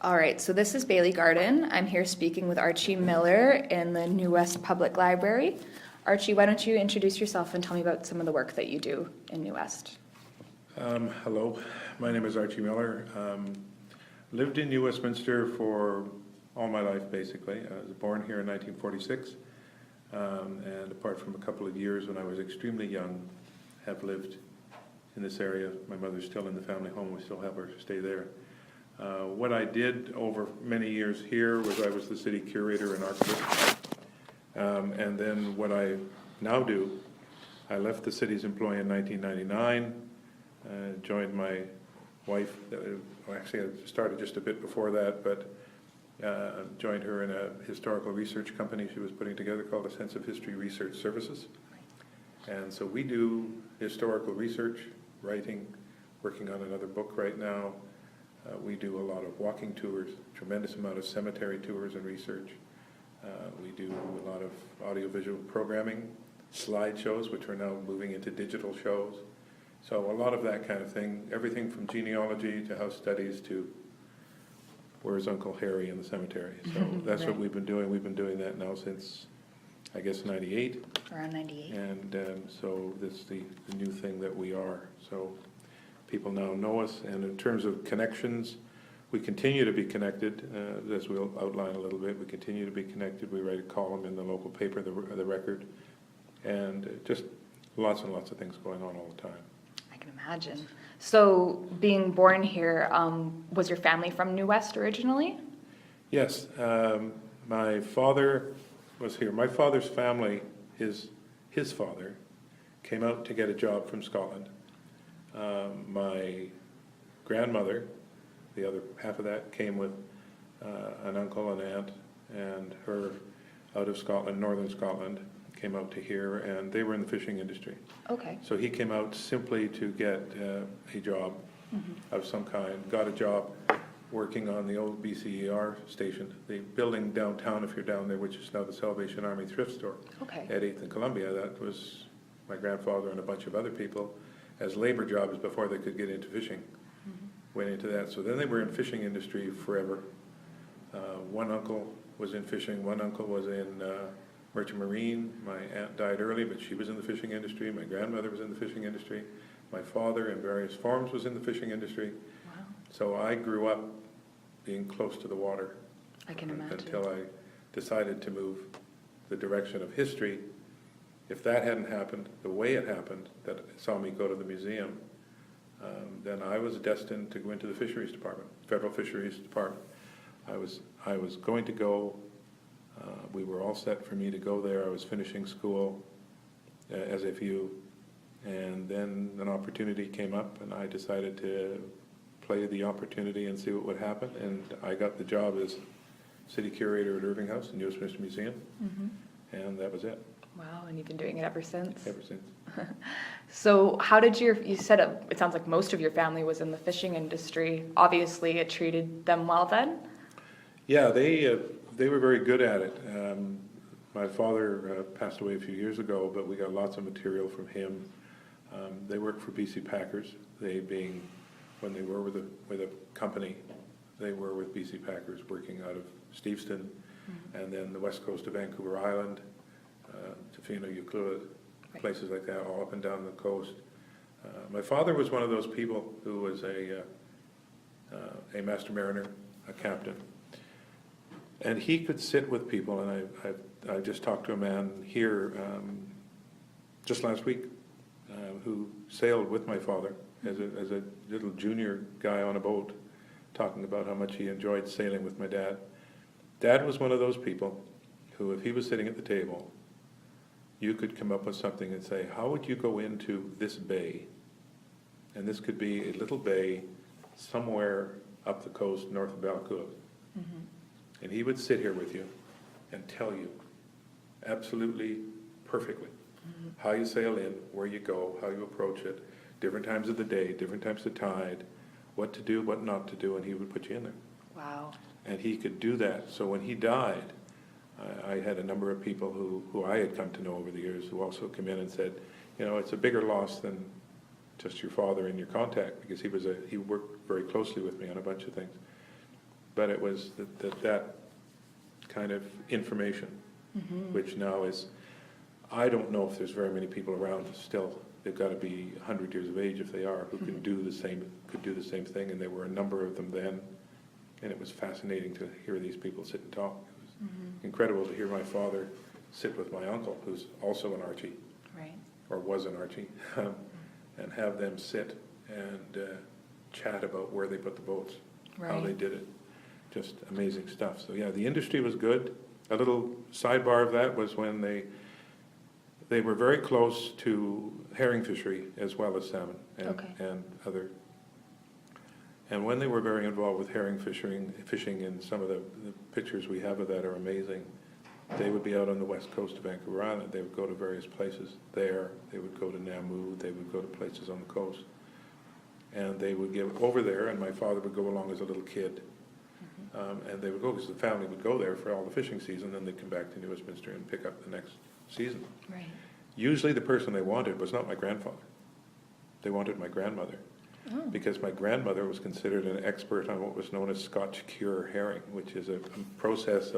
All right, so this is Bailey Garden. I'm here speaking with Archie Miller in the New West Public Library. Archie, why don't you introduce yourself and tell me about some of the work that you do in New West? Hello, my name is Archie Miller. Lived in New Westminster for all my life, basically. I was born here in 1946, and apart from a couple of years when I was extremely young, have lived in this area. My mother's still in the family home. We still have her stay there. What I did over many years here was I was the city curator and archivist. And then what I now do, I left the city's employ in 1999, joined my wife, actually I started just a bit before that, but joined her in a historical research company she was putting together called the Sense of History Research Services. And so we do historical research, writing, working on another book right now. We do a lot of walking tours, tremendous amount of cemetery tours and research. We do a lot of audiovisual programming, slideshows, which are now moving into digital shows. So a lot of that kind of thing, everything from genealogy to house studies to where's Uncle Harry in the cemetery. So that's what we've been doing. We've been doing that now since, I guess, 98. Around 98. And so this is the new thing that we are. So people now know us, and in terms of connections, we continue to be connected, as we'll outline a little bit. We continue to be connected. We write a column in the local paper, the Record, and just lots and lots of things going on all the time. I can imagine. So being born here, was your family from New West originally? Yes, my father was here. My father's family, his father, came out to get a job from Scotland. My grandmother, the other half of that, came with an uncle and aunt, and her out of Scotland, northern Scotland, came out to here, and they were in the fishing industry. Okay. So he came out simply to get a job of some kind, got a job working on the old BCER station, the building downtown, if you're down there, which is now the Salvation Army thrift store. Okay. At 8th and Columbia. That was my grandfather and a bunch of other people as labor jobs before they could get into fishing. Went into that. So then they were in fishing industry forever. One uncle was in fishing, one uncle was in merchant marine. My aunt died early, but she was in the fishing industry. My grandmother was in the fishing industry. My father, in various forms, was in the fishing industry. Wow. So I grew up being close to the water. I can imagine. Until I decided to move the direction of history. If that hadn't happened the way it happened, that saw me go to the museum, then I was destined to go into the fisheries department, federal fisheries department. I was going to go. We were all set for me to go there. I was finishing school as a few, and then an opportunity came up, and I decided to play the opportunity and see what would happen. And I got the job as city curator at Irving House in New Westminster Museum, and that was it. Wow, and you've been doing it ever since? Ever since. So how did you said it sounds like most of your family was in the fishing industry. Obviously, it treated them well then? Yeah, they were very good at it. My father passed away a few years ago, but we got lots of material from him. They worked for BC Packers, they being, when they were with a company, they were with BC Packers working out of Steveston, and then the west coast of Vancouver Island, Tofino, Euclid, places like that, all up and down the coast. My father was one of those people who was a master mariner, a captain. And he could sit with people, and I just talked to a man here just last week who sailed with my father as a little junior guy on a boat, talking about how much he enjoyed sailing with my dad. Dad was one of those people who, if he was sitting at the table, you could come up with something and say, how would you go into this bay? And this could be a little bay somewhere up the coast north of Balakoura. And he would sit here with you and tell you absolutely perfectly how you sail in, where you go, how you approach it, different times of the day, different times of tide, what to do, what not to do, and he would put you in there. Wow. And he could do that. So when he died, I had a number of people who I had come to know over the years who also come in and said, you know, it's a bigger loss than just your father and your contact, because he worked very closely with me on a bunch of things. but it was that kind of information, which now is, I don't know if there's very many people around still. They've got to be 100 years of age if they are, who could do the same thing, and there were a number of them then, and it was fascinating to hear these people sit and talk. It was incredible to hear my father sit with my uncle, who's also an Archie, Right. or was an Archie, and have them sit and chat about where they put the boats, how they did it. Just amazing stuff. So yeah, the industry was good. A little sidebar of that was when they were very close to herring fishery as well as salmon and other. And when they were very involved with herring fishing, and some of the pictures we have of that are amazing. They would be out on the west coast of Vancouver Island. They would go to various places there. They would go to Namu. They would go to places on the coast. And they would get over there, and my father would go along as a little kid. And they would go, because the family would go there for all the fishing season, then they'd come back to New Westminster and pick up the next season. Right. Usually the person they wanted was not my grandfather. They wanted my grandmother. Because my grandmother was considered an expert on what was known as Scotch cure herring, which is a process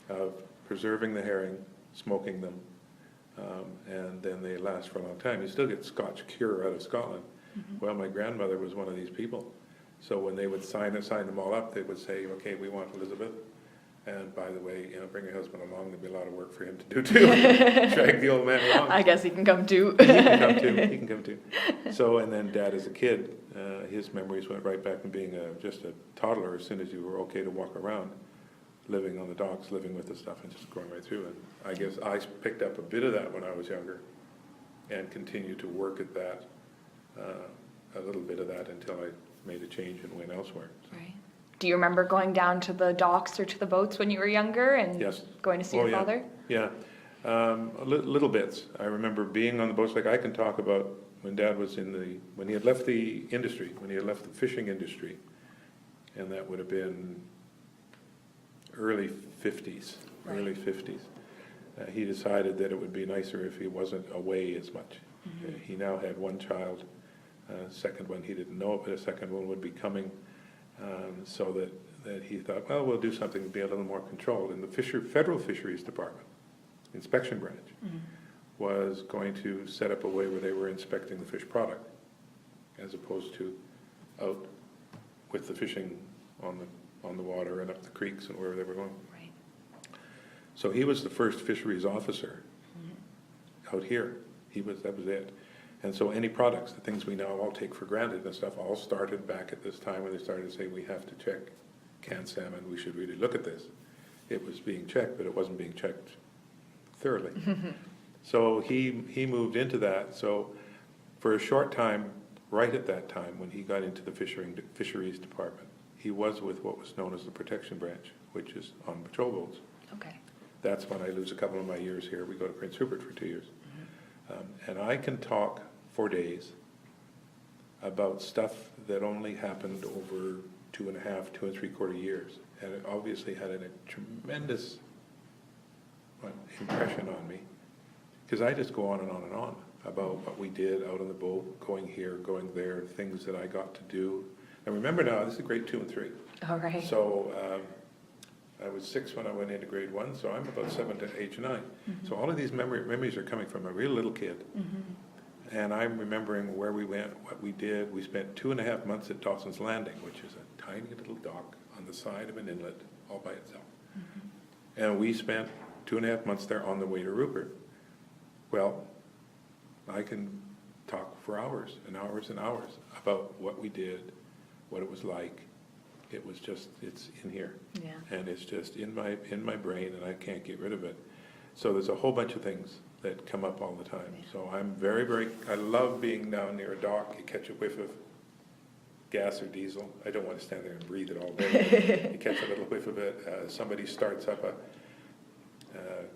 of preserving the herring, smoking them, and then they last for a long time. You still get Scotch cure out of Scotland. Well, my grandmother was one of these people. So when they would sign them all up, they would say, okay, we want Elizabeth. And by the way, bring your husband along. There'd be a lot of work for him to do too. Drag the old man along. I guess he can come too. He can come too. So, and then Dad as a kid, his memories went right back from being just a toddler as soon as you were okay to walk around, living on the docks, living with the stuff, and just going right through. And I guess I picked up a bit of that when I was younger and continued to work at that, a little bit of that until I made a change and went elsewhere. So. Right. Do you remember going down to the docks or to the boats when you were younger and going to see your father? Yeah, little bits. I remember being on the boats. Like I can talk about when Dad was when he had left the industry, when he had left the fishing industry, and that would have been early 50s. He decided that it would be nicer if he wasn't away as much. He now had one child. Second one, he didn't know it, but a second one would be coming. So that he thought, well, we'll do something to be a little more controlled. And the Federal Fisheries Department, inspection branch, was going to set up a way where they were inspecting the fish product, as opposed to out with the fishing on the water and up the creeks and wherever they were going. Right. So he was the first fisheries officer out here. That was it. And so any products, the things we now all take for granted and stuff, all started back at this time when they started to say, we have to check canned salmon, we should really look at this. It was being checked, but it wasn't being checked thoroughly. So he moved into that. So for a short time, right at that time, when he got into the fisheries department, he was with what was known as the protection branch, which is on patrol boats. Okay. That's when I lose a couple of my years here. We go to Prince Rupert for 2 years. And I can talk for days about stuff that only happened over 2.5, 2 3/4 years. And it obviously had a tremendous impression on me. Because I just go on and on and on about what we did out on the boat, going here, going there, things that I got to do. And remember now, this is grade 2 and 3. All right. So I was 6 when I went into grade 1, so I'm about 7 to 8 to 9. So all of these memories are coming from a real little kid. And I'm remembering where we went, what we did. We spent 2.5 months at Dawson's Landing, which is a tiny little dock on the side of an inlet all by itself. And we spent 2.5 months there on the way to Rupert. Well, I can talk for hours and hours and hours about what we did, what it was like. It was just, it's in here. Yeah. And it's just in my brain, and I can't get rid of it. So there's a whole bunch of things that come up all the time. Yeah. So I'm I love being down near a dock. You catch a whiff of gas or diesel. I don't want to stand there and breathe it all day. You catch a little whiff of it. Somebody starts up a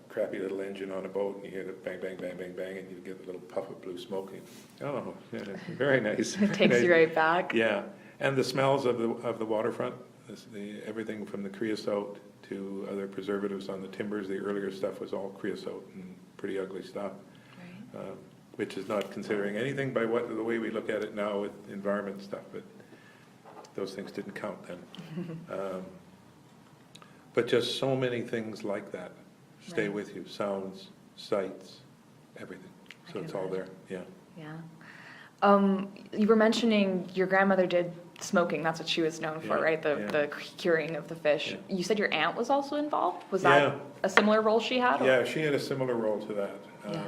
crappy little engine on a boat, and you hear the bang, bang, bang, bang, bang, and you get a little puff of blue smoke. Oh, yeah, very nice. It takes you right back. Yeah, and the smells of the waterfront, everything from the creosote to other preservatives on the timbers. The earlier stuff was all creosote and pretty ugly stuff, right. Which is not considering anything by the way we look at it now with environment stuff. But those things didn't count then. But just so many things like that stay Right. with you, sounds, sights, everything. I So can it's all there, yeah. Yeah. You were mentioning your grandmother did smoking. That's what she was known for, Yeah, right? yeah. The curing of the fish. Yeah. You said your aunt was also involved? Was Yeah. that a similar role she had? or- Yeah, she had a similar role to that. Yeah.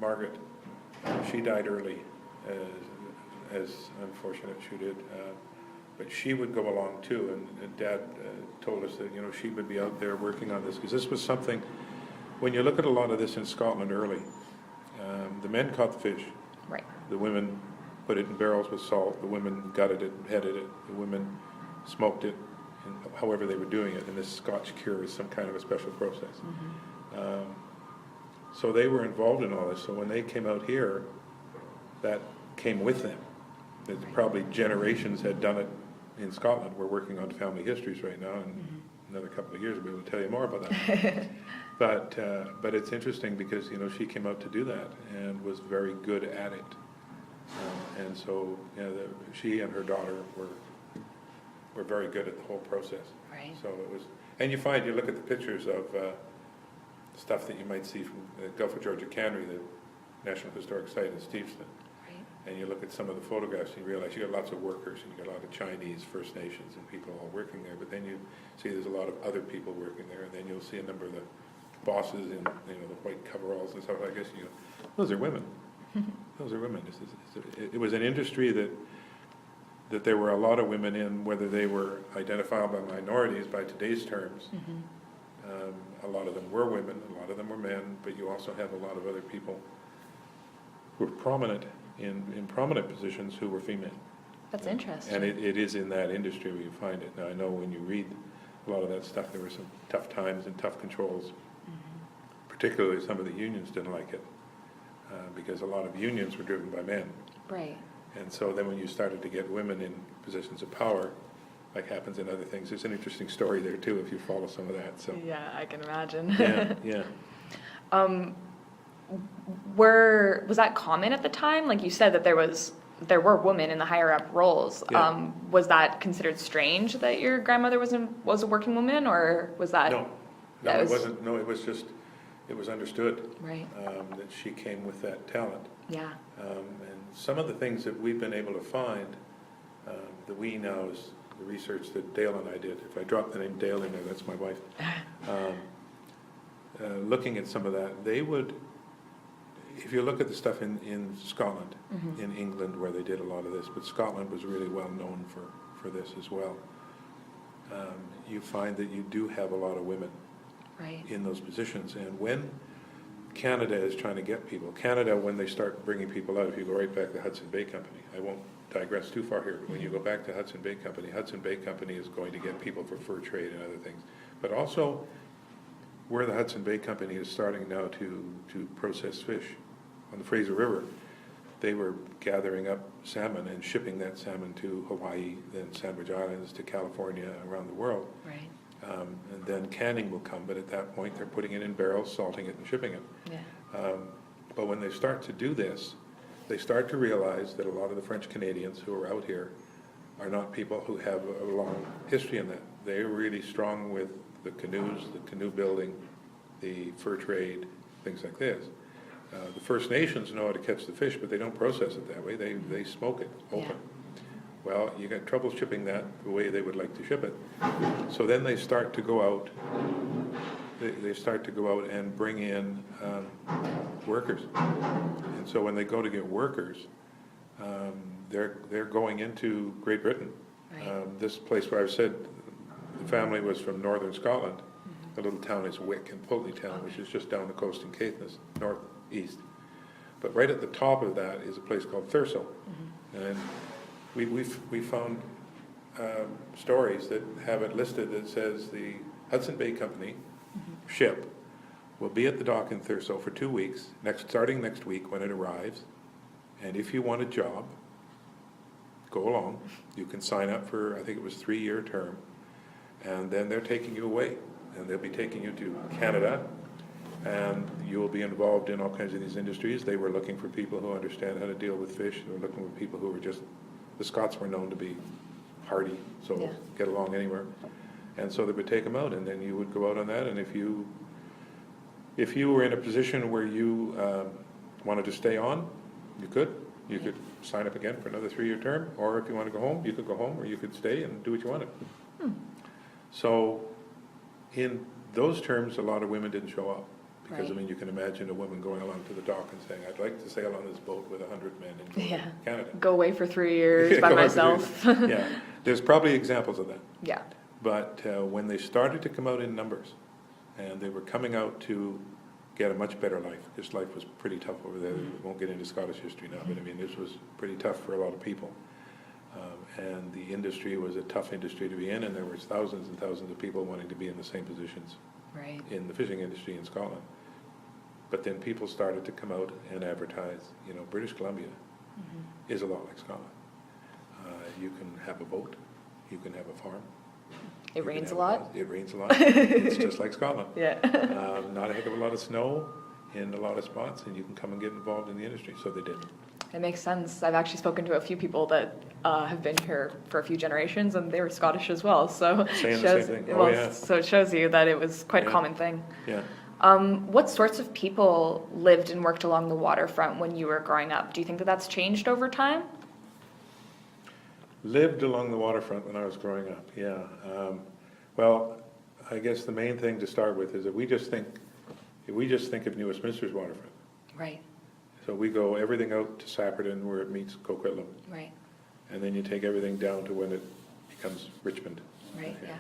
Margaret, she died early, as unfortunate she did. But she would go along too, and Dad told us that, she would be out there working on this, because this was something, when you look at a lot of this in Scotland early, the men caught the fish, Right. the women put it in barrels with salt, the women gutted it, headed it, the women smoked it, and however they were doing it, and this Scotch cure is some kind of a special process. So they were involved in all this, so when they came out here, that came with them. It's probably generations had done it in Scotland. We're working on family histories right now, and another couple of years we'll be able to tell you more about that. But it's interesting because, she came out to do that and was very good at it. And so, she and her daughter were very good at the whole process. Right. So it was, and you look at the pictures of stuff that you might see from the Gulf of Georgia Cannery, the National Historic Site in Steveston, Right. and you look at some of the photographs and you realize you got lots of workers and you got a lot of Chinese, First Nations and people all working there, but then you see there's a lot of other people working there, and then you'll see a number of the bosses in the white coveralls and stuff. I guess those are women. Those are women. It was an industry that there were a lot of women in, whether they were identified by minorities by today's terms. A lot of them were women, a lot of them were men, but you also have a lot of other people who were prominent in prominent positions who were female. That's interesting. And it is in that industry where you find it. Now, I know when you read a lot of that stuff, there were some tough times and tough controls. Particularly some of the unions didn't like it, because a lot of unions were driven by men. Right. And so then when you started to get women in positions of power, like happens in other things, there's an interesting story there too if you follow some of that. So Yeah, I can imagine. yeah. Was that common at the time? Like you said that there were women in the higher up roles. Yeah. Was that considered strange that your grandmother was a working woman, or was that? No, that it was- wasn't. No, it was just, it was understood Right. that she came with that talent. Yeah. And some of the things that we've been able to find, that we now is the research that Dale and I did. If I drop the name Dale in there, that's my wife. Looking at some of that, they would, if you look at the stuff in Scotland, in England, where they did a lot of this, but Scotland was really well known for this as well, you find that you do have a lot of women Right. in those positions. And when Canada is trying to get people, Canada, when they start bringing people out, if you go right back to Hudson Bay Company, I won't digress too far here, but when you go back to Hudson Bay Company is going to get people for fur trade and other things. But also, where the Hudson Bay Company is starting now to process fish on the Fraser River, they were gathering up salmon and shipping that salmon to Hawaii, then Sandwich Islands, to California, around the world. Right. And then canning will come, but at that point they're putting it in barrels, salting it and shipping it. Yeah. But when they start to do this, they start to realize that a lot of the French Canadians who are out here are not people who have a long history in that. They're really strong with the canoes, the canoe building, the fur trade, things like this. The First Nations know how to catch the fish, but they don't process it that way. They smoke it open. Yeah. Well, you got trouble shipping that the way they would like to ship it. So then they start to go out. They start to go out and bring in workers. And so when they go to get workers, they're going into Great Britain. Right. This place where I've said the family was from northern Scotland. The little town is Wick in Pulteney Town, which is just down the coast in Caithness, northeast. But right at the top of that is a place called Thurso. And we found stories that have it listed that says the Hudson Bay Company ship will be at the dock in Thurso for 2 weeks, starting next week when it arrives. And if you want a job, go along. You can sign up for, I think it was 3-year term, and then they're taking you away. And they'll be taking you to Canada, and you will be involved in all kinds of these industries. They were looking for people who understand how to deal with fish. They were looking for people who were just, the Scots were known to be hardy, so Yeah. get along anywhere. And so they would take them out, and then you would go out on that, and if you were in a position where you wanted to stay on, you could. You could sign up again for another 3-year term, or if you want to go home, you could go home, or you could stay and do what you wanted. So in those terms, a lot of women didn't show up. Because, Right. I mean, you can imagine a woman going along to the dock and saying, I'd like to sail on this boat with 100 men and go to Canada. Go away for 3 years by Go away for 3 myself. years. Yeah, there's probably examples of that. Yeah. But when they started to come out in numbers, and they were coming out to get a much better life, because life was pretty tough over there. We won't get into Scottish history now, but I mean, this was pretty tough for a lot of people. And the industry was a tough industry to be in, and there was thousands and thousands of people wanting to be in the same positions Right. in the fishing industry in Scotland. But then people started to come out and advertise, you know, British Columbia is a lot like Scotland. You can have a boat, you can have a farm. It you can rains a have lot. It rains a lot. It's just like Scotland. Yeah. Not a heck of a lot of snow in a lot of spots, and you can come and get involved in the industry. So they did. It makes sense. I've actually spoken to a few people that have been here for a few generations, and they were Scottish as well. So Saying the same thing. Oh, yeah. So it shows you that it was quite a Yeah. common thing. Yeah. What sorts of people lived and worked along the waterfront when you were growing up? Do you think that that's changed over time? Lived along the waterfront when I was growing up, yeah. Well, I guess the main thing to start with is that we just think of New Westminster's waterfront. Right. So we go everything out to Sapperton where it meets Coquitlam, Right. and then you take everything down to when it becomes Richmond. Right. Yeah.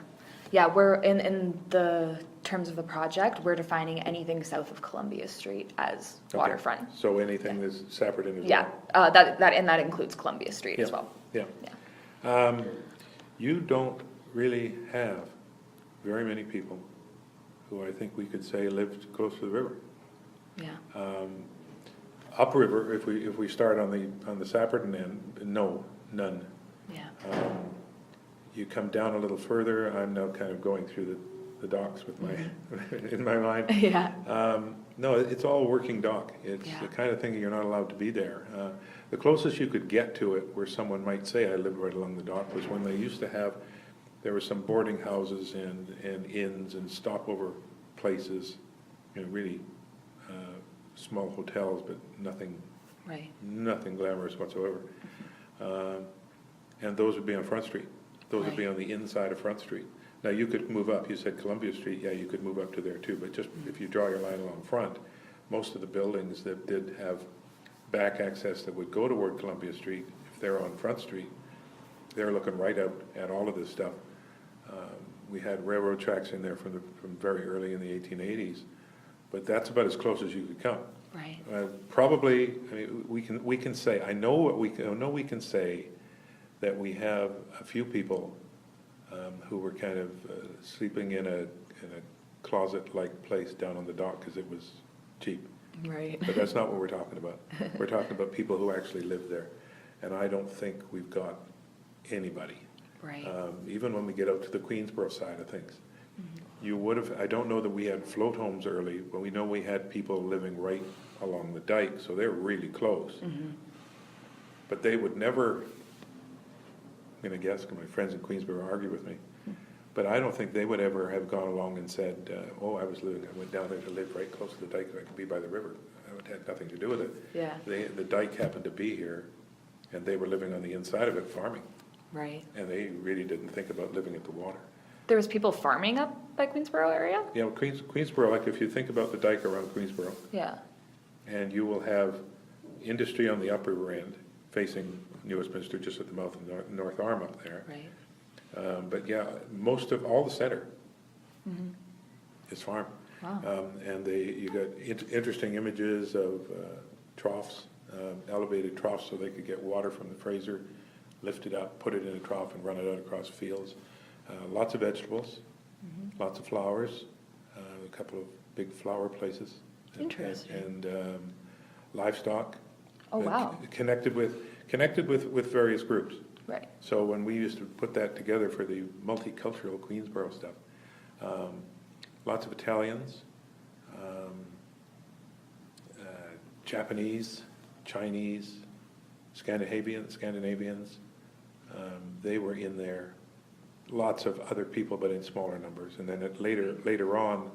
Yeah. We're in the terms of the project, we're defining anything south of Columbia Street as Okay. waterfront. So anything that's Sapperton as Yeah. well? That includes Columbia Street as Yeah. well. Yeah. Yeah. You don't really have very many people who I think we could say lived close to the river. Yeah. Upriver, if we start on the Sapperton end, no, none. Yeah. You come down a little further. I'm now kind of going through the docks with my in my mind. Yeah. No, it's all working dock. It's Yeah. the kind of thing you're not allowed to be there. The closest you could get to it, where someone might say I live right along the dock, was when they used to have. There were some boarding houses and inns and stopover places, you know, really small hotels, but nothing glamorous whatsoever. And those would be on Front Street. Those would be on the inside of Front Street. Now, you could move up. You said Columbia Street. Yeah, you could move up to there too. But just if you draw your line along Front, most of the buildings that did have back access that would go toward Columbia Street, if they're on Front Street, they're looking right out at all of this stuff. We had railroad tracks in there from very early in the 1880s, but that's about as close as you could come. Right. Probably, I mean, we can say. I know we can say that we have a few people who were kind of sleeping in a closet-like place down on the dock because it was cheap. Right. But that's not what we're talking about. We're talking about people who actually live there, and I don't think we've got anybody. Right. Even when we get out to the Queensboro side of things, you would have. I don't know that we had float homes early, but we know we had people living right along the dike, so they're really close. But they would never. I'm going to guess, because my friends in Queensboro argue with me, but I don't think they would ever have gone along and said, "Oh, I went down there to live right close to the dike, so I could be by the river." It had nothing to do with it. Yeah. The dike happened to be here, and they were living on the inside of it, farming. Right. And they really didn't think about living at the water. There was people farming up by Queensboro area? You know, Queensboro, like if you think about the dike around Queensboro, Yeah. and you will have industry on the upriver end facing New Westminster, just at the mouth of the North Arm up there. Right. But yeah, most of all the center is farm. Wow. And you got interesting images of troughs, elevated troughs, so they could get water from the Fraser, lift it up, put it in a trough, and run it out across fields. Lots of vegetables, lots of flowers, a couple of big flower places. Interesting. And livestock. Oh, wow. Connected with various groups. Right. So when we used to put that together for the multicultural Queensboro stuff, lots of Italians, Japanese, Chinese, Scandinavians, They were in there, lots of other people, but in smaller numbers. And then later on,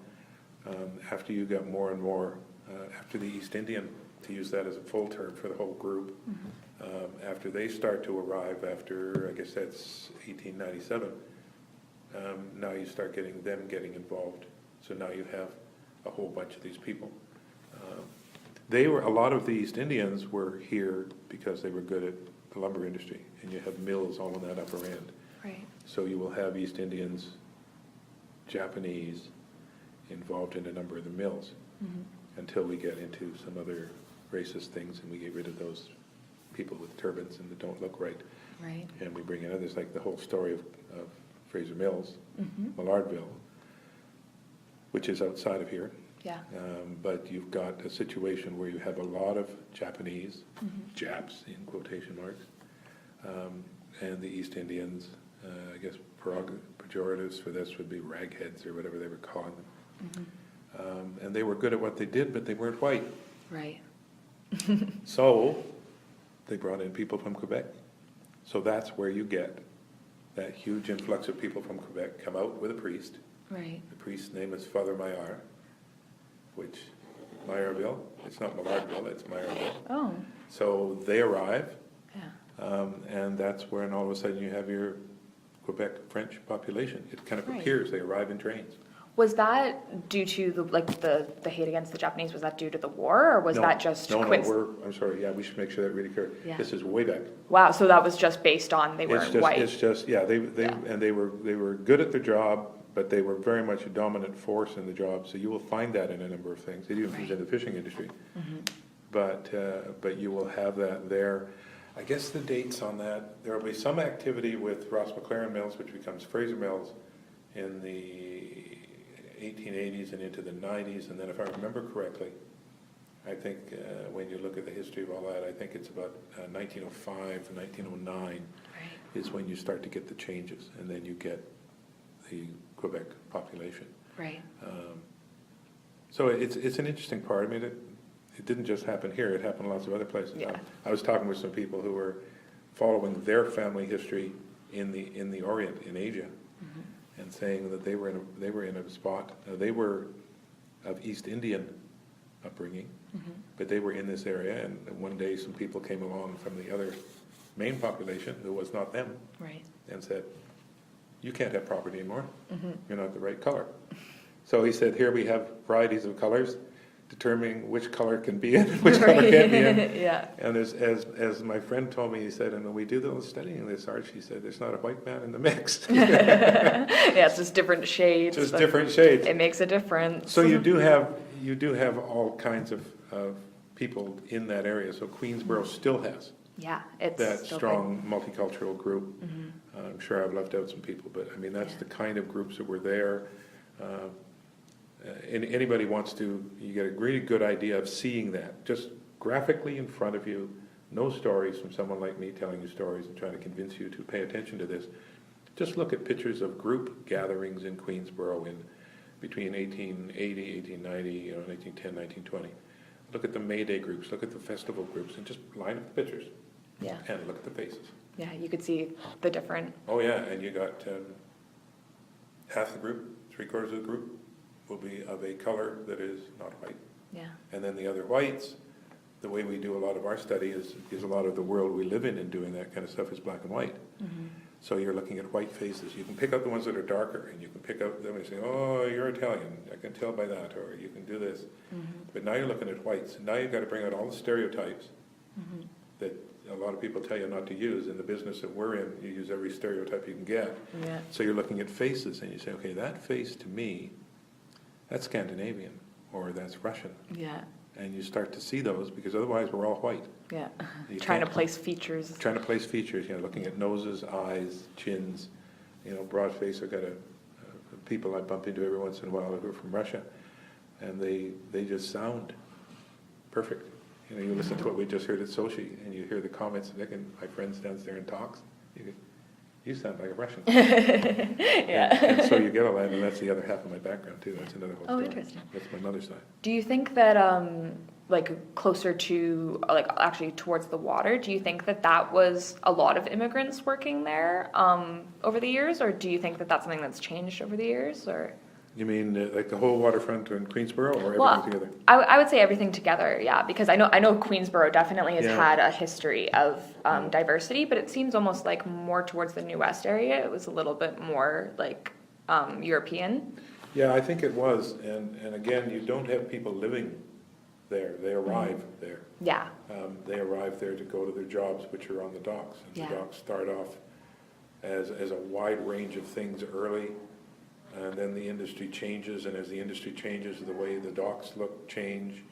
after you got more and more, after the East Indian, to use that as a full term for the whole group, after they start to arrive after, I guess that's 1897, now you start getting them getting involved. So now you have a whole bunch of these people. A lot of the East Indians were here because they were good at the lumber industry, and you have mills all on that upper end. Right. So you will have East Indians, Japanese involved in a number of the mills until we get into some other racist things and we get rid of those people with turbans and that don't look right. Right. And we bring in others, like the whole story of Fraser Mills, Millardville, which is outside of here. Yeah. But you've got a situation where you have a lot of Japanese, Japs in quotation marks, and the East Indians, I guess pejoratives for this would be ragheads or whatever they were calling them. And they were good at what they did, but they weren't white. Right. So they brought in people from Quebec. So that's where you get that huge influx of people from Quebec come out with a priest. Right. The priest's name is Father Maillard, which, Maillardville, it's not Millardville, it's Maillardville. Oh. So they arrive, Yeah. and that's when all of a sudden you have your Quebec French population. It kind of Right. appears, they arrive in trains. Was that due to the hate against the Japanese? Was that due to the war, or was that just No, I'm sorry, yeah, we should make sure that really clear. Yeah. This is way back. Wow, so that was just based on they weren't white. It's just, yeah, Yeah. and they were good at their job, but they were very much a dominant force in the job. So you will find that in a number of things. They do use in the fishing industry, but you will have that there. I guess the dates on that, there will be some activity with Ross McLaren Mills, which becomes Fraser Mills, in the 1880s and into the 90s, and then if I remember correctly, I think when you look at the history of all that, I think it's about 1905 to 1909 is when you start to get the changes, and then you get the Quebec population. Right. So it's an interesting part. I mean, it didn't just happen here, it happened in lots of other places. Yeah. I was talking with some people who were following their family history in the Orient, in Asia, and saying that they were in a spot. They were of East Indian upbringing, but they were in this area. And one day, some people came along from the other main population who was not them, Right. and said, "You can't have property anymore. You're not the right color." So he said, "Here we have varieties of colors, determining which color can be in, which color can't be in." Yeah. And as my friend told me, he said, and when we do the studying this, Archie, he said, there's not a white man in the mix. Yeah, it's just different shades. Just but different shades. It makes a difference. So you do have all kinds of people in that area. So Queensboro still has Yeah, it's that still strong multicultural group. I'm sure I've left out some people, but I mean, that's the kind of groups that were there. And anybody wants to, you get a really good idea of seeing that, just graphically in front of you, no stories from someone like me telling you stories and trying to convince you to pay attention to this. Just look at pictures of group gatherings in Queensboro in between 1880, 1890, 1910, 1920. Look at the May Day groups, look at the festival groups, and just line up the pictures. Yeah. And look at the faces. Yeah, you could see the different. Oh yeah, and you got half the group, 3/4 of the group will be of a color that is not white. Yeah. And then the other whites, the way we do a lot of our study is a lot of the world we live in and doing that kind of stuff is black and white. So you're looking at white faces. You can pick out the ones that are darker, and you can pick out them and say, "Oh, you're Italian. I can tell by that," or you can do this. But now you're looking at whites. And now you've got to bring out all the stereotypes that a lot of people tell you not to use. In the business that we're in, you use every stereotype you can get. Yeah. So you're looking at faces, and you say, okay, that face to me, that's Scandinavian, or that's Russian. Yeah. And you start to see those, because otherwise we're all white. Yeah. You Trying to can't- place features. Trying to place features, looking at noses, eyes, chins, broad face. I've got people I bump into every once in a while who are from Russia, and they just sound perfect. You listen to what we just heard at Sochi, and you hear the comments, Nick and my friend stands there and talks, you sound like a Russian. Yeah. And so you get all that, and that's the other half of my background too. That's another whole story. Interesting. That's my mother's side. Do you think that like closer to, like actually towards the water. Do you think that that was a lot of immigrants working there over the years, or do you think that that's something that's changed over the years, or? You mean like the whole waterfront in Queensboro, or everything Well, together? I would say everything together, yeah, because I know Queensboro definitely has Yeah. had a history of diversity, but it seems almost like more towards the New West area. It was a little bit more like European. Yeah, I think it was, and again, you don't have people living there, they arrive there. Yeah. They arrive there to go to their jobs, which are on the docks. And Yeah. the docks start off as a wide range of things early, and then the industry changes, and as the industry changes, the way the docks change,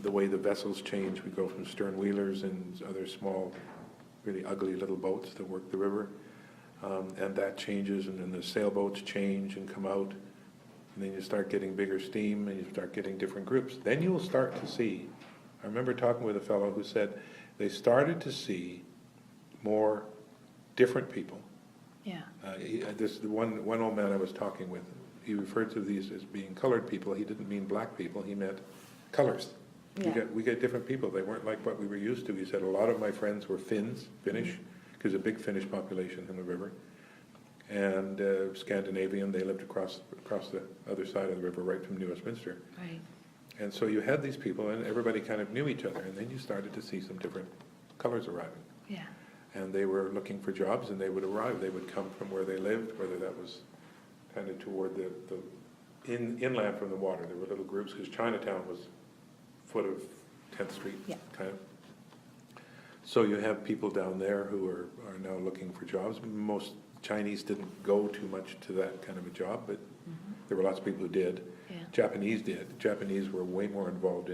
the way the vessels change. We go from stern wheelers and other small, really ugly little boats that work the river, and that changes, and then the sailboats change and come out, and then you start getting bigger steam, and you start getting different groups. Then you'll start to see, I remember talking with a fellow who said they started to see more different people. Yeah. This one old man I was talking with, he referred to these as being colored people. He didn't mean black people, he meant colors. Yeah. We get different people. They weren't like what we were used to. He said a lot of my friends were Finnish, because a big Finnish population in the river, and Scandinavian. They lived across the other side of the river, right from New Westminster. Right. And so you had these people, and everybody kind of knew each other, and then you started to see some different colors arriving. Yeah. And they were looking for jobs, and they would arrive. They would come from where they lived, whether that was kind of toward the inland from the water. There were little groups, because Chinatown was foot of 10th Street, Yeah. kind of. So you have people down there who are now looking for jobs. Most Chinese didn't go too much to that kind of a job, but there were lots of people who did. Yeah. Japanese did. Japanese were way more involved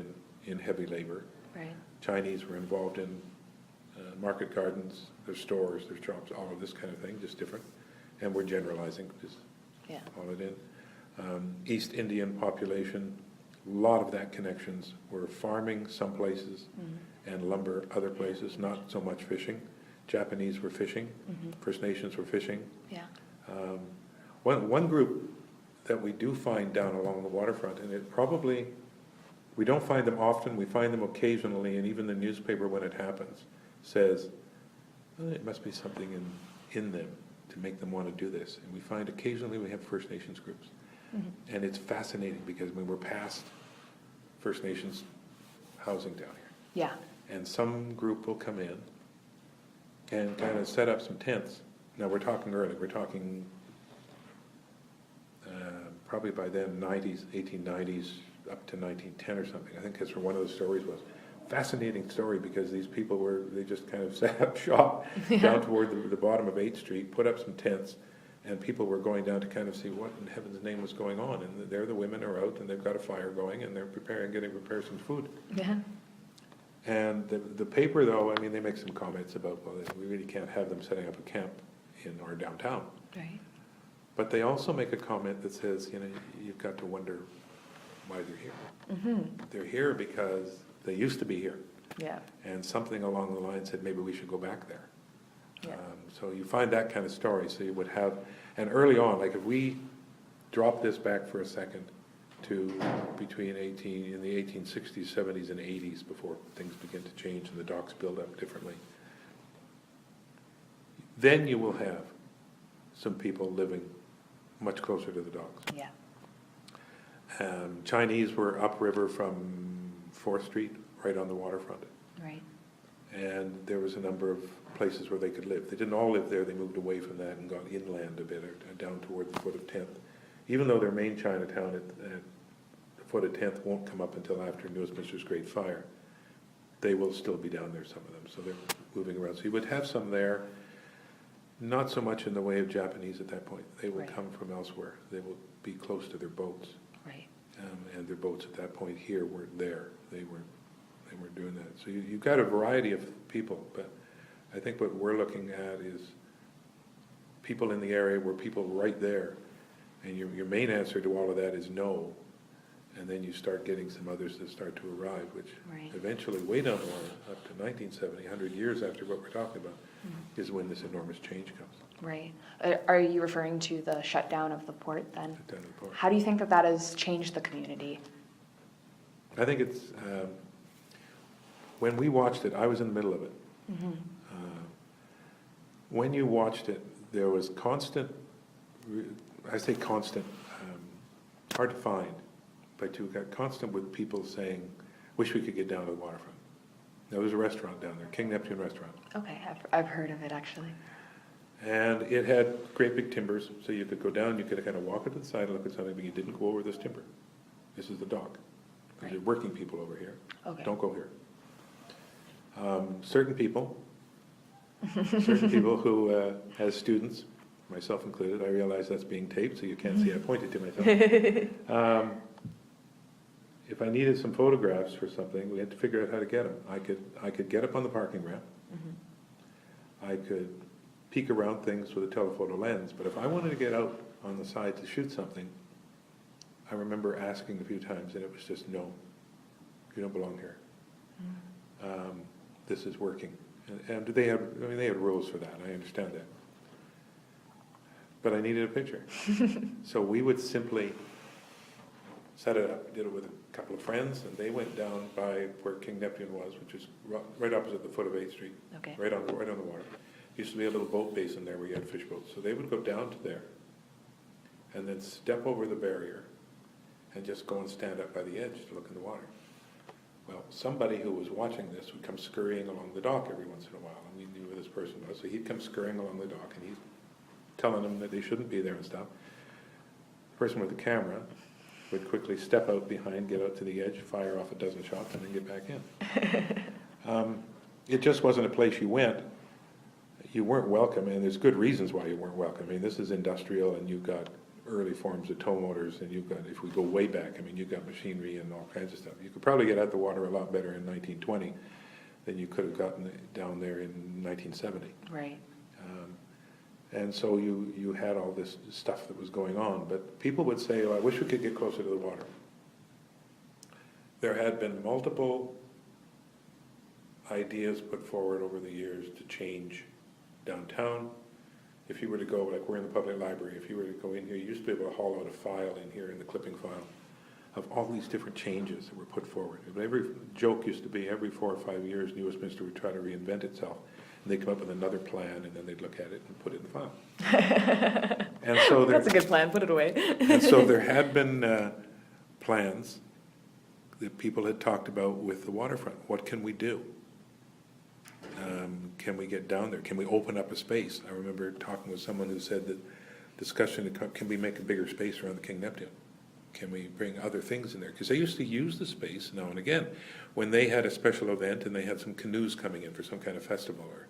in heavy labor. Right. Chinese were involved in market gardens, their stores, their shops, all of this kind of thing, just different. And we're generalizing, just Yeah. all it in. East Indian population, a lot of that connections were farming some places and lumber other places, not so much fishing. Japanese were fishing, First Nations were fishing. Yeah. One group that we do find down along the waterfront, and it probably, we don't find them often, we find them occasionally, and even the newspaper when it happens says, oh, it must be something in them to make them want to do this. And we find occasionally we have First Nations groups. And it's fascinating because when we're past First Nations housing down here, Yeah. and some group will come in and kind of set up some tents. Now, we're talking early, we're talking probably by then 90s, 1890s, up to 1910 or something. I think that's where one of the stories was. Fascinating story, because these people they just kind of set up shop down toward the bottom of 8th Street, put up some tents, and people were going down to kind of see what in heaven's name was going on. And there the women are out, and they've got a fire going, and they're getting prepared some food. Yeah. And the paper, though, I mean, they make some comments about, well, we really can't have them setting up a camp in our downtown. Right. But they also make a comment that says, you've got to wonder why they're here. They're here because they used to be here. Yeah. And something along the line said, maybe we should go back there. Yeah. So you find that kind of story. So you would have, and early on, like if we drop this back for a second to between in the 1860s, 70s, and 80s, before things begin to change and the docks build up differently, then you will have some people living much closer to the docks. Yeah. Chinese were upriver from 4th Street, right on the waterfront. Right. And there was a number of places where they could live. They didn't all live there, they moved away from that and got inland a bit, or down toward the foot of 10th. Even though their main Chinatown at the foot of 10th won't come up until after New Westminster's Great Fire, they will still be down there, some of them, so they're moving around. So you would have some there, not so much in the way of Japanese at that point. They will Right. come from elsewhere. They will be close to their boats. Right. And their boats at that point here weren't there. They weren't doing that. So you've got a variety of people, but I think what we're looking at is people in the area were people right there. And your main answer to all of that is no. And then you start getting some others that start to arrive, which Right. eventually, way down the line, up to 1970, 100 years after what we're talking about, is when this enormous change comes. Right. Are you referring to the shutdown of the port then? Down in the port. How do you think that has changed the community? I think it's, when we watched it, I was in the middle of it. When you watched it, there was constant, I say constant, hard to find, but you got constant with people saying, wish we could get down to the waterfront. There was a restaurant down there, King Neptune Restaurant. Okay, I've heard of it actually. And it had great big timbers, so you could go down, you could kind of walk it to the side and look at something, but you didn't go over this timber. This is the dock. Right. There's working people over here. Okay. Don't go here. Certain people who, as students, myself included, I realize that's being taped, so you can't see I pointed to myself. If I needed some photographs for something, we had to figure out how to get them. I could get up on the parking ramp. I could peek around things with a telephoto lens, but if I wanted to get out on the side to shoot something, I remember asking a few times, and it was just, no, you don't belong here. This is working. And they had rules for that, I understand that. But I needed a picture. So we would simply set it up. We did it with a couple of friends, and they went down by where King Neptune was, which is right opposite the foot of 8th Street, Okay. right on the water. Used to be a little boat basin there where you had fish boats. So they would go down to there and then step over the barrier and just go and stand up by the edge to look in the water. Well, somebody who was watching this would come scurrying along the dock every once in a while, and we knew who this person was. So he'd come scurrying along the dock, and he's telling them that they shouldn't be there and stuff. The person with the camera would quickly step out behind, get out to the edge, fire off a dozen shots, and then get back in. It just wasn't a place you went. You weren't welcome, and there's good reasons why you weren't welcome. I mean, this is industrial, and you've got early forms of tow motors, and you've got, if we go way back, I mean, you've got machinery and all kinds of stuff. You could probably get at the water a lot better in 1920 than you could have gotten down there in 1970. Right. And so you had all this stuff that was going on, but people would say, oh, I wish we could get closer to the water. There had been multiple ideas put forward over the years to change downtown. If you were to go, like we're in the public library, if you were to go in here, you used to be able to haul out a file in here in the clipping file of all these different changes that were put forward. But every joke used to be every 4 or 5 years, New Westminster would try to reinvent itself. And they'd come up with another plan, and then they'd look at it and put it in the file. And so That's a good plan, put it away. and so there had been plans that people had talked about with the waterfront. What can we do? Can we get down there? Can we open up a space? I remember talking with someone who said that discussion, can we make a bigger space around the King Neptune? Can we bring other things in there? Because they used to use the space now and again. When they had a special event and they had some canoes coming in for some kind of festival, or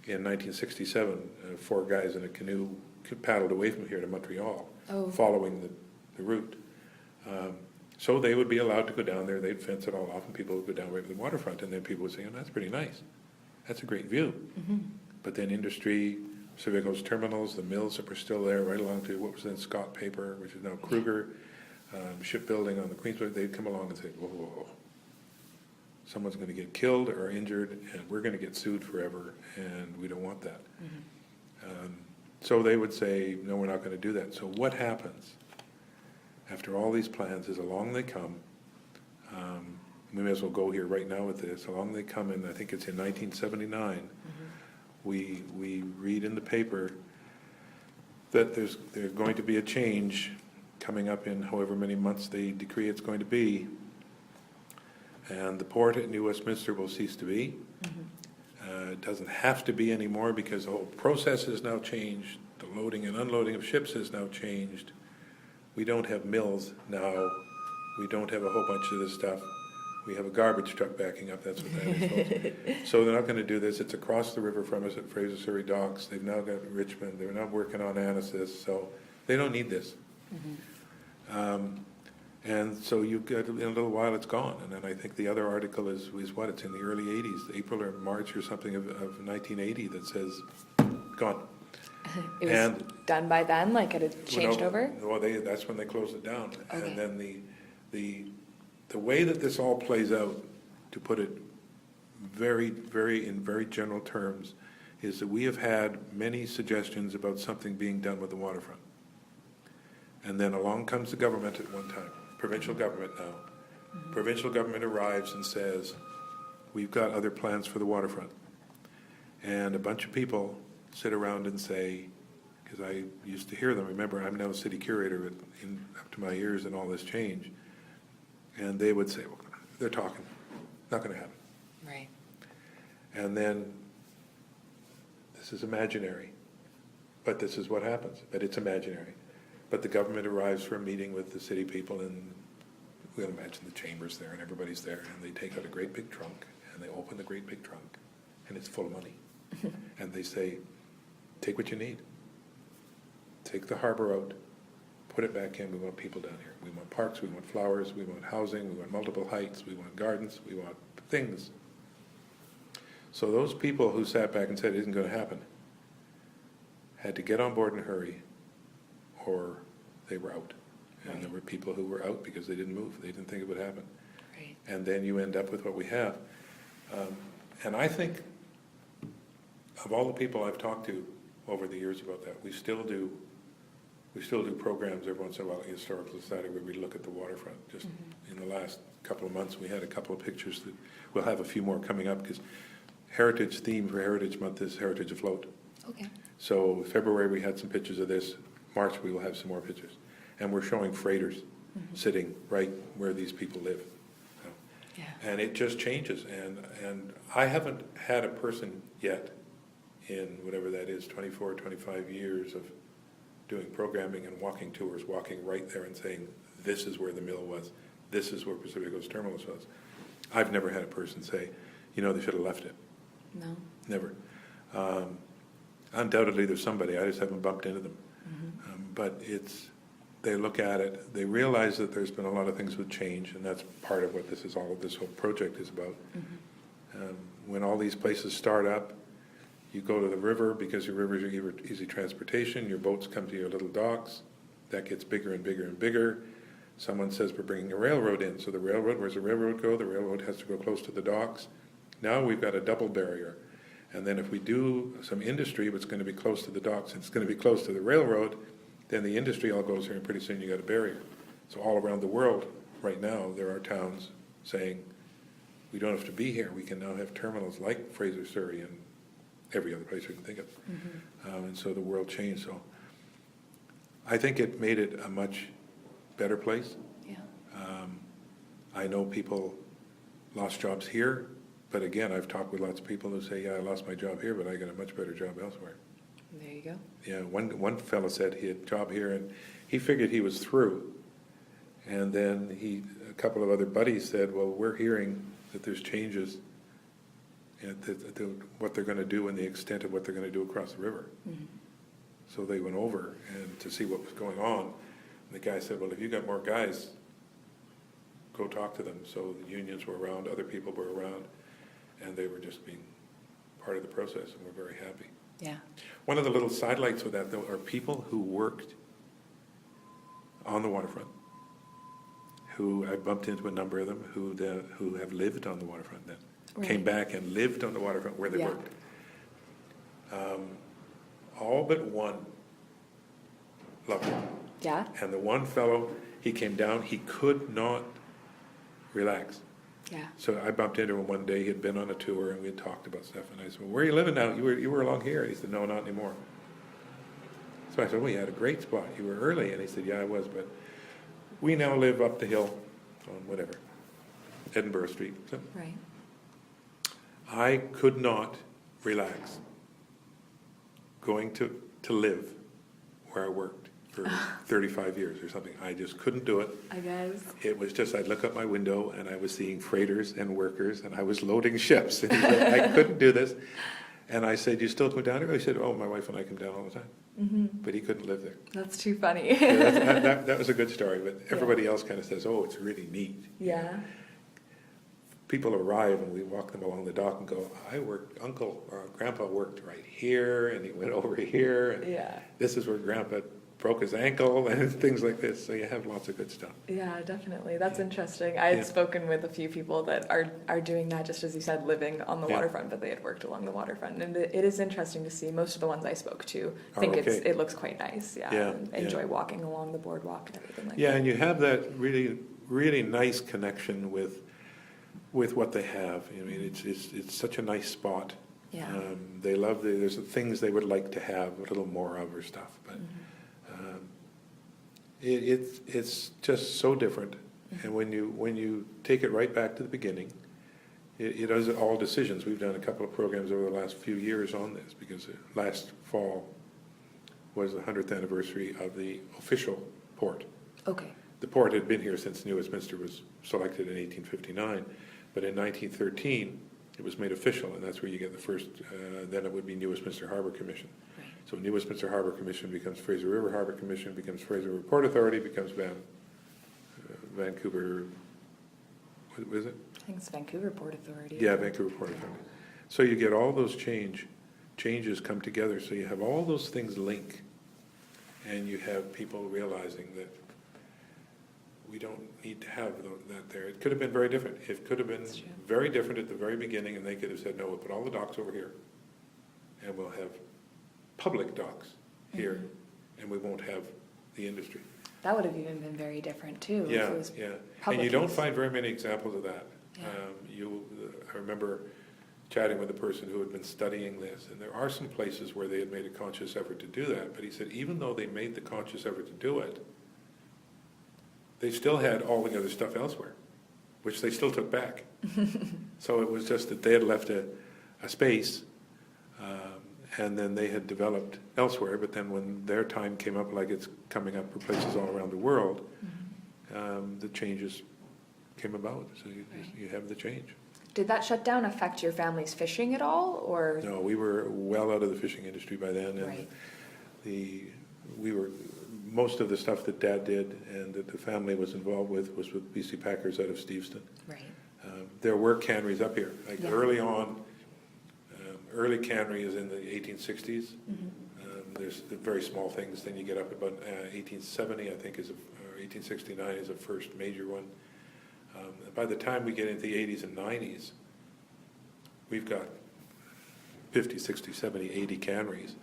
in 1967, 4 guys in a canoe paddled away from here to Montreal, following the route. So they would be allowed to go down there, they'd fence it all off, and people would go down right to the waterfront, and then people would say, oh, that's pretty nice. That's a great view. But then industry, Civico's terminals, the mills that were still there, right along to what was then Scott Paper, which is now Kruger, shipbuilding on the Queensboro, they'd come along and say, whoa, someone's going to get killed or injured, and we're going to get sued forever, and we don't want that. So they would say, no, we're not going to do that. So what happens after all these plans is along they come, we may as well go here right now with this, along they come in, I think it's in 1979, we read in the paper that there's going to be a change coming up in however many months they decree it's going to be, and the port at New Westminster will cease to be. It doesn't have to be anymore because the whole process has now changed. The loading and unloading of ships has now changed. We don't have mills now. We don't have a whole bunch of this stuff. We have a garbage truck backing up. That's what that is, folks. So they're not going to do this. It's across the river from us at Fraser Surrey Docks. They've now got Richmond. They're not working on Annacis, so they don't need this. And so you get, in a little while, it's gone. And then I think the other article is what? It's in the early 80s, April or March or something of 1980 that says, gone. It was done by then, like it had changed over? Well, that's when they closed it down. Okay. And then the way that this all plays out, to put it very, very, in very general terms, is that we have had many suggestions about something being done with the waterfront. And then along comes the government at one time, provincial government now, Provincial government arrives and says, we've got other plans for the waterfront. And a bunch of people sit around and say, because I used to hear them, remember, I'm now city curator up to my ears in all this change, and they would say, well, they're talking, not going to happen. Right. And then, this is imaginary, but this is what happens, but it's imaginary. But the government arrives for a meeting with the city people, and we'll imagine the chamber's there and everybody's there, and they take out a great big trunk, and they open the great big trunk, and it's full of money. And they say, take what you need. Take the harbor out, put it back in. We want people down here. We want parks, we want flowers, we want housing, we want multiple heights, we want gardens, we want things. So those people who sat back and said it isn't going to happen had to get on board and hurry, or they were out. And Right. there were people who were out because they didn't move. They didn't think it would happen. Right. And then you end up with what we have. And I think of all the people I've talked to over the years about that, we still do programs every once in a while at the Historical Society where we look at the waterfront. Just in the last couple of months, we had a couple of pictures that we'll have a few more coming up, because Heritage theme for Heritage Month is Heritage Afloat. Okay. So February we had some pictures of this. March we will have some more pictures. And we're showing freighters sitting right where these people live. Yeah. And it just changes. And I haven't had a person yet in whatever that is, 24, 25 years of doing programming and walking tours, walking right there and saying, this is where the mill was. This is where Pacific Coast Terminus was. I've never had a person say, you know, they should have left it. No. Never. Undoubtedly there's somebody, I just haven't bumped into them. But they look at it, they realize that there's been a lot of things with change, and that's part of what this whole project is about. When all these places start up, you go to the river because your rivers are easy transportation, your boats come to your little docks, that gets bigger and bigger and bigger. Someone says we're bringing a railroad in, so the railroad, where's the railroad go? The railroad has to go close to the docks. Now we've got a double barrier. And then if we do some industry, it's going to be close to the docks, and it's going to be close to the railroad, then the industry all goes here, and pretty soon you got a barrier. So all around the world, right now, there are towns saying, we don't have to be here. We can now have terminals like Fraser, Surrey, and every other place we can think of. And so the world changed. So I think it made it a much better place. Yeah. I know people lost jobs here, but again, I've talked with lots of people who say, yeah, I lost my job here, but I got a much better job elsewhere. There you go. Yeah, one fellow said he had a job here, and he figured he was through. And then a couple of other buddies said, well, we're hearing that there's changes in what they're going to do and the extent of what they're going to do across the river. So they went over and to see what was going on. And the guy said, well, if you got more guys, go talk to them. So the unions were around, other people were around, and they were just being part of the process, and we're very happy. Yeah. One of the little sidelights with that, though, are people who worked on the waterfront, who I bumped into a number of them who have lived on the waterfront then, came back and lived on the waterfront where they worked. All but one loved it. Yeah. And the one fellow, he came down, he could not relax. Yeah. So I bumped into him one day. He had been on a tour, and we had talked about stuff. And I said, well, where are you living now? You were along here. And he said, no, not anymore. So I said, well, you had a great spot. You were early. And he said, yeah, I was. But we now live up the hill on whatever, Edinburgh Street. So Right. I could not relax going to live where I worked for 35 years or something. I just couldn't do it. I guess. It was just, I'd look out my window and I was seeing freighters and workers, and I was loading ships. And he said, I couldn't do this. And I said, you still come down here? He said, oh, my wife and I come down all the time. But he couldn't live there. That's too funny. Yeah, that was a good story, but everybody else kind of says, oh, it's really neat. Yeah. People arrive and we walk them along the dock and go, Uncle or Grandpa worked right here, and he went over here, and Yeah. this is where Grandpa broke his ankle, and things like this. So you have lots of good stuff. Yeah, definitely. That's interesting. I had spoken with a few people that are doing that, just as you said, living on the waterfront, but they had worked along the waterfront. And it is interesting to see. Most of the ones I spoke to think it looks quite nice. Yeah. And enjoy walking along the boardwalk and everything like that. Yeah, and you have that really really nice connection with what they have. I mean, it's such a nice spot. Yeah. They love there's things they would like to have a little more of or stuff, but it's just so different. And when you take it right back to the beginning, it is all decisions. We've done a couple of programs over the last few years on this, because last fall was the 100th anniversary of the official port. Okay. The port had been here since New Westminster was selected in 1859, but in 1913 it was made official, and that's where you get the first, then it would be New Westminster Harbour Commission. Right. So New Westminster Harbour Commission becomes Fraser River Harbour Commission, becomes Fraser River Port Authority, becomes Vancouver, what was it? I think it's Vancouver Port Authority. Yeah, Vancouver Port Authority. So you get all those changes come together, so you have all those things link, and you have people realizing that we don't need to have that there. It could have been very different. It could have been very different at the very beginning, and they could have said, no, we'll put all the docks over here, and we'll have public docks here, and we won't have the industry. That would have even been very different too. if Yeah, it was yeah. And public you don't use. find very many examples of that. Yeah. I remember chatting with a person who had been studying this, and there are some places where they had made a conscious effort to do that, but he said even though they made the conscious effort to do it, they still had all the other stuff elsewhere, which they still took back. So it was just that they had left a space, and then they had developed elsewhere, but then when their time came up, like it's coming up for places all around the world, the changes came about, so you have the change. Did that shutdown affect your family's fishing at all, or? No, we were well out of the fishing industry by then, and Right. Most of the stuff that Dad did and that the family was involved with was with BC Packers out of Steveston. Right. There were canneries up here, like Yeah. early on. Early cannery is in the 1860s. There's the very small things. Then you get up about 1870, I think, or 1869 is the first major one. By the time we get into the 80s and 90s, we've got 50, 60, 70, 80 canneries,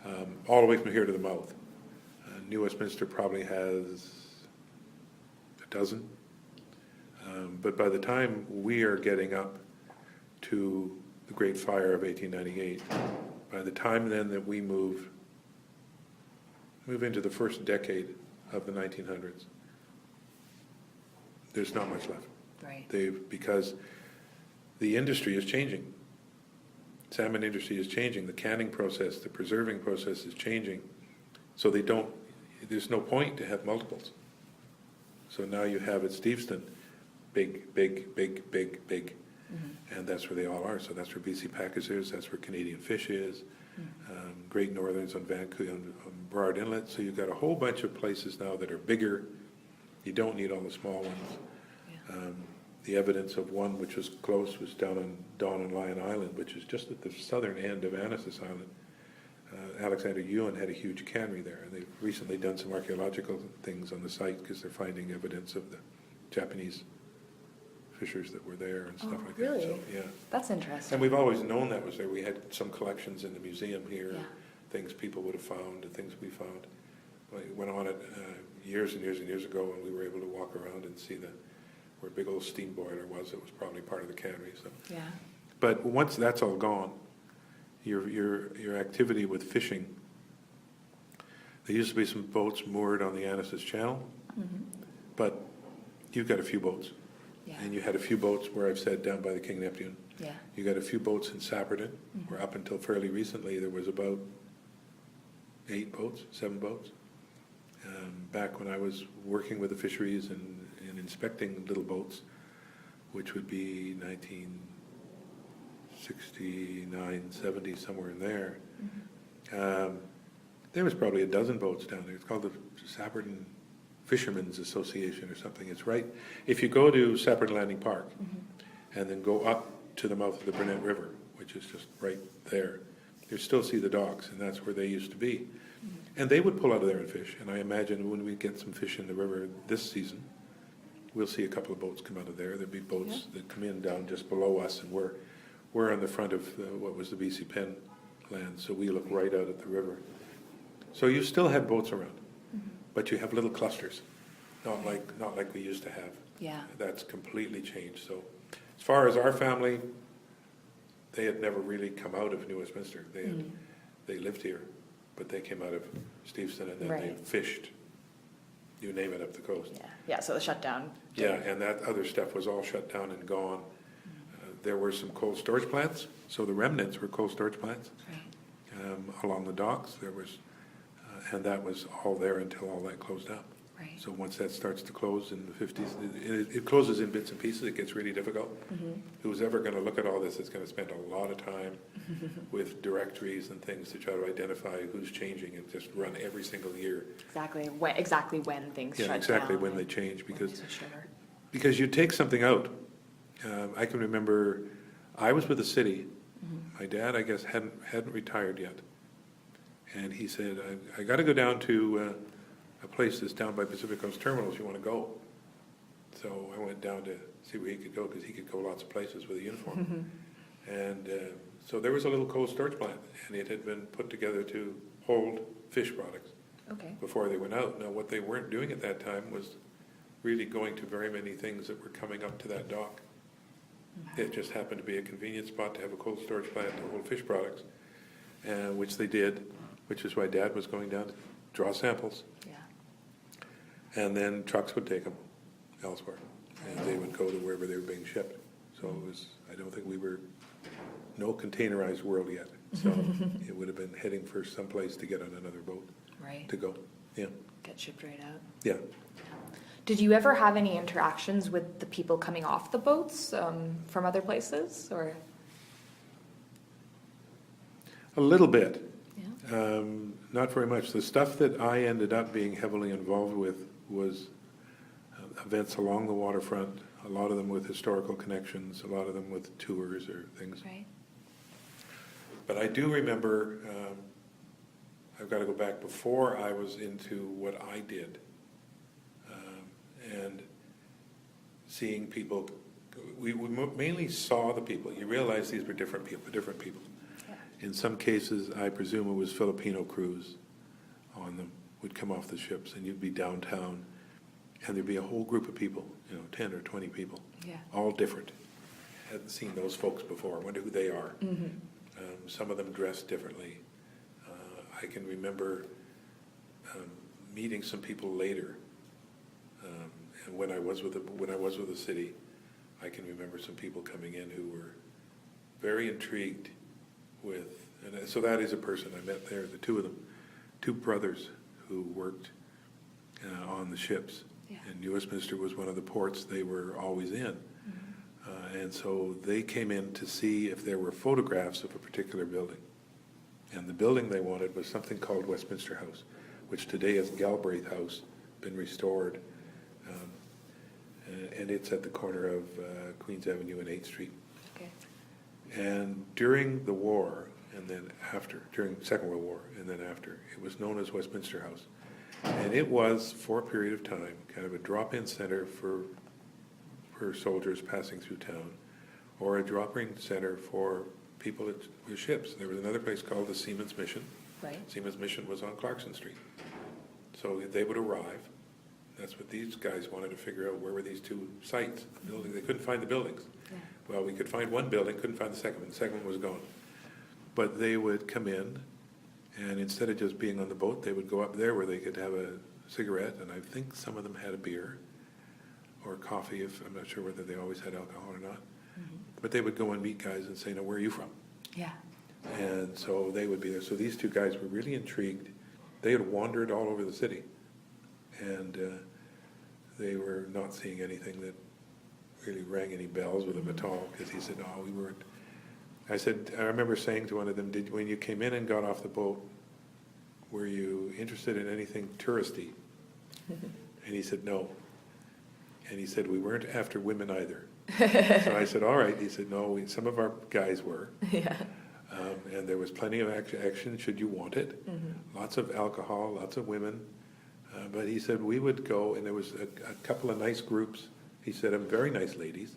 Yeah. all the way from here to the mouth. New Westminster probably has a dozen. But by the time we are getting up to the Great Fire of 1898, by the time then that we move into the first decade of the 1900s, there's not much left. Right. Because the industry is changing. Salmon industry is changing. The canning process, the preserving process is changing. So there's no point to have multiples. So now you have at Steveston, big, big, big, big, big. And that's where they all are. So that's where BC Packers is, that's where Canadian Fish is, Great Northerns on Vancouver, on Burrard Inlet. So you've got a whole bunch of places now that are bigger. You don't need all the small ones. Yeah. The evidence of one which was close was down on Dawn and Lion Island, which is just at the southern end of Annacis Island. Alexander Ewan had a huge cannery there, and they've recently done some archaeological things on the site because they're finding evidence of the Japanese fishers that were there and stuff like really? that. So, yeah. That's interesting. And we've always known that was there. We had some collections in the museum here, Yeah. things people would have found, and things we found. We went on it years and years and years ago, and we were able to walk around and see where a big old steam boiler was. It was probably part of the cannery. So. Yeah. But once that's all gone, your activity with fishing, there used to be some boats moored on the Annacis Channel, but you've got a few boats. Yeah. And you had a few boats where I've said down by the King Neptune. Yeah. You got a few boats in Sapperton, where up until fairly recently there was about 7 boats. Back when I was working with the fisheries and inspecting little boats, which would be 1969, 70, somewhere in there, there was probably a dozen boats down there. It's called the Sapperton Fishermen's Association or something. It's right, if you go to Sapperton Landing Park and then go up to the mouth of the Burnett River, which is just right there, you still see the docks, and that's where they used to be. And they would pull out of there and fish, and I imagine when we get some fish in the river this season, we'll see a couple of boats come out of there. There'll be boats that come in down just below us, and we're on the front of what was the BC Penn land, so we look right out at the river. So you still have boats around, but you have little clusters. not like we used to have. Yeah. That's completely changed. So as far as our family, they had never really come out of New Westminster. They lived here, but they came out of Steveston, and then they fished, you name it, up the coast. Yeah, so the shutdown. Yeah, and that other stuff was all shut down and gone. There were some cold storage plants, so the remnants were cold storage plants along the docks. There was, and that was all there until all that closed up. Right. So once that starts to close in the 50s, it closes in bits and pieces. It gets really difficult. Who's ever going to look at all this is going to spend a lot of time with directories and things to try to identify who's changing and just run every single year. Exactly when things shut down. Yeah, exactly when they change, because you take something out. I can remember I was with the city. My dad, I guess, hadn't retired yet. And he said, I got to go down to a place that's down by Pacific Coast Terminals. You want to go? So I went down to see where he could go, because he could go lots of places with a uniform. And so there was a little cold storage plant, and it had been put together to hold fish products before they went out. Now, what they weren't doing at that time was really going to very many things that were coming up to that dock. It just happened to be a convenient spot to have a cold storage plant to hold fish products, which they did, which is why Dad was going down to draw samples. And then trucks would take them elsewhere, and they would go to wherever they were being shipped. So it was, I don't think we were, no containerized world yet. So it would have been heading for someplace to get on another boat to go. Yeah. Get shipped right out. Yeah. Did you ever have any interactions with the people coming off the boats from other places, or? A little bit. Yeah. Not very much. The stuff that I ended up being heavily involved with was events along the waterfront, a lot of them with historical connections, a lot of them with tours or things. Right. But I do remember, I've got to go back before I was into what I did, and seeing people. We mainly saw the people. You realize these were different people. In some cases, I presume it was Filipino crews on them, would come off the ships, and you'd be downtown, and there'd be a whole group of people, 10 or 20 people, all different. Hadn't seen those folks before, wonder who they are. Some of them dressed differently. I can remember meeting some people later, and when I was with the city, I can remember some people coming in who were very intrigued with, and so that is a person I met there, the two of them, two brothers who worked on the ships. And New Westminster was one of the ports they were always in. And so they came in to see if there were photographs of a particular building. And the building they wanted was something called Westminster House, which today is Galbraith House, been restored. And it's at the corner of Queens Avenue and 8th Street. And during the war, and then after, during the Second World War, and then after, it was known as Westminster House. And it was, for a period of time, kind of a drop-in center for soldiers passing through town, or a drop-in center for people with ships. There was another place called the Seamen's Mission. Seamen's Mission was on Clarkson Street. So they would arrive. That's what these guys wanted to figure out, where were these two sites, buildings. They couldn't find the buildings. Well, we could find one building, couldn't find the second one. The second one was gone. But they would come in, and instead of just being on the boat, they would go up there where they could have a cigarette, and I think some of them had a beer or coffee, if I'm not sure whether they always had alcohol or not. But they would go and meet guys and say, "Now, where are you from?" And so they would be there. So these two guys were really intrigued. They had wandered all over the city, and they were not seeing anything that really rang any bells with them at all, because he said, "No, we weren't." I said, I remember saying to one of them, when you came in and got off the boat, were you interested in anything touristy? And he said, "No." And he said, "We weren't after women either." So I said, "All right." He said, "No, some of our guys were." And there was plenty of action should you want it. Lots of alcohol, lots of women. But he said, we would go, and there was a couple of nice groups. He said, very nice ladies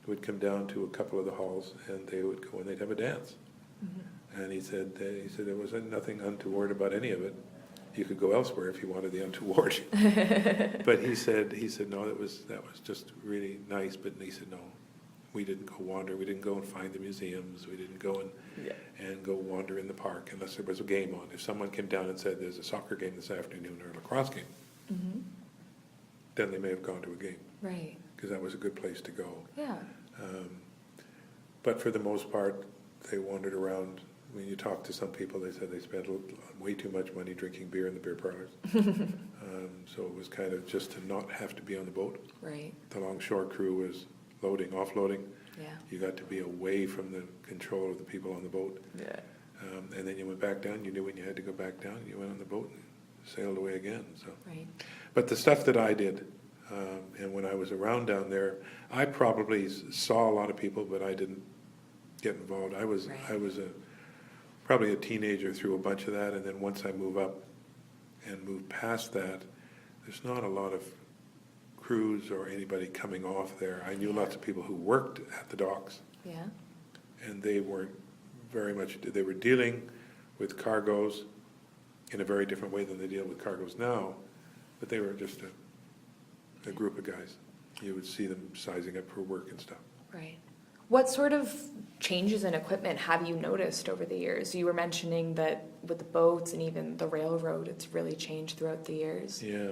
would come down to a couple of the halls, and they would go and they'd have a dance. And he said there was nothing untoward about any of it. You could go elsewhere if you wanted the untoward. But he said, no, that was just really nice. But he said, no, we didn't go wander. We didn't go and find the museums. We didn't go and go wander in the park unless there was a game on. If someone came down and said there's a soccer game this afternoon or a lacrosse game, then they may have gone to a game. Right. Because that was a good place to go. Yeah. But for the most part, they wandered around. When you talk to some people, they said they spent way too much money drinking beer in the beer parlors. So it was kind of just to not have to be on the boat. Right. The longshore crew was loading, offloading. Yeah. You got to be away from the control of the people on the boat. Yeah. And then you went back down. You knew when you had to go back down. You went on the boat and sailed away again. So. Right. But the stuff that I did, and when I was around down there, I probably saw a lot of people, but I didn't get involved. I was probably a teenager through a bunch of that, and then once I move up and move past that, there's not a lot of crews or anybody coming off there. I knew lots of people who worked at the docks, Yeah. and they weren't very much, they were dealing with cargoes in a very different way than they deal with cargoes now, but they were just a group of guys. You would see them sizing up for work and stuff. Right. What sort of changes in equipment have you noticed over the years? You were mentioning that with the boats and even the railroad, it's really changed throughout the years. Yeah.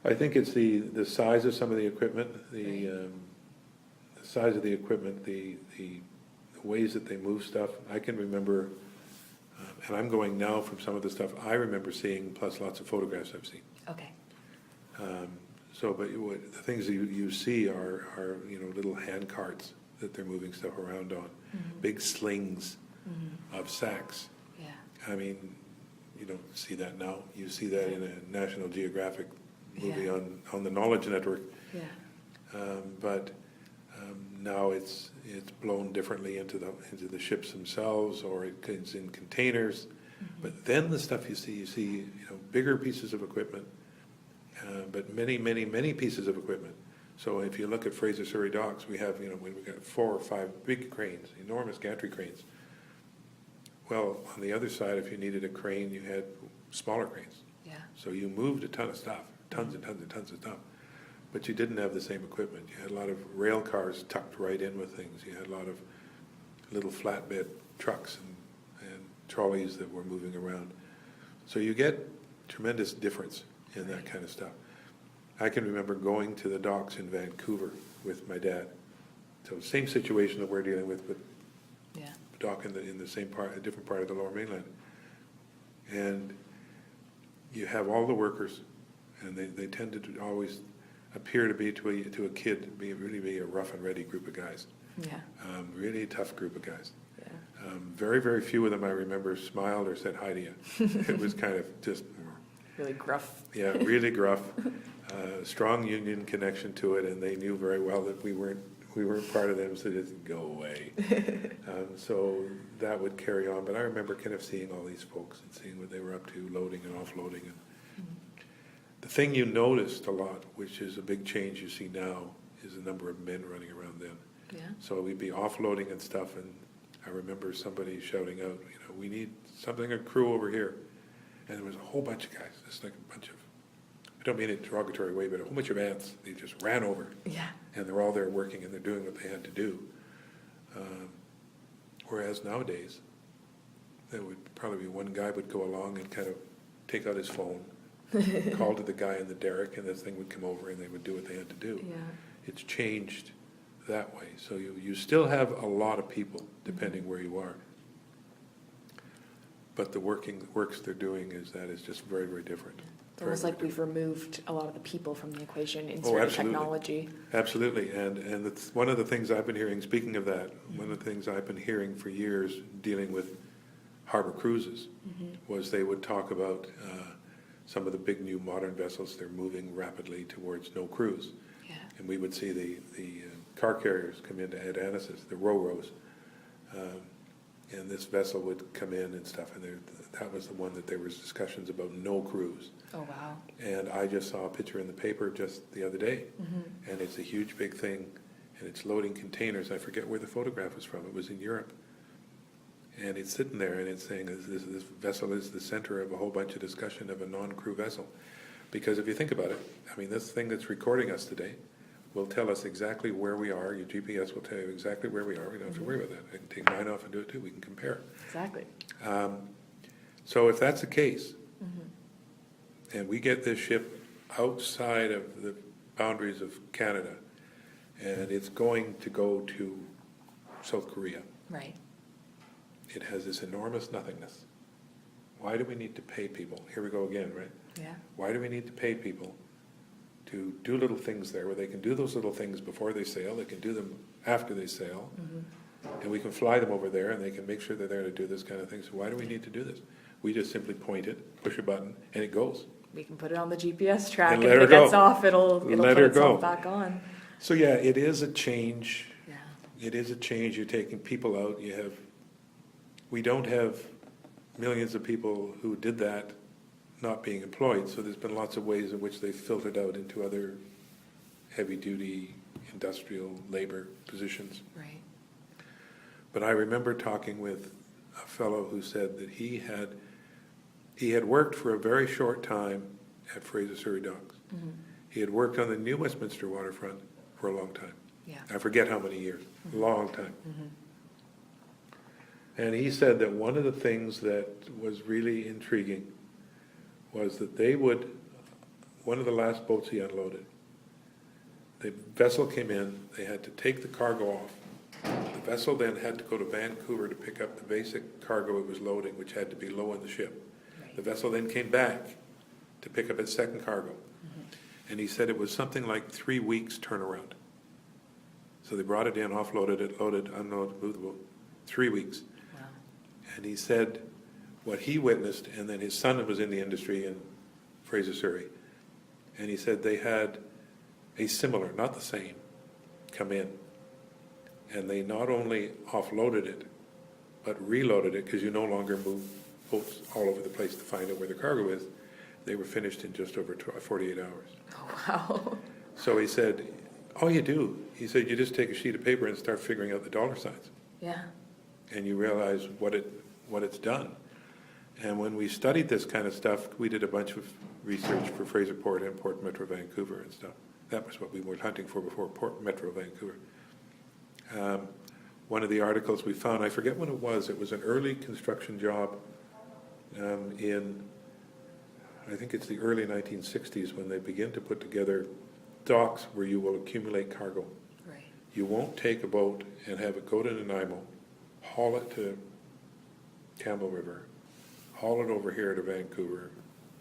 I think it's the size of some of the equipment, the size of the equipment, the ways that they move stuff. I can remember, and I'm going now from some of the stuff I remember seeing, plus lots of photographs I've seen. Okay. But the things that you see are little hand carts that they're moving stuff around on, big slings of sacks. Yeah. I mean, you don't see that now. You see that in a National Geographic movie on the Knowledge Network. Yeah. But now it's blown differently into the ships themselves, or it's in containers. But then the stuff you see bigger pieces of equipment. But many, many, many pieces of equipment. So if you look at Fraser Surrey Docks, we have, we've got 4 or 5 big cranes, enormous gantry cranes. Well, on the other side, if you needed a crane, you had smaller cranes. Yeah. So you moved a ton of stuff, tons and tons and tons of stuff. But you didn't have the same equipment. You had a lot of rail cars tucked right in with things. You had a lot of little flatbed trucks and trolleys that were moving around. So you get tremendous difference in that kind of stuff. I can remember going to the docks in Vancouver with my dad. So same situation that we're dealing with, but Yeah. dock in the same part, a different part of the Lower Mainland. And you have all the workers, and they tend to always appear to be to a kid really be a rough and ready group of guys. Yeah. Really tough group of guys. Yeah. Very, very few of them I remember smiled or said hi to you. It was kind of just Really gruff. yeah, really gruff. Strong union connection to it, and they knew very well that we weren't part of them, so just go away. So that would carry on. But I remember kind of seeing all these folks and seeing what they were up to, loading and offloading. And the thing you noticed a lot, which is a big change you see now, is the number of men running around then. Yeah. So we'd be offloading and stuff, and I remember somebody shouting out, we need a crew over here. And there was a whole bunch of guys, just like a bunch of, I don't mean it in a derogatory way, but a whole bunch of ants. They just ran over. Yeah. And they're all there working, and they're doing what they had to do. Whereas nowadays, there would probably be one guy would go along and kind of take out his phone, call to the guy in the derrick, and this thing would come over, and they would do what they had to do. Yeah. It's changed that way. So you still have a lot of people, depending where you are. But the works they're doing is just very, very different. It's almost like we've removed a lot of the people from the equation, Oh, inserted absolutely. Technology. Absolutely, and it's one of the things I've been hearing, speaking of that, one of the things I've been hearing for years dealing with harbor cruises was they would talk about some of the big new modern vessels, they're moving rapidly towards no cruise. Yeah. And we would see the car carriers come into Ed Annis's, the Ro-Ros, and this vessel would come in and stuff, and that was the one that there was discussions about no cruise. Oh, wow. And I just saw a picture in the paper just the other day, and it's a huge big thing, and it's loading containers. I forget where the photograph was from. It was in Europe. And it's sitting there and it's saying this vessel is the center of a whole bunch of discussion of a non-crew vessel. Because if you think about it, I mean, this thing that's recording us today will tell us exactly where we are. Your GPS will tell you exactly where we are. We don't have to worry about that. I can take mine off and do it too. We can compare. Exactly. So if that's the case, and we get this ship outside of the boundaries of Canada, and it's going to go to South Korea, Right. it has this enormous nothingness. Why do we need to pay people? Here we go again, right? Yeah. Why do we need to pay people to do little things there where they can do those little things before they sail, they can do them after they sail, and we can fly them over there and they can make sure they're there to do this kind of thing. So why do we need to do this? We just simply point it, push a button, and it goes. We can put it on the GPS track, And and let if her it gets go. off, it'll Let put her itself go. back on. So yeah, it is a change. Yeah. It is a change. You're taking people out. We don't have millions of people who did that not being employed. So there's been lots of ways in which they filtered out into other heavy-duty industrial labor positions. Right. But I remember talking with a fellow who said that he had worked for a very short time at Fraser Surrey Docks. He had worked on the New Westminster Waterfront for a long time. Yeah. I forget how many years, long time. And he said that one of the things that was really intriguing was that one of the last boats he unloaded, the vessel came in, they had to take the cargo off. The vessel then had to go to Vancouver to pick up the basic cargo it was loading, which had to be low on the ship. Right. The vessel then came back to pick up its second cargo. And he said it was something like 3 weeks turnaround. So they brought it in, offloaded it, loaded, unloaded, moved the boat. 3 weeks. Wow. And he said what he witnessed, and then his son was in the industry in Fraser Surrey, and he said they had a similar, not the same, come in. And they not only offloaded it, but reloaded it, because you no longer move boats all over the place to find out where the cargo is. They were finished in just over 48 hours. Oh, wow. So he said, all you do, he said, you just take a sheet of paper and start figuring out the dollar signs. Yeah. And you realize what it's done. And when we studied this kind of stuff, we did a bunch of research for Fraser Port and Port Metro Vancouver and stuff. That was what we were hunting for before, Port Metro Vancouver. One of the articles we found, I forget when it was an early construction job in, I think it's the early 1960s, when they begin to put together docks where you will accumulate cargo. Right. You won't take a boat and have it go to Nanaimo, haul it to Campbell River, haul it over here to Vancouver,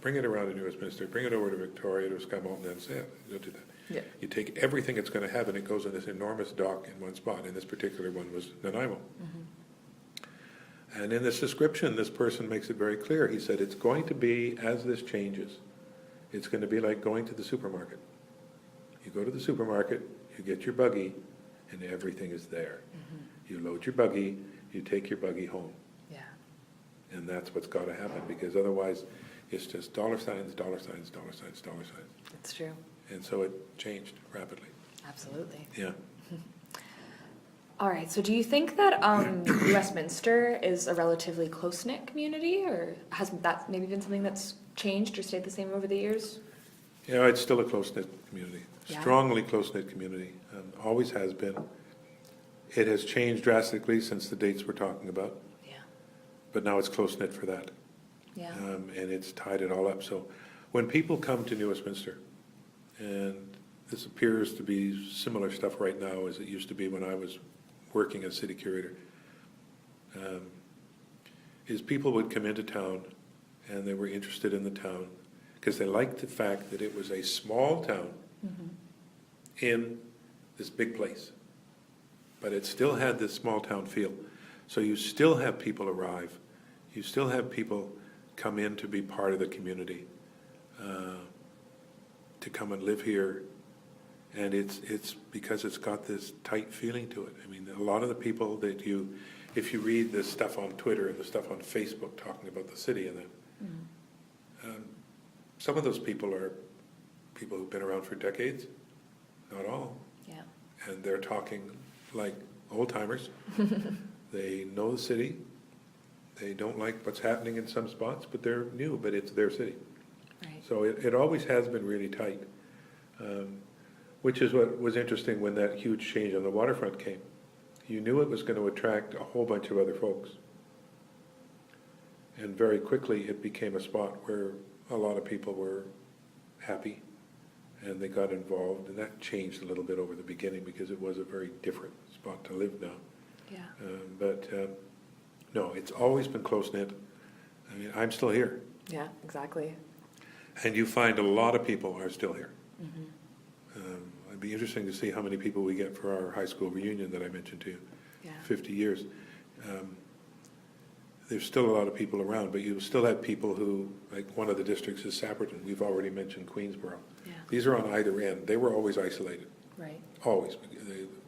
bring it around to New Westminster, bring it over to Victoria, to Scumalt, and then sail it. You don't do that. Yeah. You take everything it's going to have and it goes in this enormous dock in one spot, and this particular one was Nanaimo. And in this description, this person makes it very clear. He said, it's going to be, as this changes, it's going to be like going to the supermarket. You go to the supermarket, you get your buggy, and everything is there. You load your buggy, you take your buggy home. Yeah. And that's what's got to happen, because otherwise it's just dollar signs, dollar signs, dollar signs, dollar signs. It's true. And so it changed rapidly. Absolutely. Yeah. All right. So do you think that Westminster is a relatively close-knit community, or has that maybe been something that's changed or stayed the same over the years? You know, it's still a close-knit community, Yeah. strongly close-knit community, always has been. It has changed drastically since the dates we're talking about, Yeah. but now it's close-knit for that. Yeah. And it's tied it all up. So when people come to New Westminster, and this appears to be similar stuff right now as it used to be when I was working as city curator, is people would come into town and they were interested in the town because they liked the fact that it was a small town in this big place. But it still had this small town feel. So you still have people arrive. You still have people come in to be part of the community, to come and live here. And it's because it's got this tight feeling to it. I mean, a lot of the people that if you read the stuff on Twitter and the stuff on Facebook talking about the city and that, some of those people are people who've been around for decades, not all. Yeah. And they're talking like old timers. They know the city, They don't like what's happening in some spots, but they're new, but it's their city. Right. So it always has been really tight, which is what was interesting when that huge change on the waterfront came. You knew it was going to attract a whole bunch of other folks. And very quickly it became a spot where a lot of people were happy and they got involved, and that changed a little bit over the beginning because it was a very different spot to live now. Yeah. No, it's always been close-knit. I mean, I'm still here. Yeah, exactly. And you find a lot of people are still here. Mm-hmm. It'd be interesting to see how many people we get for our high school reunion that I mentioned to you. Yeah. 50 years. There's still a lot of people around, but you still have people who, like one of the districts is Sapperton. We've already mentioned Queensboro. Yeah. These are on either end. They were always isolated. Right. Always.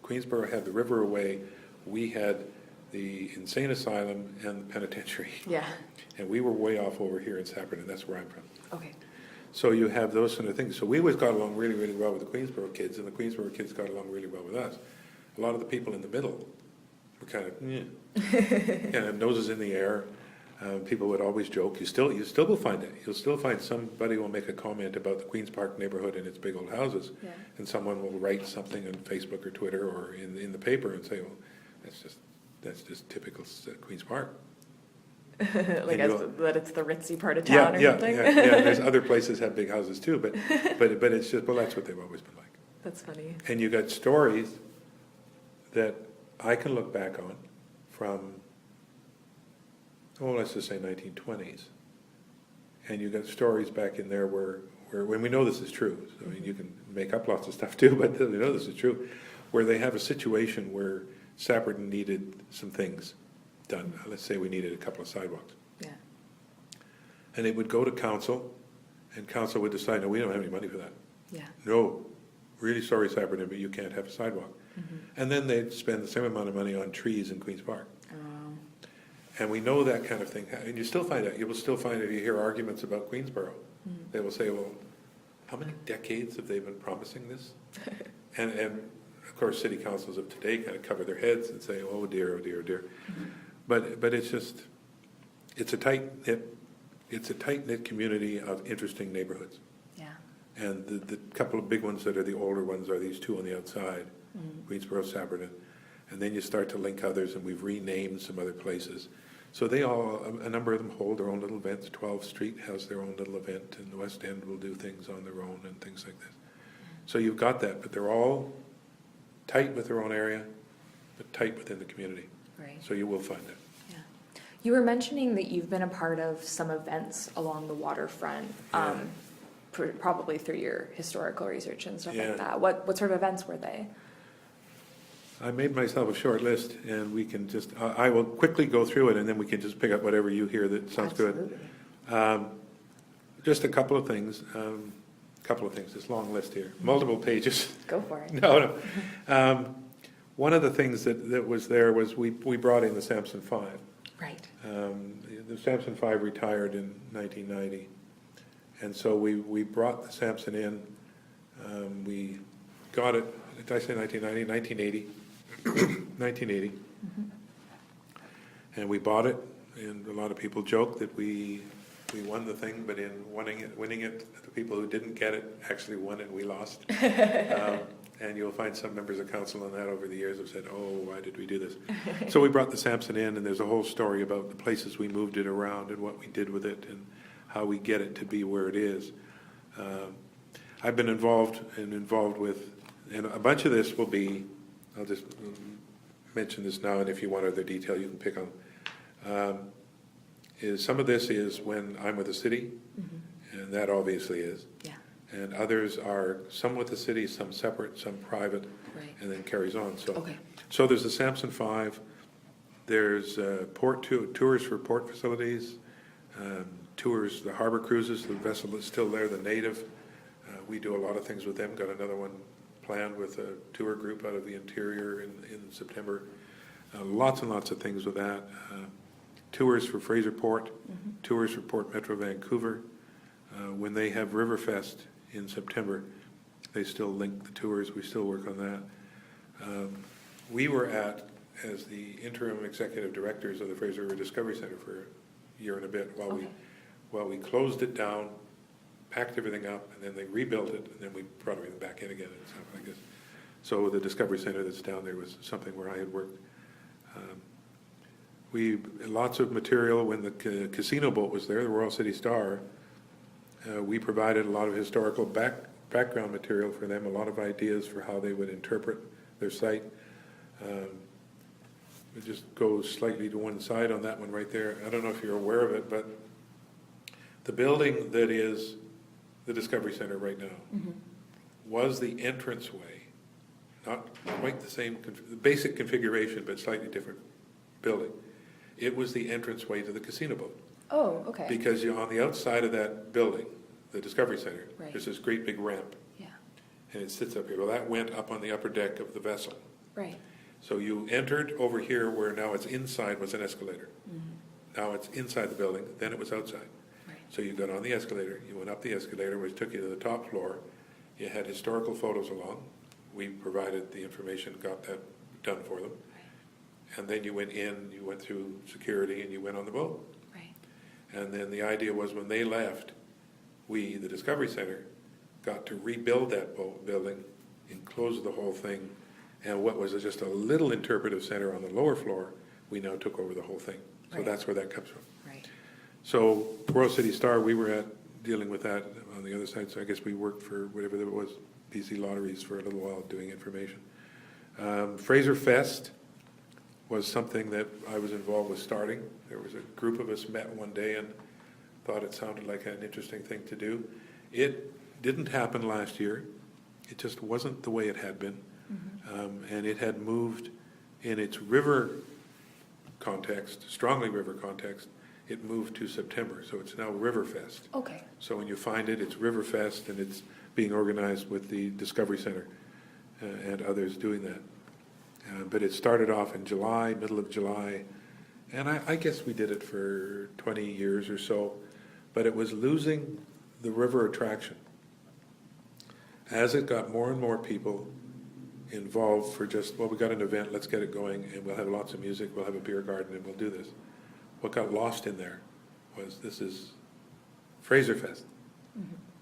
Queensboro had the river away. We had the insane asylum and the penitentiary. Yeah. And we were way off over here in Sapperton. That's where I'm from. Okay. So you have those sort of things. So we always got along really, really well with the Queensboro kids, and the Queensboro kids got along really well with us. A lot of the people in the middle were kind of, kind of noses in the air. People would always joke. You still will find it. You'll still find somebody will make a comment about the Queens Park neighborhood and its big old houses, Yeah. and someone will write something on Facebook or Twitter or in the paper and say, well, that's just typical Queens Park. Like that it's the ritzy part of town or something? Yeah. There's other places have big houses too, but it's just, well, that's what they've always been like. That's funny. And you got stories that I can look back on from, let's just say 1920s. And you got stories back in there where when we know this is true, so I mean, you can make up lots of stuff too, but we know this is true, where they have a situation where Sapperton needed some things done. Let's say we needed a couple of sidewalks. Yeah. And it would go to council, and council would decide, no, we don't have any money for that. Yeah. No, really sorry, Sapperton, but you can't have a sidewalk. Mm-hmm. And then they'd spend the same amount of money on trees in Queens Park. And we know that kind of thing. And you still find that. You will still find it. You hear arguments about Queensboro. Mm-hmm. They will say, well, how many decades have they been promising this? and of course, city councils of today kind of cover their heads and say, oh dear, oh dear, oh dear. Mm-hmm. But it's just, it's a tight-knit community of interesting neighborhoods. Yeah. And the couple of big ones that are the older ones are these two on the outside, Queensboro, Sapperton. And then you start to link others, and we've renamed some other places. So they all, a number of them hold their own little events. 12th Street has their own little event, and the West End will do things on their own and things like this. So you've got that, but they're all tight with their own area, but tight within the community. Right. So you will find it. Yeah. You were mentioning that you've been a part of some events along the waterfront, Yeah. Probably through your historical research and stuff Yeah. like that. What sort of events were they? I made myself a short list, and we can just, I will quickly go through it, and then we can just pick up whatever you hear that sounds Absolutely. good. Just a couple of things, this long list here, multiple pages. Go for it. No. One of the things that was there was we brought in the Samson 5. Right. The Samson 5 retired in 1990, and so we brought the Samson in. We got it, did I say 1990? 1980. 1980. Mm-hmm. And we bought it, and a lot of people joke that we won the thing, but in winning it, the people who didn't get it actually won it, and we lost. And you'll find some members of council on that over the years have said, oh, why did we do this? So we brought the Samson in, and there's a whole story about the places we moved it around and what we did with it and how we get it to be where it is. I've been involved with, and a bunch of this will be, I'll just mention this now, and if you want other detail, you can pick on. Is some of this is when I'm with the city, and that obviously is. Yeah. And others are some with the city, some separate, some private, Right. and then carries on. So, Okay. so there's the Samson 5. There's tours for port facilities, tours, the harbor cruises, the vessel that's still there, the Native. We do a lot of things with them. Got another one planned with a tour group out of the interior in September. Lots and lots of things with that. Tours for Fraser Port, tours for Port Metro Vancouver. When they have Riverfest in September, they still link the tours. We still work on that. We were at as the interim executive directors of the Fraser River Discovery Center for a year and a bit while we closed it down, packed everything up, and then they rebuilt it, and then we brought everything back in again and stuff like this. So the Discovery Center that's down there was something where I had worked. Lots of material when the casino boat was there, the Royal City Star. We provided a lot of historical background material for them, a lot of ideas for how they would interpret their site. It just goes slightly to one side on that one right there. I don't know if you're aware of it, but the building that is the Discovery Center right now was the entranceway, not quite the same, basic configuration, but slightly different building. It was the entranceway to the casino boat. Oh, okay. Because on the outside of that building, the Discovery Center, Right. there's this great big ramp. Yeah. And it sits up here. Well, that went up on the upper deck of the vessel. Right. So you entered over here where now it's inside was an escalator. Now it's inside the building, then it was outside. Right. So you got on the escalator, you went up the escalator, which took you to the top floor. You had historical photos along. We provided the information, got that done for them. Right. And then you went in, you went through security, and you went on the boat. Right. And then the idea was when they left, we, the Discovery Center, got to rebuild that building, enclose the whole thing, and what was just a little interpretive center on the lower floor, we now took over the whole thing. So Right. that's where that comes from. Right. So Royal City Star, we were dealing with that on the other side, so I guess we worked for whatever it was, BC Lotteries for a little while doing information. Fraser Fest was something that I was involved with starting. There was a group of us met one day and thought it sounded like an interesting thing to do. It didn't happen last year. It just wasn't the way it had been. And it had moved in its river context, strongly river context, it moved to September. So it's now Riverfest. Okay. So when you find it, it's Riverfest, and it's being organized with the Discovery Center and others doing that. But it started off in July, middle of July, and I guess we did it for 20 years or so, but it was losing the river attraction. As it got more and more people involved for just, well, we got an event, let's get it going, and we'll have lots of music, we'll have a beer garden, and we'll do this. What got lost in there was this is Fraser Fest.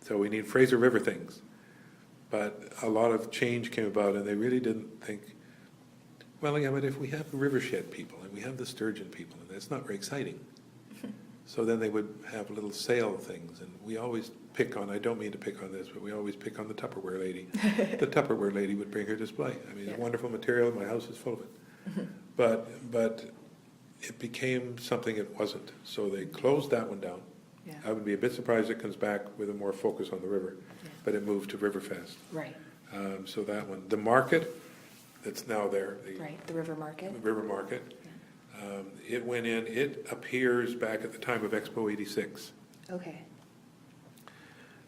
So we need Fraser River things. But a lot of change came about, and they really didn't think, well, yeah, but if we have the Rivershed people, and we have the Sturgeon people, and it's not very exciting. So then they would have little sale things, and we always pick on, I don't mean to pick on this, but we always pick on the Tupperware lady. The Tupperware lady would bring her display. I mean, it's wonderful material, my house is full of it. But it became something it wasn't. So they closed that one down. Yeah. I would be a bit surprised it comes back with a more focus on the river, but it moved to Riverfest. Right. So that one. The market that's now there, Right. The river market. the river market, it went in, it appears back at the time of Expo 86. Okay.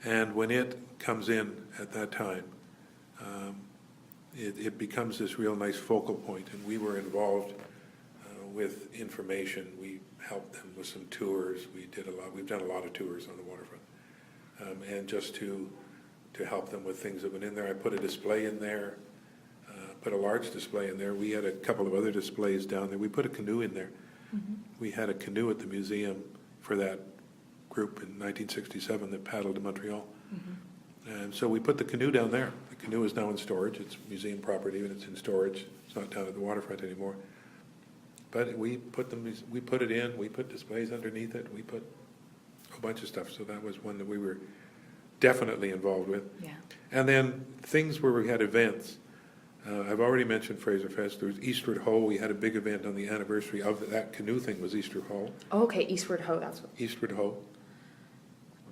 And when it comes in at that time, it becomes this real nice focal point, and we were involved with information. We helped them with some tours. We've done a lot of tours on the waterfront, and just to help them with things that went in there. I put a display in there, put a large display in there. We had a couple of other displays down there. We put a canoe in there. We had a canoe at the museum for that group in 1967 that paddled to Montreal. And so we put the canoe down there. The canoe is now in storage. It's museum property, and it's in storage. It's not down at the waterfront anymore. But we put it in, we put displays underneath it, we put a bunch of stuff. So that was one that we were definitely involved with. Yeah. And then things where we had events. I've already mentioned Fraser Fest. There was Eastward Ho. We had a big event on the anniversary of that canoe thing was Eastward Ho. Oh, okay. Eastward Ho. That's what. Eastward Ho.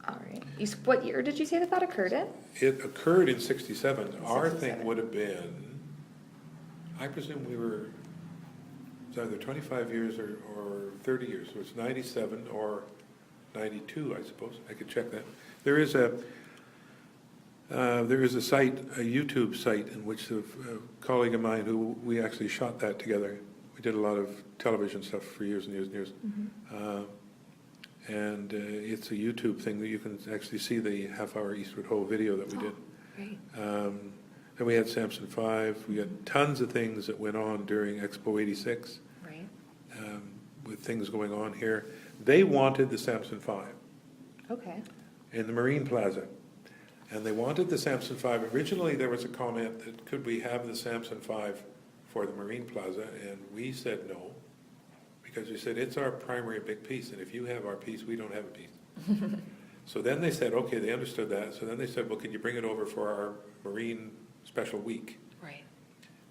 All right. What year did you say that occurred in? It occurred in 67. Our 67. thing would have been, I presume we were, it's either 25 years or 30 years. So it's 97 or 92, I suppose. I could check that. There is a site, a YouTube site, in which a colleague of mine who we actually shot that together. We did a lot of television stuff for years and years and years. And it's a YouTube thing that you can actually see the half-hour Eastward Ho video that we did. Great. Then we had Samson 5. We had tons of things that went on during Expo 86, Right. with things going on here. They wanted the Samson 5 Okay. in the Marine Plaza. And they wanted the Samson 5. Originally, there was a comment that could we have the Samson 5 for the Marine Plaza? And we said no, because we said it's our primary big piece, and if you have our piece, we don't have a piece. So then they said, okay, they understood that. So then they said, well, can you bring it over for our Marine Special Week? Right.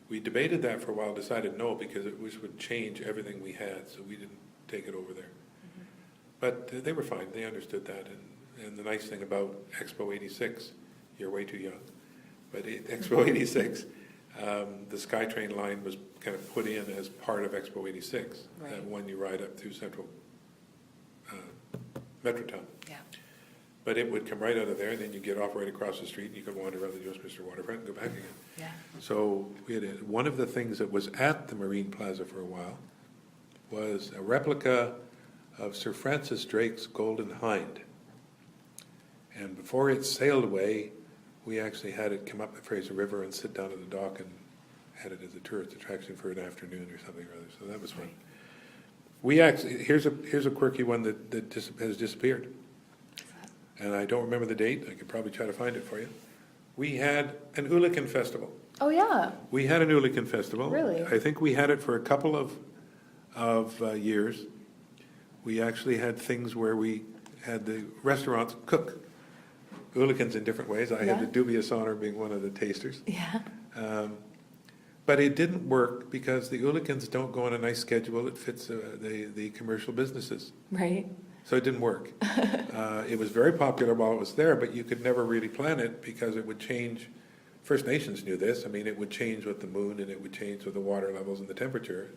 We debated that for a while, decided no, because it would change everything we had, so we didn't take it over there. But they were fine, they understood that, and the nice thing about Expo 86, you're way too young, but Expo 86, the SkyTrain line was kind of put in as part of Expo 86, Right. that one you ride up through Central Metrotown. Yeah. But it would come right out of there, and then you get off right across the street, and you could wander around the Westminster Waterfront and go back again. Yeah. So we had one of the things that was at the Marine Plaza for a while was a replica of Sir Francis Drake's Golden Hind. And before it sailed away, we actually had it come up the Fraser River and sit down at the dock and had it as a tourist attraction for an afternoon or something or other. So that was fun. Right. We actually, here's a quirky one that has disappeared. And I don't remember the date. I could probably try to find it for you. We had an Oolican Festival. Oh, yeah. We had an Oolican Festival. Really? I think we had it for a couple of years. We actually had things where we had the restaurants cook Oolicans in different ways. I had the dubious honor of being one of the tasters. Yeah. But it didn't work because the Oolicans don't go on a nice schedule. It fits the commercial businesses. Right. So it didn't work. It was very popular while it was there, but you could never really plan it because it would change. First Nations knew this. I mean, it would change with the moon and it would change with the water levels and the temperature.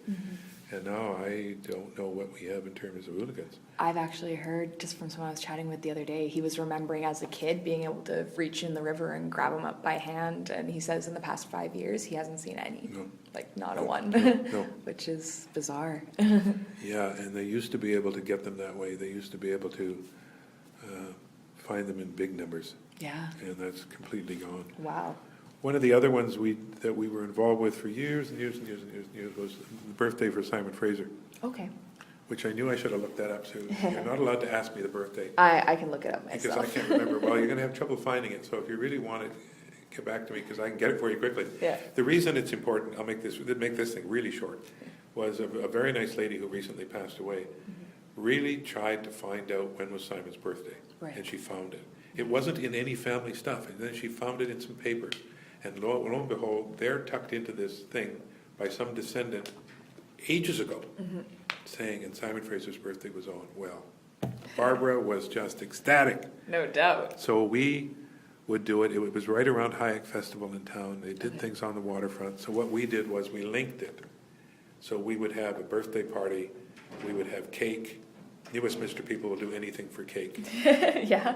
And now I don't know what we have in terms of Oolicans. I've actually heard, just from someone I was chatting with the other day, he was remembering as a kid being able to reach in the river and grab them up by hand, and he says in the past 5 years he hasn't seen any. No. Like, not a one. No. Which is bizarre. Yeah, and they used to be able to get them that way. They used to be able to find them in big numbers, Yeah. and that's completely gone. Wow. One of the other ones that we were involved with for years and years and years and years and years was the birthday for Simon Fraser, Okay. which I knew I should have looked that up, so you're not allowed to ask me the birthday. I can look it up Because myself. I can't remember. Well, you're going to have trouble finding it, so if you really want it, get back to me, because I can get it for you quickly. Yeah. The reason it's important, I'll make this thing really short, was a very nice lady who recently passed away, really tried to find out when was Simon's birthday. Right. And she found it. It wasn't in any family stuff, and then she found it in some papers. And lo and behold, they're tucked into this thing by some descendant ages ago, saying, and Simon Fraser's birthday was on. Well, Barbara was just ecstatic. No doubt. So we would do it. It was right around Hayek Festival in town. They did things on the waterfront. So what we did was we linked it. So we would have a birthday party. We would have cake. You Westminster people will do anything for cake. Yeah.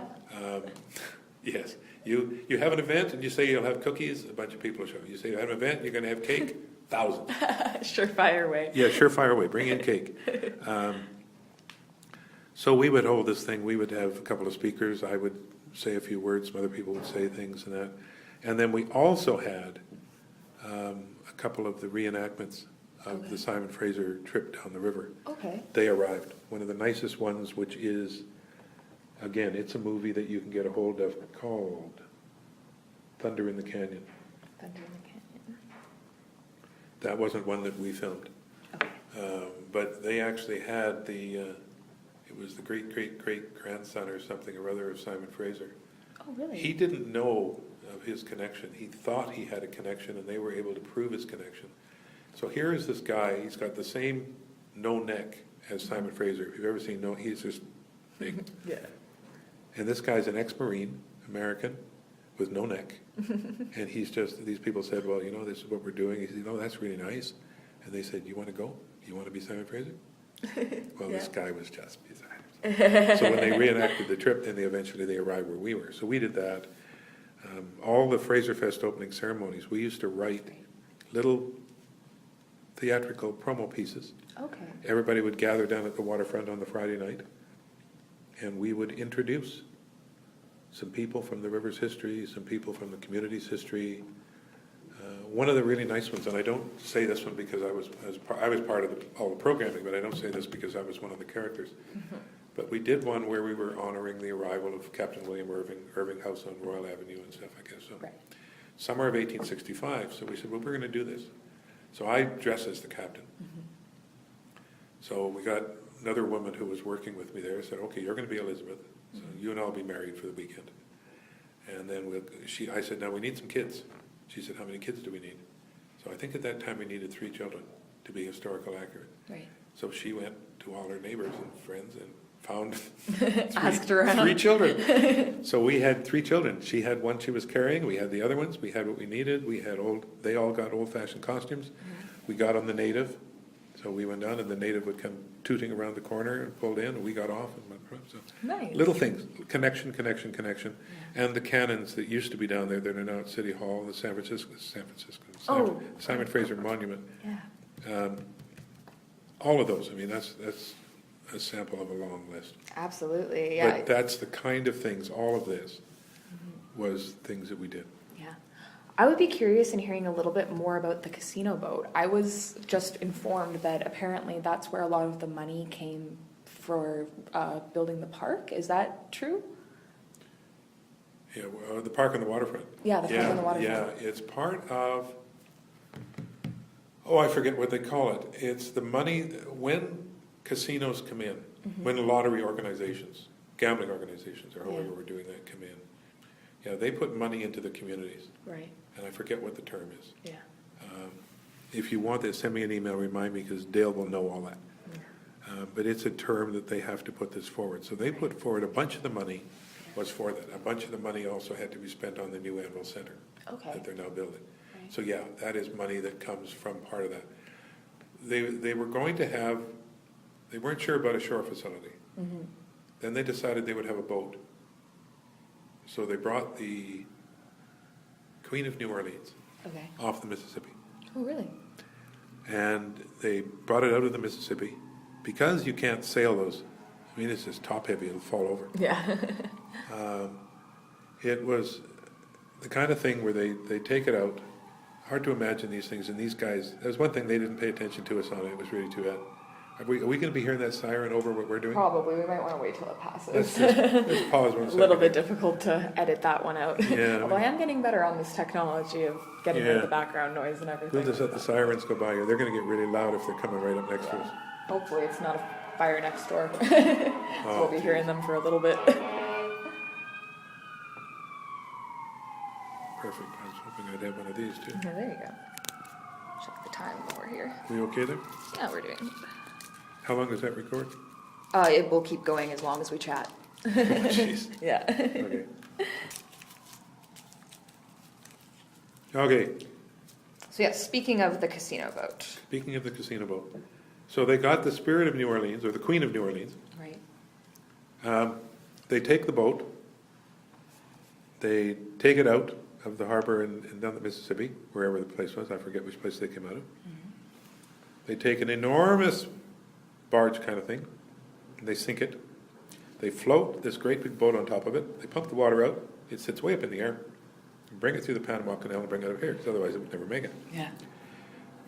Yes. You have an event and you say you'll have cookies, a bunch of people will show up. You say you have an event, you're going to have cake, thousands. Surefire way. Yeah, surefire away. Bring in cake. So we would hold this thing. We would have a couple of speakers. I would say a few words. Some other people would say things and that. And then we also had a couple of the reenactments of the Simon Fraser trip down the river. Okay. They arrived. One of the nicest ones, which is, again, it's a movie that you can get a hold of called Thunder in the Canyon. Thunder in the Canyon. That wasn't one that we filmed. Okay. But they actually had it was the great-great-great-grandson or something or other of Simon Fraser. Oh, really? He didn't know of his connection. He thought he had a connection, and they were able to prove his connection. So here is this guy. He's got the same no neck as Simon Fraser. If you've ever seen he's just big. Yeah. And this guy's an ex-Marine, American, with no neck. And he's just, these people said, well, this is what we're doing. He said, that's really nice. And they said, you want to go? You want to be Simon Fraser? Well, This guy was just beside himself. So when they reenacted the trip, then eventually they arrived where we were. So we did that. All the Fraser Fest opening ceremonies, we used to write little theatrical promo pieces. Okay. Everybody would gather down at the waterfront on the Friday night, and we would introduce some people from the river's history, some people from the community's history, One of the really nice ones, and I don't say this one because I was part of all the programming, but I don't say this because I was one of the characters. But we did one where we were honoring the arrival of Captain William Irving House on Royal Avenue and stuff, I guess. So Right. summer of 1865. So we said, well, we're going to do this. So I dress as the captain. So we got another woman who was working with me there. Said, okay, you're going to be Elizabeth. So you and I'll be married for the weekend. And then I said, now we need some kids. She said, how many kids do we need? So I think at that time we needed 3 children to be historical accurate. Right. So she went to all her neighbors and friends and found Asked around. 3 children. So we had 3 children. She had one she was carrying. We had the other ones. We had what we needed. They all got old-fashioned costumes. We got on the native. So we went down and the native would come tooting around the corner and pulled in and we got off and went across. So Nice. little things, connection. And the cannons that used to be down there that are now at City Hall, the Simon Fraser Monument. Yeah. All of those. I mean, that's a sample of a long list. Absolutely. Yeah. But that's the kind of things, all of this was things that we did. Yeah. I would be curious in hearing a little bit more about the casino boat. I was just informed that apparently that's where a lot of the money came for building the park. Is that true? Yeah, well, the park on the waterfront. Yeah, the park on the waterfront. Yeah, it's part of, I forget what they call it. It's the money, when casinos come in, when lottery organizations, gambling organizations, or however we're doing that, come in, yeah, they put money into the communities. Right. And I forget what the term is. Yeah. If you want that, send me an email, remind me, because Dale will know all that. But it's a term that they have to put this forward. So they put forward a bunch of the money was for that. A bunch of the money also had to be spent on the new Anvil Center that they're now building. Right. So yeah, that is money that comes from part of that. They were going to have, they weren't sure about a shore facility. Then they decided they would have a boat. So they brought the Queen of New Orleans off the Mississippi. Oh, really? And they brought it out of the Mississippi. Because you can't sail those, I mean, it's just top heavy, it'll fall over. Yeah. It was the kind of thing where they take it out. Hard to imagine these things. And these guys, there's one thing they didn't pay attention to us on. It was really too bad. Are we going to be hearing that siren over what we're doing? Probably. We might want to wait till it passes. Let's pause 1 A second. little bit difficult to edit that one out. Yeah, Although I am getting better on this technology of getting rid of the background noise and everything. We'll just let the sirens go by here. They're going to get really loud if they're coming right up next to us. Hopefully it's not a fire next door. So we'll be hearing them for a little bit. Perfect. I was hoping I'd have one of these too. Oh, there you go. Check the time while we're here. We okay there? Yeah, we're doing. How long does that record? It will keep going as long as we chat. Oh, jeez. Yeah. Okay. Okay. So yeah, speaking of the casino boat. Speaking of the casino boat. So they got the Spirit of New Orleans, or the Queen of New Orleans. Right. They take the boat. They take it out of the harbor and down the Mississippi, wherever the place was. I forget which place they came out of. They take an enormous barge kind of thing, and they sink it. They float this great big boat on top of it. They pump the water out. It sits way up in the air. Bring it through the Panama Canal and bring it over here, because otherwise it would never make it. Yeah.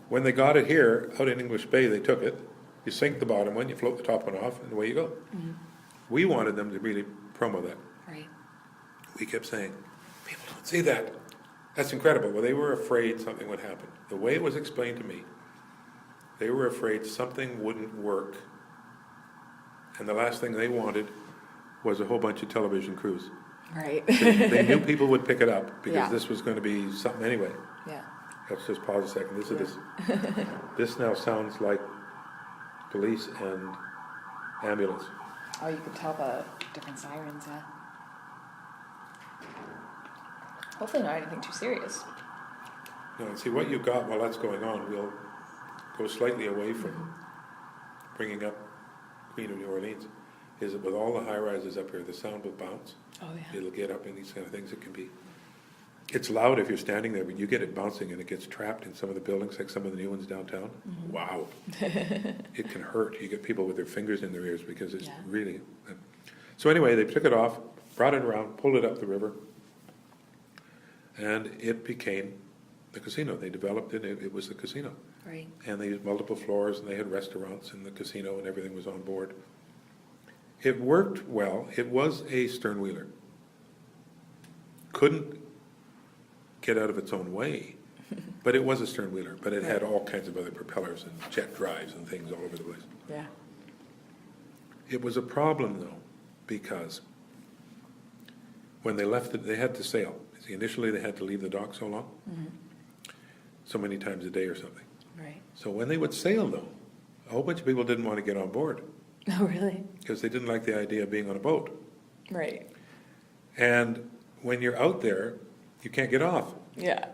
When they got it here, out in English Bay, they took it. You sink the bottom one, you float the top one off, and away you go. We wanted them to really promo that. Right. We kept saying, people don't see that. That's incredible. Well, they were afraid something would happen. The way it was explained to me, they were afraid something wouldn't work. And the last thing they wanted was a whole bunch of television crews. Right. They knew people would pick it up because Yeah. this was going to be something anyway. Yeah. Let's just pause a second. This now sounds like police and ambulance. Oh, you can tell the different sirens, yeah. Hopefully not anything too serious. Now, see what you've got while that's going on. We'll go slightly away from bringing up Queen of New Orleans. Is that with all the high rises up here, the sound will bounce. Oh, yeah. It'll get up in these kind of things. It can be. It's loud if you're standing there, but you get it bouncing and it gets trapped in some of the buildings, like some of the new ones downtown. Wow. It can hurt. You get people with their fingers in their ears because it's really. So anyway, they took it off, brought it around, pulled it up the river, and it became the casino. They developed it, it was the casino. Right. And they used multiple floors, and they had restaurants in the casino, and everything was on board. It worked well. It was a sternwheeler. Couldn't get out of its own way, but it was a sternwheeler. But it had all kinds of other propellers and jet drives and things all over the place. Yeah. It was a problem, though, because when they left it, they had to sail. See, initially, they had to leave the dock so long, so many times a day or something. Right. So when they would sail, though, a whole bunch of people didn't want to get on board Oh, really? because they didn't like the idea of being on a boat. Right. And when you're out there, you can't get off. Yeah.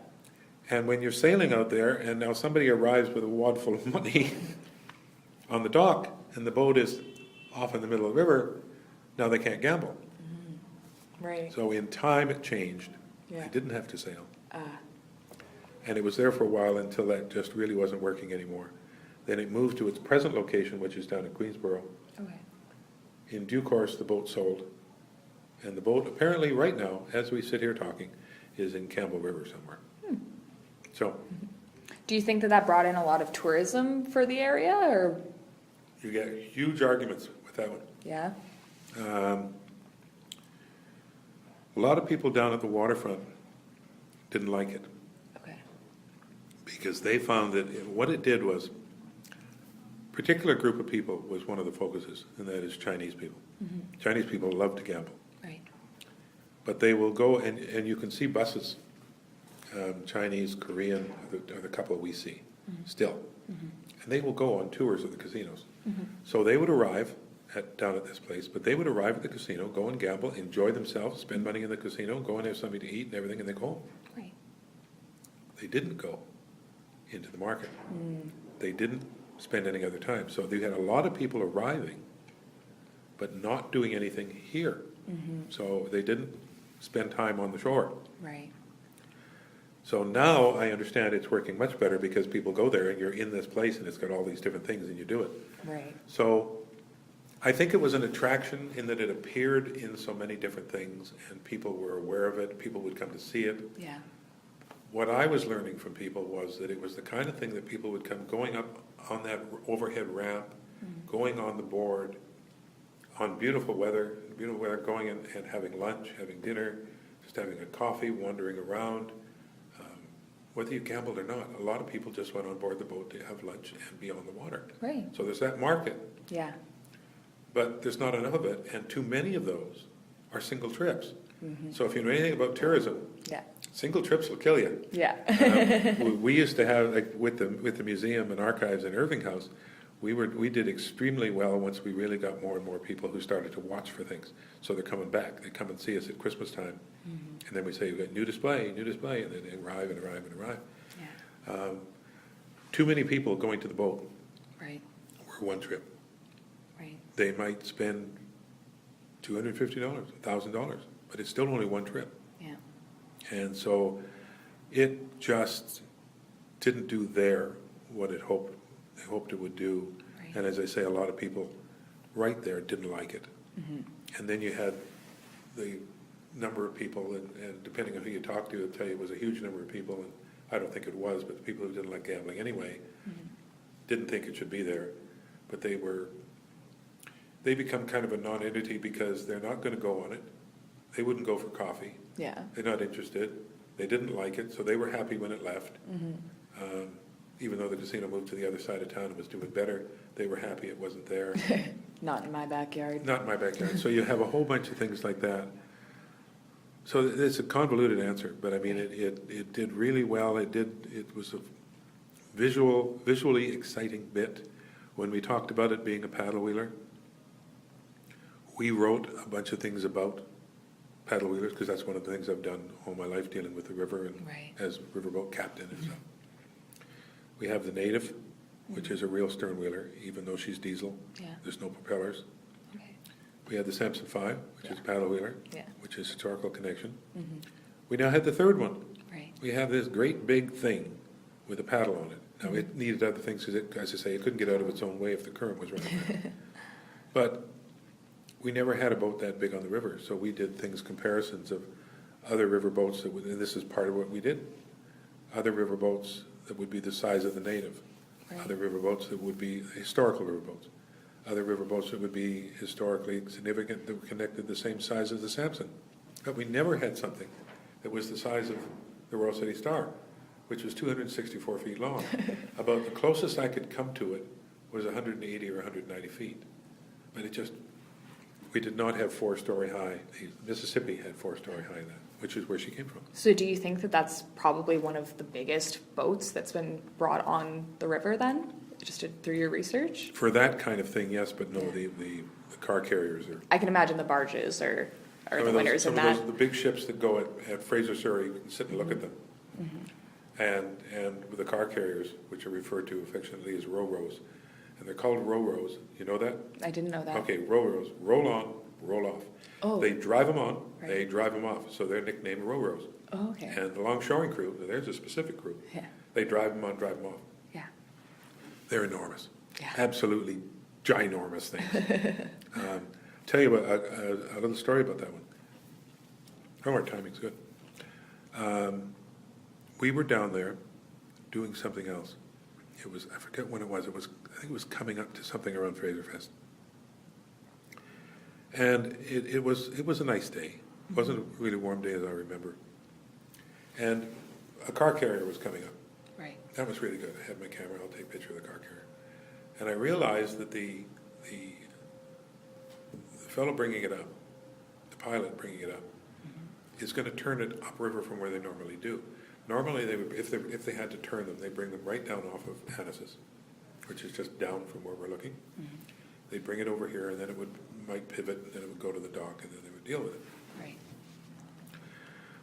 And when you're sailing out there, and now somebody arrives with a wad full of money on the dock, and the boat is off in the middle of the river, now they can't gamble. Right. So in time, it changed. Yeah. They didn't have to sail. Ah. And it was there for a while until that just really wasn't working anymore. Then it moved to its present location, which is down in Queensboro. Okay. In due course, the boat sold. And the boat, apparently right now, as we sit here talking, is in Campbell River somewhere. So Do you think that that brought in a lot of tourism for the area, or? you get huge arguments with that one. Yeah. A lot of people down at the waterfront didn't like it Okay. because they found that what it did was, a particular group of people was one of the focuses, and that is Chinese people. Chinese people love to gamble. Right. But they will go, and you can see buses, Chinese, Korean, are the couple we see still. And they will go on tours of the casinos. So they would arrive down at this place, but they would arrive at the casino, go and gamble, enjoy themselves, spend money in the casino, go and have something to eat and everything, and they go home. Right. They didn't go into the market. They didn't spend any other time. So they had a lot of people arriving, but not doing anything here. So they didn't spend time on the shore. Right. So now I understand it's working much better because people go there and you're in this place and it's got all these different things and you do it. Right. So I think it was an attraction in that it appeared in so many different things and people were aware of it, people would come to see it. Yeah. What I was learning from people was that it was the kind of thing that people would come going up on that overhead ramp, going on the board, on beautiful weather, going and having lunch, having dinner, just having a coffee, wandering around. Whether you gambled or not, a lot of people just went on board the boat to have lunch and be on the water. Right. So there's that market, Yeah. but there's not enough of it, and too many of those are single trips. So if you know anything about tourism, Yeah. single trips will kill you. Yeah. We used to have, like, with the museum and archives in Irving House, we did extremely well once we really got more and more people who started to watch for things. So they're coming back. They come and see us at Christmas time, and then we say, we've got new display, and then they arrive and arrive and arrive. Yeah. Too many people going to the boat Right. were one trip. Right. They might spend $250, $1,000, but it's still only one trip. Yeah. And so it just didn't do there what they hoped it would do. Right. And as I say, a lot of people right there didn't like it. And then you had the number of people, and depending on who you talk to, they'll tell you it was a huge number of people, and I don't think it was, but the people who didn't like gambling anyway didn't think it should be there. But they become kind of a non-entity because they're not going to go on it. They wouldn't go for coffee. Yeah. They're not interested. They didn't like it, so they were happy when it left. Even though the casino moved to the other side of town and was doing better, they were happy it wasn't there. Not in my backyard. Not in my backyard. So you have a whole bunch of things like that. So it's a convoluted answer, but I mean, it did really well. It was a visually exciting bit. When we talked about it being a paddle wheeler, we wrote a bunch of things about paddle wheelers because that's one of the things I've done all my life, dealing with the river and Right. as riverboat captain and stuff. We have the Native, which is a real stern wheeler, even though she's diesel. Yeah. There's no propellers. Okay. We have the Samson 5, which is a paddle wheeler, Yeah. which is historical connection. We now have the third one. Right. We have this great big thing with a paddle on it. Now, it needed other things because, as I say, it couldn't get out of its own way if the current was running. But we never had a boat that big on the river, so we did comparisons of other river boats, and this is part of what we did. other riverboats that would be the size of the Native, Right. other riverboats that would be historical riverboats, other riverboats that would be historically significant that were connected the same size as the Samson. But we never had something that was the size of the Royal City Star, which was 264 feet long. About the closest I could come to it was 180 or 190 feet. But it just, we did not have 4-story high. Mississippi had 4-story high then, which is where she came from. So do you think that that's probably one of the biggest boats that's been brought on the river then, just through your research? For that kind of thing, yes, but no, the car carriers are. I can imagine the barges are Some the of winners in some that. of those, the big ships that go at Fraser, Surrey, you can sit and look at them. And with the car carriers, which are referred to affectionately as row-rows, and they're called row-rows. You know that? I didn't know that. Okay, row-rows, roll on, roll off. Oh. They drive them on, Right. they drive them off, so they're nicknamed row-rows. Oh, okay. And the longshoring crew, there's a specific crew. Yeah. They drive them on, drive them off. Yeah. They're enormous. Yeah. Absolutely ginormous things. Tell you a little story about that one. Oh, our timing's good. We were down there doing something else. It was, I forget when it was. I think it was coming up to something around Fraser Fest. And it was a nice day. It wasn't a really warm day as I remember. And a car carrier was coming up. Right. That was really good. I had my camera, I'll take a picture of the car carrier. And I realized that the fellow bringing it up, the pilot bringing it up, is going to turn it upriver from where they normally do. Normally, they would, if they had to turn them, they bring them right down off of Annacis, which is just down from where we're looking. They'd bring it over here, and then it might pivot, and then it would go to the dock, and then they would deal with it. Right.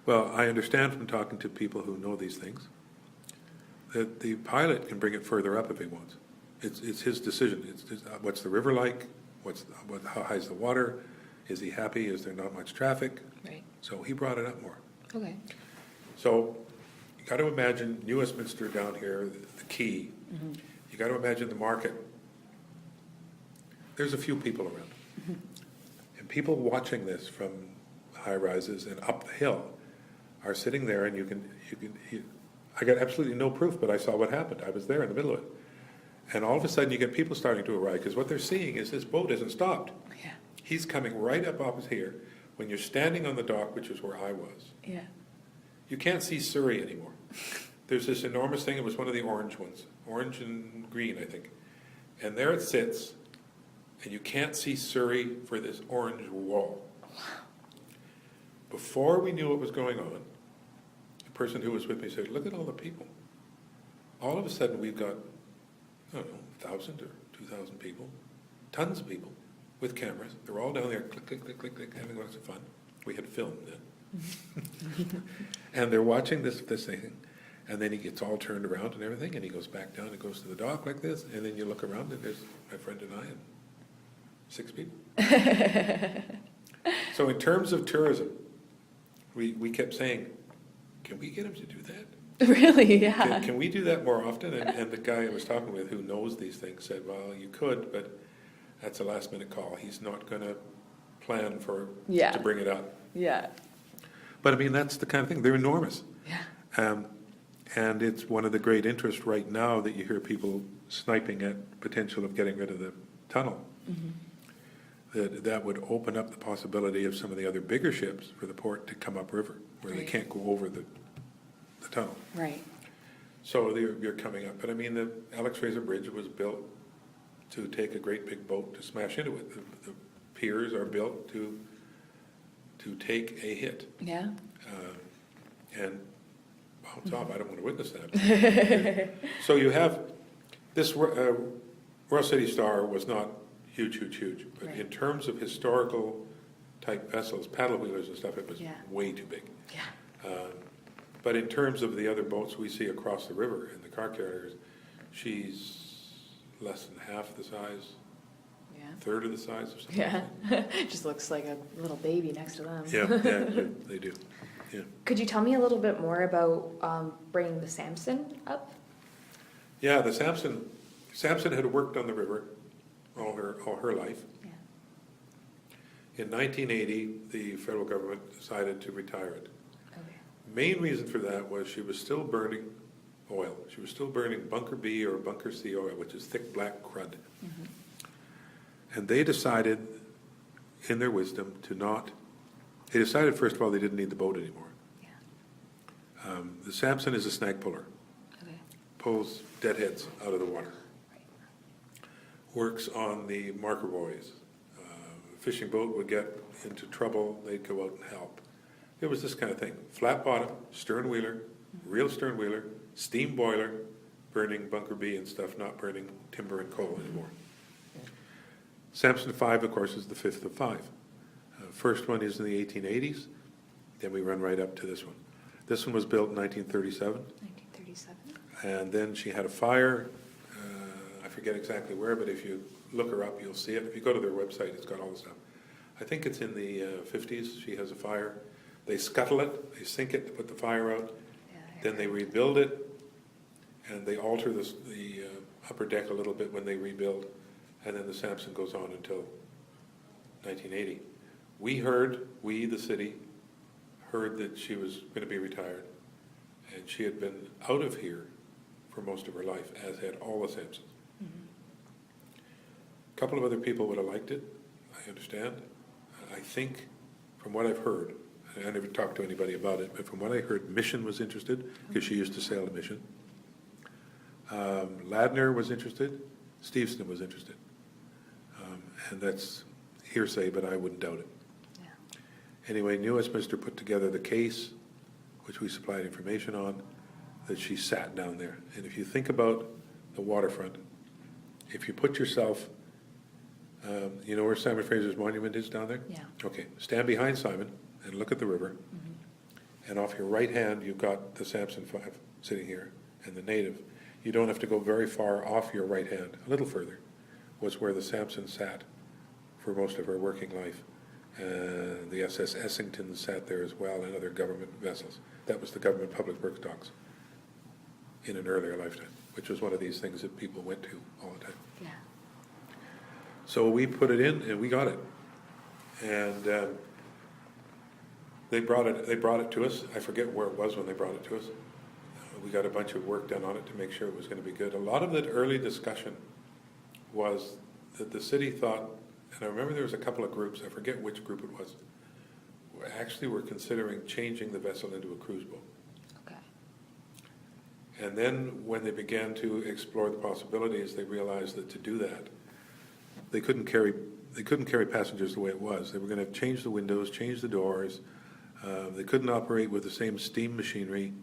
Well, I understand from talking to people who know these things that the pilot can bring it further up if he wants. It's his decision. It's what's the river like? How high is the water? Is he happy? Is there not much traffic? Right. So he brought it up more. Okay. So you got to imagine New Westminster down here, the quay. You got to imagine the market. There's a few people around. And people watching this from high rises and up the hill are sitting there, and you can I got absolutely no proof, but I saw what happened. I was there in the middle of it. And all of a sudden you get people starting to arrive, because what they're seeing is this boat isn't stopped. Yeah. He's coming right up opposite here. When you're standing on the dock, which is where I was, Yeah. you can't see Surrey anymore. There's this enormous thing. It was one of the orange ones, orange and green, I think. And there it sits, and you can't see Surrey for this orange wall. Before we knew what was going on, the person who was with me said, "Look at all the people." All of a sudden, we've got, I don't know, 1,000 or 2,000 people, tons of people with cameras. They're all down there, click, click, click, click, click, having lots of fun. We had film then. And they're watching this thing, and then he gets all turned around and everything, and he goes back down and goes to the dock like this, and then you look around, and there's my friend and I and 6 people. So in terms of tourism, we kept saying, can we get him to do that? Really? Yeah. Can we do that more often? And the guy I was talking with who knows these things said, well, you could, but that's a last minute call. He's not going to plan to bring it up. Yeah. But I mean, that's the kind of thing. They're enormous. Yeah. And it's one of the great interests right now that you hear people sniping at potential of getting rid of the tunnel. That would open up the possibility of some of the other bigger ships for the port to come upriver, where they Right. can't go over the tunnel. Right. So you're coming up. But I mean, the Alex Fraser Bridge was built to take a great big boat to smash into it. The piers are built to take a hit. Yeah. And bounce off. I don't want to witness that. So you have this Royal City Star was not huge. But Right. in terms of historical type vessels, paddle wheelers and stuff, it was way too big. Yeah. But in terms of the other boats we see across the river and the car carriers, she's less than half the size, Yeah. third of the size or something. Yeah. Just looks like a little baby next to them. Yeah, they do. Yeah. Could you tell me a little bit more about bringing the Samson up? Yeah, the Samson had worked on the river all her life. Yeah. In 1980, the federal government decided to retire it. Okay. main reason for that was she was still burning oil. She was still burning bunker B or bunker C oil, which is thick black crud. And they decided, in their wisdom, they decided, first of all, they didn't need the boat anymore. Yeah. The Samson is a snag puller. Okay. Pulls deadheads out of the water. Works on the marker buoys. Fishing boat would get into trouble, they'd go out and help. It was this kind of thing. Flat bottom, stern wheeler, real stern wheeler, steam boiler, burning bunker B and stuff, not burning timber and coal anymore. Samson 5, of course, is the fifth of 5. First one is in the 1880s, then we run right up to this one. This one was built in 1937. 1937. And then she had a fire, I forget exactly where, but if you look her up, you'll see it. If you go to their website, it's got all the stuff. I think it's in the 50s, she has a fire. They scuttle it, they sink it to put the fire out, then they rebuild it, and they alter the upper deck a little bit when they rebuild, and then the Samson goes on until 1980. We, the city, heard that she was going to be retired, and she had been out of here for most of her life, as had all the Samsons. A couple of other people would have liked it, I understand. I think, from what I've heard, I never talked to anybody about it, but from what I heard, Mission was interested, because she used to sail to Mission. Ladner was interested, Steveston was interested. And that's hearsay, but I wouldn't doubt it. Yeah. Anyway, New Westminster put together the case, which we supplied information on, that she sat down there. And if you think about the waterfront, if you put yourself, you know where Simon Fraser's monument is down there? Yeah. Okay, stand behind Simon and look at the river. And off your right hand, you've got the Samson 5 sitting here, and the native. You don't have to go very far off your right hand, a little further, was where the Samson sat for most of her working life. The SS Essington sat there as well, and other government vessels. That was the government public works docks in an earlier lifetime, which was one of these things that people went to all the time. Yeah. So we put it in, and we got it. And they brought it to us. I forget where it was when they brought it to us. We got a bunch of work done on it to make sure it was going to be good. A lot of the early discussion was that the city thought, and I remember there was a couple of groups, I forget which group it was, actually were considering changing the vessel into a cruise boat. Okay. And then when they began to explore the possibilities, they realized that to do that, they couldn't carry passengers the way it was. They were going to change the windows, change the doors. They couldn't operate with the same steam machinery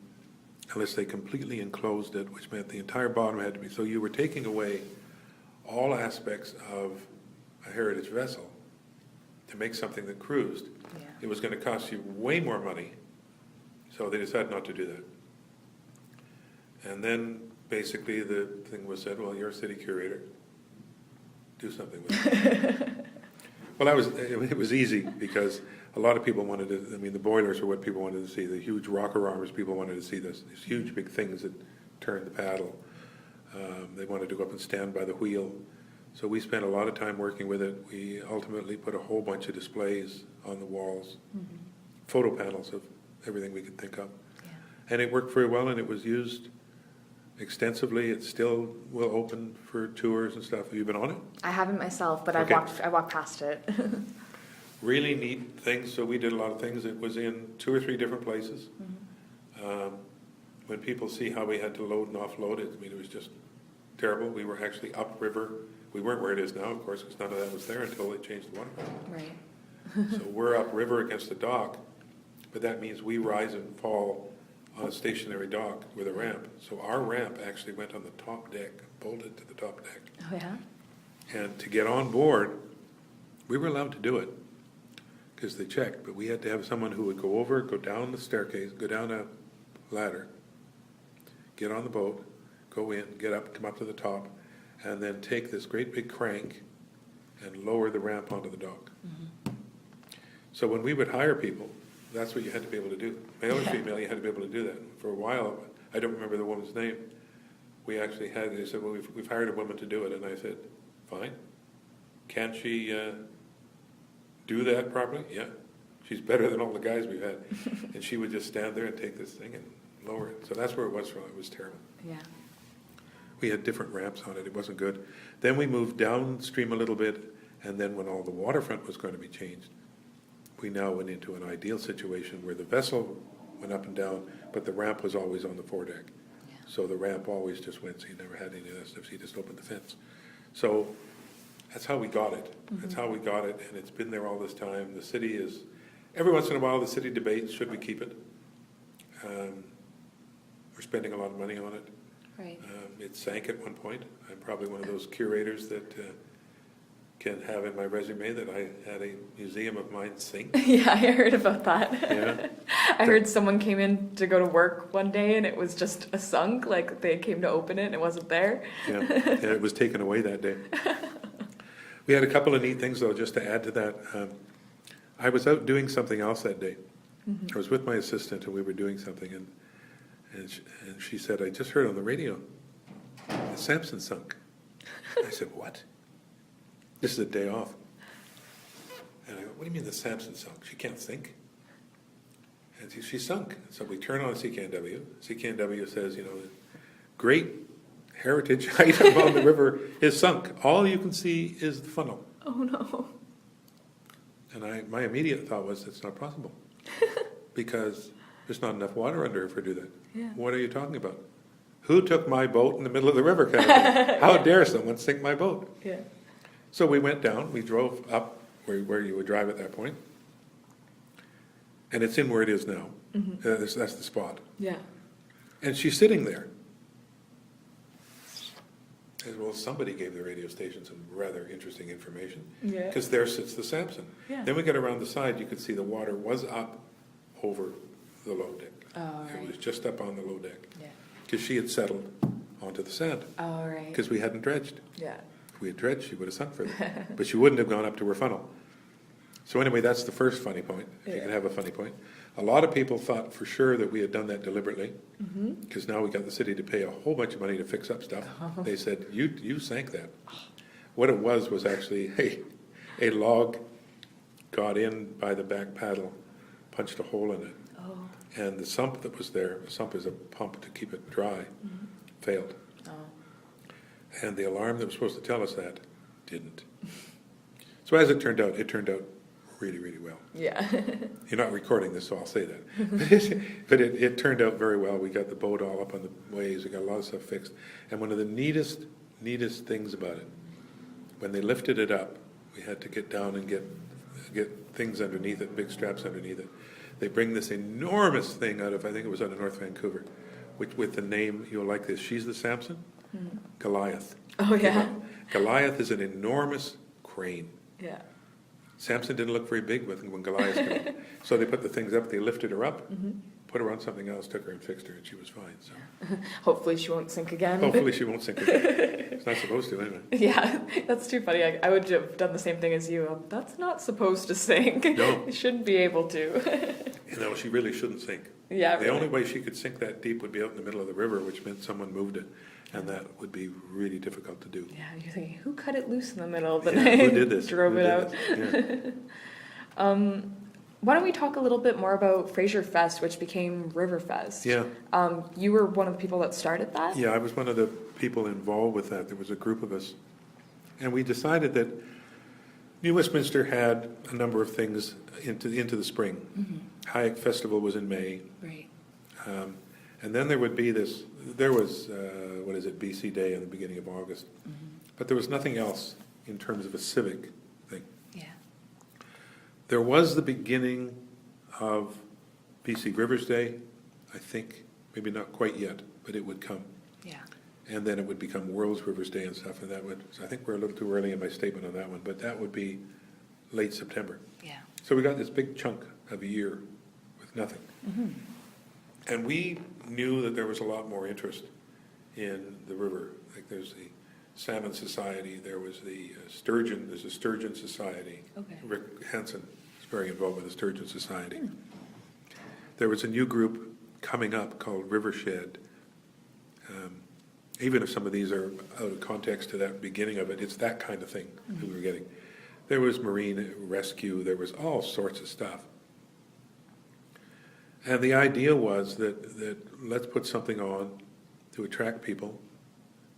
unless they completely enclosed it, which meant the entire bottom had to be. So you were taking away all aspects of a heritage vessel to make something that cruised. Yeah. It was going to cost you way more money, so they decided not to do that. And then basically the thing was said, well, you're a city curator, do something with it. Well, it was easy because a lot of people wanted to, I mean, the boilers are what people wanted to see, the huge rocker arms, people wanted to see these huge big things that turned the paddle. They wanted to go up and stand by the wheel. So we spent a lot of time working with it. We ultimately put a whole bunch of displays on the walls, photo panels of everything we could think of. Yeah. And it worked very well, and it was used extensively. It still will open for tours and stuff. Have you been on it? I haven't myself, but Okay. I walked past it. Really neat things. So we did a lot of things. It was in 2 or 3 different places. When people see how we had to load and offload it, I mean, it was just terrible. We were actually upriver. We weren't where it is now, of course, because none of that was there until they changed the waterfront. Right. So we're upriver against the dock, but that means we rise and fall on a stationary dock with a ramp. So our ramp actually went on the top deck, bolted to the top deck. Oh, yeah? And to get on board, we were allowed to do it because they checked, but we had to have someone who would go over, go down the staircase, go down a ladder, get on the boat, go in, get up, come up to the top, and then take this great big crank and lower the ramp onto the dock. So when we would hire people, that's what you had to be able to do. Male or female, you had to be able to do that. For a while, I don't remember the woman's name, we actually had, they said, well, we've hired a woman to do it. And I said, fine. Can't she do that properly? Yeah. she's better than all the guys we've had. And she would just stand there and take this thing and lower it. So that's where it was from. It was terrible. Yeah. We had different ramps on it. It wasn't good. Then we moved downstream a little bit, and then when all the waterfront was going to be changed, we now went into an ideal situation where the vessel went up and down, but the ramp was always on the foredeck. Yeah. So the ramp always just went, so you never had any of that stuff. So you just opened the fence. So that's how we got it. That's how we got it, and it's been there all this time. The city is, every once in a while, the city debates, should we keep it? We're spending a lot of money on it. Right. It sank at one point. I'm probably one of those curators that can have in my resume that I had a museum of mine sink. Yeah, I heard about that. Yeah. I heard someone came in to go to work one day and it was just a sunk, like they came to open it and it wasn't there. Yeah, and it was taken away that day. We had a couple of neat things, though, just to add to that. I was out doing something else that day. I was with my assistant, and we were doing something, and she said, I just heard on the radio, the Samson sunk. I said, what? This is a day off. And I go, what do you mean the Samson sunk? She can't sink. And she sunk. So we turn on CKNW. CKNW says, you know, the great heritage item on the river is sunk. All you can see is the funnel. Oh no. And my immediate thought was, it's not possible. Because there's not enough water under it for do that. Yeah. What are you talking about? Who took my boat in the middle of the river? Kind of thing? How dare someone sink my boat? Yeah. So we went down, we drove up where you would drive at that point, and it's in where it is now. That's the spot. Yeah. And she's sitting there. As well, somebody gave the radio station some rather interesting information. Yeah. Because there sits the Samson. Yeah. Then we got around the side, you could see the water was up over the low deck. Oh, It right. was just up on the low deck. Yeah. Because she had settled onto the sand. Oh, right. Because we hadn't dredged. Yeah. If we had dredged, she would have sunk further. But she wouldn't have gone up to her funnel. So anyway, that's the first funny point, if you Yeah. can have a funny point. A lot of people thought for sure that we had done that deliberately, because now we got the city to pay a whole bunch of money to fix up stuff. They said, you sank that. What it was actually a log got in by the back paddle, punched a hole in it, Oh. and the sump that was there, a sump is a pump to keep it dry, failed. Oh. And the alarm that was supposed to tell us that didn't. So as it turned out really, really well. Yeah. You're not recording this, so I'll say that. But it turned out very well. We got the boat all up on the ways. We got a lot of stuff fixed. And one of the neatest things about it, when they lifted it up, we had to get down and get things underneath it, big straps underneath it. They bring this enormous thing out of, I think it was out of North Vancouver, with the name, you'll like this, she's the Samson? Goliath. Oh yeah. Goliath is an enormous crane. Yeah. Samson didn't look very big when Goliath came. So they put the things up, they lifted her up, put her on something else, took her and fixed her, and she was fine. So Hopefully she won't sink again. hopefully she won't sink again. It's not supposed to, anyway. Yeah, that's too funny. I would have done the same thing as you. That's not supposed to sink. No. It shouldn't be able to. You know, she really shouldn't sink. Yeah, The really. only way she could sink that deep would be out in the middle of the river, which meant someone moved it, and that would be really difficult to do. Yeah, you're thinking, who cut it loose in the middle? But Yeah, who did this? drove Who it did out. this? Yeah. Why don't we talk a little bit more about Fraser Fest, which became River Fest? Yeah. You were one of the people that started that? Yeah, I was one of the people involved with that. There was a group of us. And we decided that New Westminster had a number of things into the spring. Hayek Festival was in May. Right. And then there would be BC Day in the beginning of August. But there was nothing else in terms of a civic thing. Yeah. There was the beginning of BC Rivers Day, I think, maybe not quite yet, but it would come. Yeah. And then it would become World's Rivers Day and stuff, and so I think we're a little too early in my statement on that one, but that would be late September. Yeah. So we got this big chunk of a year with nothing. And we knew that there was a lot more interest in the river. Like there's the Salmon Society, there was the Sturgeon, there's a Sturgeon Society. Okay. Rick Hansen is very involved with the Sturgeon Society. There was a new group coming up called Rivershed. Even if some of these are out of context to that beginning of it, it's that kind of thing that we were getting. There was marine rescue, there was all sorts of stuff. And the idea was that let's put something on to attract people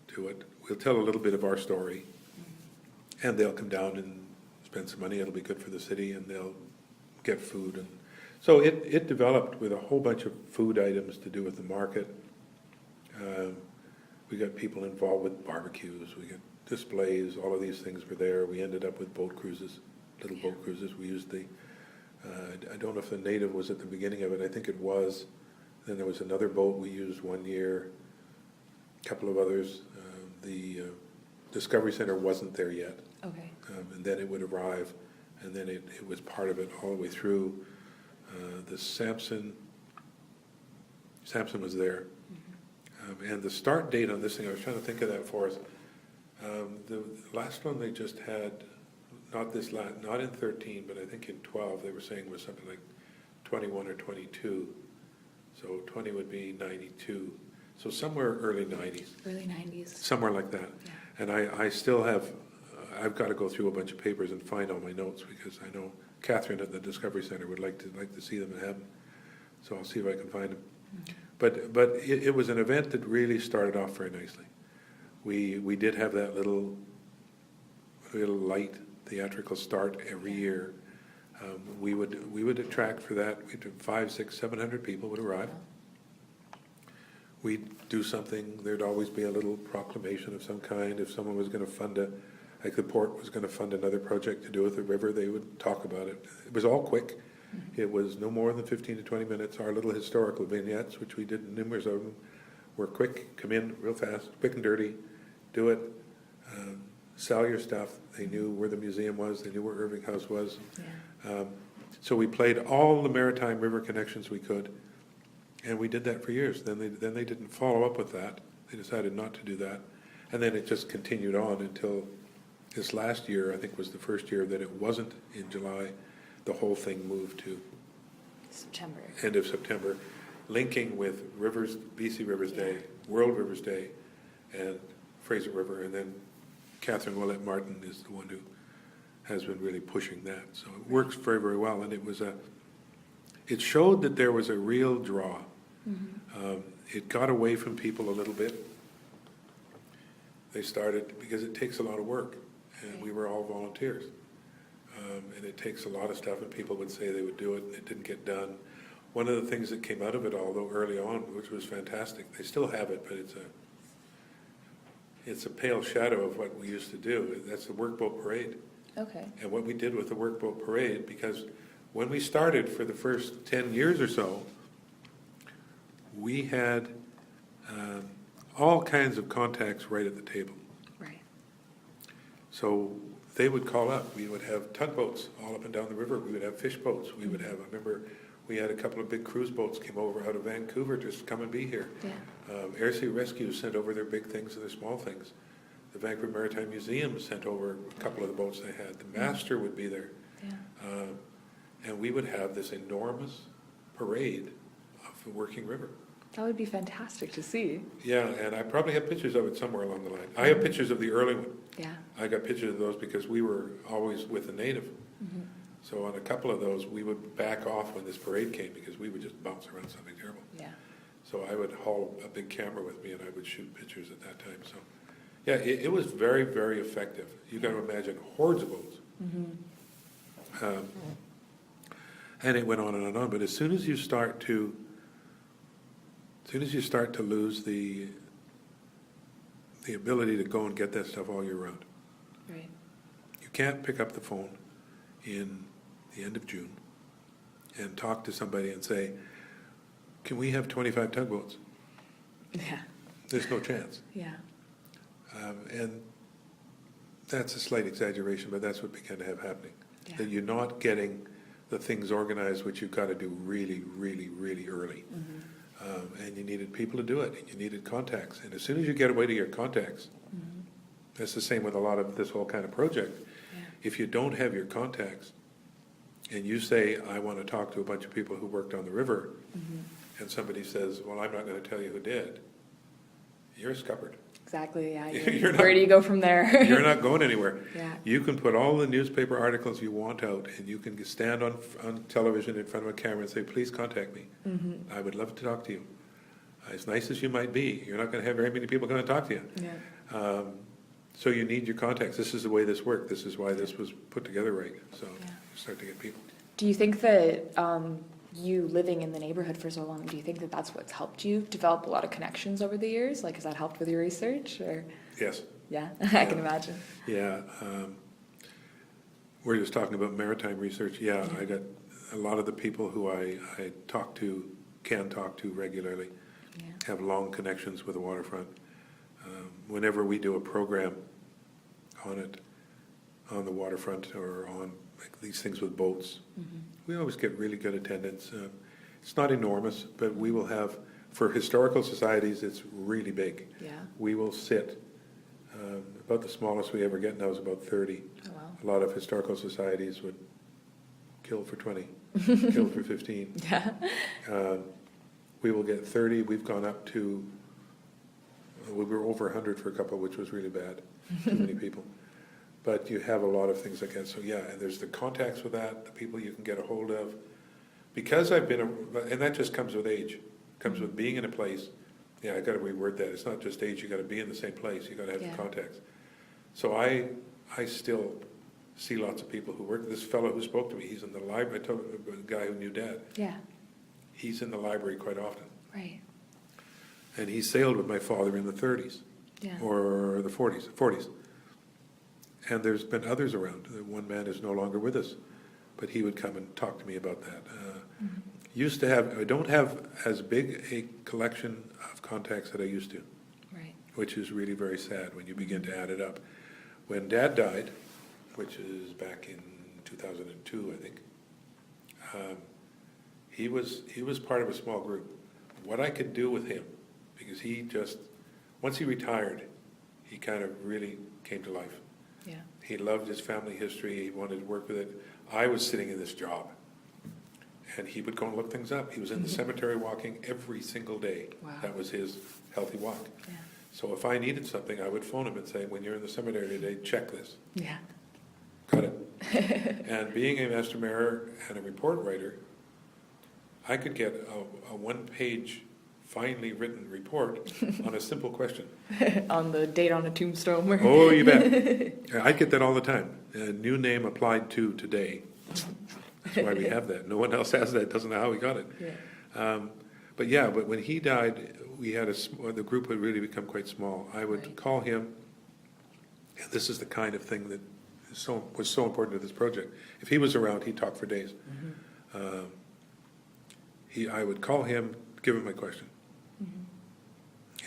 to it. We'll tell a little bit of our story, and they'll come down and spend some money. It'll be good for the city, and they'll get food. And so it developed with a whole bunch of food items to do with the market. We got people involved with barbecues. We got displays. All of these things were there. We ended up with boat cruises, little boat cruises. We used the I don't know if the Native was at the beginning of it. I think it was. Then there was another boat we used one year, a couple of others. The Discovery Center wasn't there yet. Okay. And then it would arrive, and then it was part of it all the way through. The Samson was there. And the start date on this thing, I was trying to think of that for us. The last one they just had, not in 13, but I think in 12, they were saying was something like 21 or 22. So 20 would be 92. So somewhere early 90s. Early 90s. Somewhere like that. Yeah. And I still have, I've got to go through a bunch of papers and find all my notes, because I know Catherine at the Discovery Center would like to see them and have them. So I'll see if I can find them. But it was an event that really started off very nicely. We did have that little light theatrical start every year. We would attract for that. We'd do 500, 600, 700 people would arrive. We'd do something. There'd always be a little proclamation of some kind. If someone was going to fund like the port was going to fund another project to do with the river, they would talk about it. It was all quick. It was no more than 15 to 20 minutes. Our little historical vignettes, which we did numerous of them, were quick. Come in real fast, quick and dirty. Do it. Sell your stuff. They knew where the museum was. They knew where Irving House was. Yeah. So we played all the maritime river connections we could, and we did that for years. Then they didn't follow up with that. They decided not to do that, and then it just continued on until this last year. I think was the first year that it wasn't in July. The whole thing moved to September. End of September, linking with Rivers, BC Rivers Day, World Rivers Day, and Fraser River, and then Catherine Willett Martin is the one who has been really pushing that. So it works very, very well, and it showed that there was a real draw. It got away from people a little bit. They started, because it takes a lot of work, and we were all volunteers. And it takes a lot of stuff, and people would say they would do it, and it didn't get done. One of the things that came out of it, although early on, which was fantastic, they still have it, but it's a pale shadow of what we used to do. That's the workboat parade. Okay. And what we did with the workboat parade, because when we started for the first 10 years or so, we had all kinds of contacts right at the table. Right. So they would call up. We would have tugboats all up and down the river. We would have fish boats. We would have, I remember we had a couple of big cruise boats came over out of Vancouver just to come and be here. Yeah. Air Rescue sent over their big things and their small things. The Vancouver Maritime Museum sent over a couple of the boats they had. The master would be there. Yeah. And we would have this enormous parade of the working river. That would be fantastic to see. Yeah, and I probably have pictures of it somewhere along the line. I have pictures of the early one. Yeah. I got pictures of those because we were always with the native. So on a couple of those, we would back off when this parade came because we would just bounce around something terrible. Yeah. So I would haul a big camera with me and I would shoot pictures at that time. So yeah, it was very, very effective. You got to imagine hordes of boats. And it went on and on. But as soon as you start to lose the ability to go and get that stuff all year round. Right. You can't pick up the phone in the end of June and talk to somebody and say, can we have 25 tugboats? Yeah. There's no chance. Yeah. And that's a slight exaggeration, but that's what began to have happening. Yeah. That you're not getting the things organized, which you've got to do really, really, really early. And you needed people to do it, and you needed contacts. And as soon as you get away to your contacts, that's the same with a lot of this whole kind of project. Yeah. If you don't have your contacts, and you say, I want to talk to a bunch of people who worked on the river, and somebody says, well, I'm not going to tell you who did, you're scuppered. exactly. Yeah. You're not- Where do you go from there? You're not going anywhere. Yeah. You can put all the newspaper articles you want out, and you can stand on television in front of a camera and say, please contact me. I would love to talk to you. As nice as you might be, you're not going to have very many people going to talk to you. Yeah. So you need your contacts. This is the way this worked. This is why this was put together right. So Yeah. you start to get people. Do you think that you living in the neighborhood for so long, do you think that that's what's helped you develop a lot of connections over the years? Like, has that helped with your research? Or Yes. yeah, I can imagine. Yeah. We're just talking about maritime research. Yeah, I got a lot of the people who I can talk to regularly, have long connections with the waterfront. Whenever we do a program on the waterfront or on like these things with boats, we always get really good attendance. It's not enormous, but we will have, for historical societies, it's really big. Yeah. We will sit, about the smallest we ever get now is about 30. Oh, wow. A lot of historical societies would kill for 20, kill for 15. Yeah. We will get 30. We've gone up to, we were over 100 for a couple, which was really bad. Too many people. But you have a lot of things like that. So yeah, and there's the contacts with that, the people you can get a hold of. Because I've been, and that just comes with age. Comes with being in a place. Yeah, I got to reword that. It's not just age. You got to be in the same place. You got to have the contacts. So I still see lots of people who work. This fellow who spoke to me, he's in the library. I told him about a guy who knew Dad. Yeah. He's in the library quite often. Right. And he sailed with my father in the 30s. Yeah. Or the 40s. And there's been others around. One man is no longer with us, but he would come and talk to me about that. Used to have, I don't have as big a collection of contacts that I used to, Right. which is really very sad when you begin to add it up. When Dad died, which is back in 2002, I think, he was part of a small group. What I could do with him, because he just, once he retired, he kind of really came to life. Yeah. He loved his family history. He wanted to work with it. I was sitting in this job, and he would go and look things up. He was in the cemetery walking every single day. Wow. That was his healthy walk. Yeah. So if I needed something, I would phone him and say, when you're in the cemetery today, check this. Yeah. Got it. And being a master mirror and a report writer, I could get a one-page, finely written report on a simple question. On the date on a tombstone. Or Oh, you bet. I get that all the time. A new name applied to today. That's why we have that. No one else has that. Doesn't know how we got it. Yeah. But when he died, we had the group had really become quite small. I would call him, and this is the kind of thing that was so important to this project. If he was around, he'd talk for days. I would call him, give him my question.